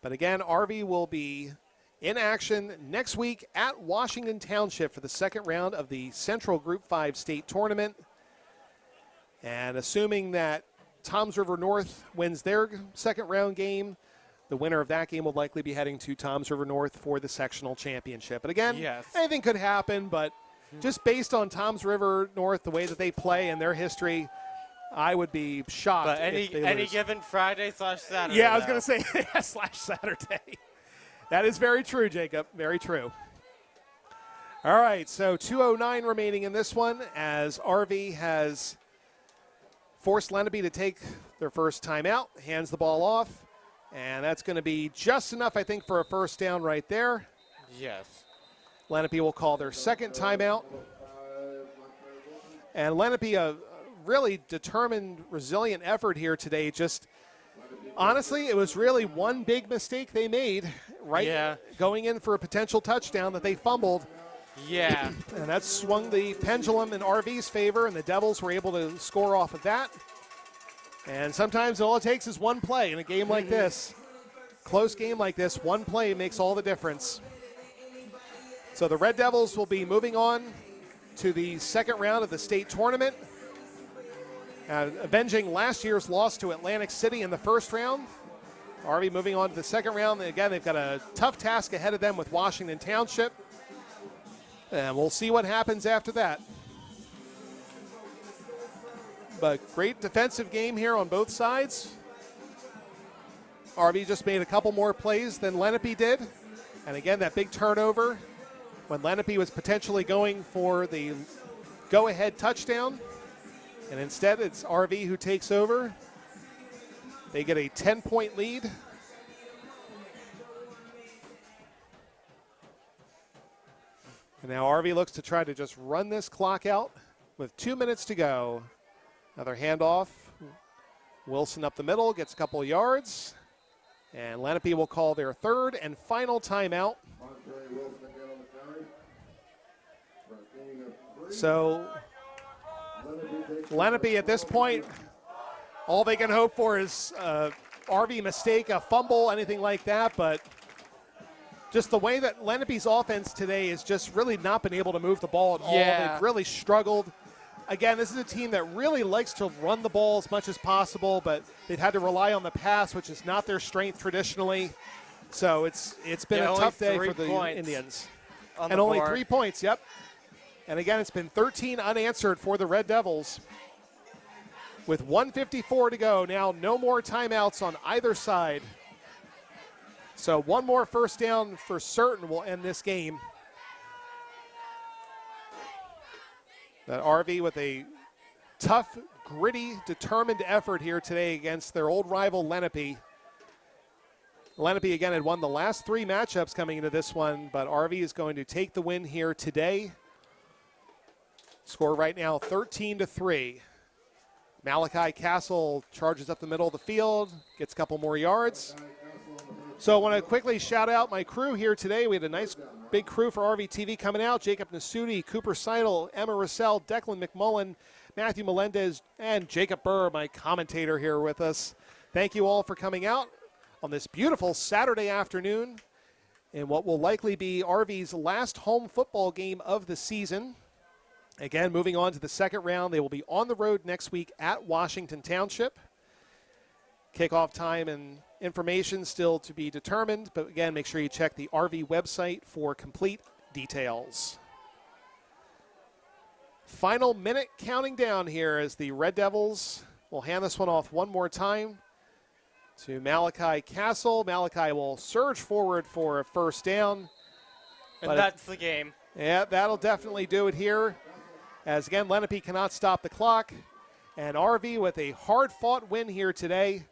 Speaker 1: But again, RV will be in action next week at Washington Township for the second round of the Central Group 5 state tournament. And assuming that Toms River North wins their second round game, the winner of that game will likely be heading to Toms River North for the sectional championship. But again,
Speaker 3: yes,
Speaker 1: anything could happen, but just based on Toms River North, the way that they play and their history, I would be shocked.
Speaker 3: But
Speaker 1: if they
Speaker 3: any
Speaker 1: lose.
Speaker 3: given Friday/Saturday.
Speaker 1: Yeah, I was going to say /Saturday. That is very true, Jacob. Very true. All right, so 2:09 remaining in this one as RV has forced Lenape to take their first timeout, hands the ball off, and that's going to be just enough, I think, for a first down right there.
Speaker 3: Yes.
Speaker 1: Lenape will call their second timeout. And Lenape, a really determined, resilient effort here today. Just honestly, it was really one big mistake they made, right?
Speaker 3: Yeah.
Speaker 1: Going in for a potential touchdown that they fumbled.
Speaker 3: Yeah.
Speaker 1: And that swung the pendulum in RV's favor, and the Devils were able to score off of that. And sometimes all it takes is one play in a game like this. Close game like this, one play makes all the difference. So the Red Devils will be moving on to the second round of the state tournament, avenging last year's loss to Atlantic City in the first round. RV moving on to the second round. Again, they've got a tough task ahead of them with Washington Township. And we'll see what happens after that. but great defensive game here on both sides. RV just made a couple more plays than Lenape did. And again, that big turnover when Lenape was potentially going for the go-ahead touchdown. And instead, it's RV who takes over. They get a 10-point lead. And now RV looks to try to just run this clock out with 2 minutes to go. Another handoff. Wilson up the middle, gets a couple of yards. And Lenape will call their third and final timeout. So Lenape at this point, all they can hope for is RV mistake, a fumble, anything like that. But just the way that Lenape's offense today has just really not been able to move the ball at all. They've really struggled. Again, this is a team that really likes to run the ball as much as possible, but they've had to rely on the pass, which is not their strength traditionally. So it's been a tough day for the Indians. And only 3 points, yep. And again, it's been 13 unanswered for the Red Devils. With 1:54 to go, now no more timeouts on either side. So one more first down for certain will end this game. That RV with a tough, gritty, determined effort here today against their old rival Lenape. Lenape again had won the last 3 matchups coming into this one, but RV is going to take the win here today. Score right now 13-3. Malachi Castle charges up the middle of the field, gets a couple more yards. So I want to quickly shout out my crew here today. We had a nice big crew for Rvtv coming out. Jacob Nasuti, Cooper Seidel, Emma Russell, Declan McMullen, Matthew Melendez, and Jacob Burr, my commentator here with us. Thank you all for coming out on this beautiful Saturday afternoon in what will likely be RV's last home football game of the season. Again, moving on to the second round, they will be on the road next week at Washington Township. Kickoff time and information still to be determined, but again, make sure you check the RV website for complete details. Final minute counting down here as the Red Devils will hand this one off one more time to Malachi Castle. Malachi will surge forward for a first down.
Speaker 3: And that's the game.
Speaker 1: Yeah, that'll definitely do it here. As again, Lenape cannot stop the clock. And RV with a hard-fought win here today.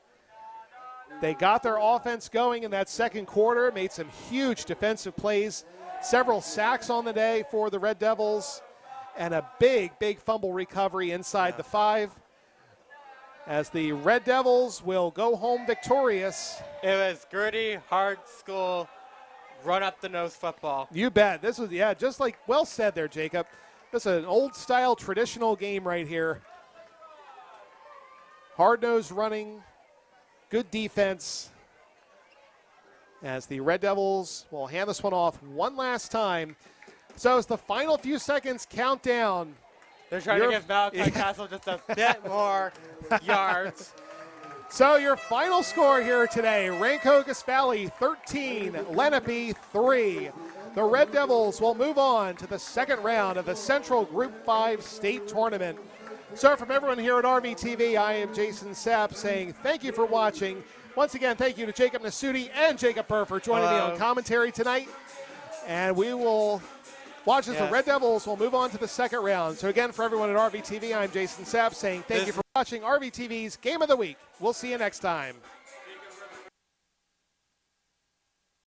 Speaker 1: They got their offense going in that second quarter, made some huge defensive plays, several sacks on the day for the Red Devils, and a big, big fumble recovery inside the 5. As the Red Devils will go home victorious.
Speaker 3: It was gritty, hard school, run-up-the-nose football.
Speaker 1: You bet. This was, yeah, just like well said there, Jacob. This is an old-style traditional game right here. Hard-nosed running, good defense. As the Red Devils will hand this one off one last time. So as the final few seconds count down.
Speaker 3: They're trying to give Malachi Castle just a bit more yards.
Speaker 1: So your final score here today, Rancocas Valley 13, Lenape 3. The Red Devils will move on to the second round of the Central Group 5 State Tournament. So from everyone here at Rvtv, I am Jason Sapp saying thank you for watching. Once again, thank you to Jacob Nasuti and Jacob Burr for joining me on commentary tonight. And we will watch as the Red Devils will move on to the second round. So again, for everyone at Rvtv, I'm Jason Sapp saying thank you for watching Rvtv's Game of the Week. We'll see you next time.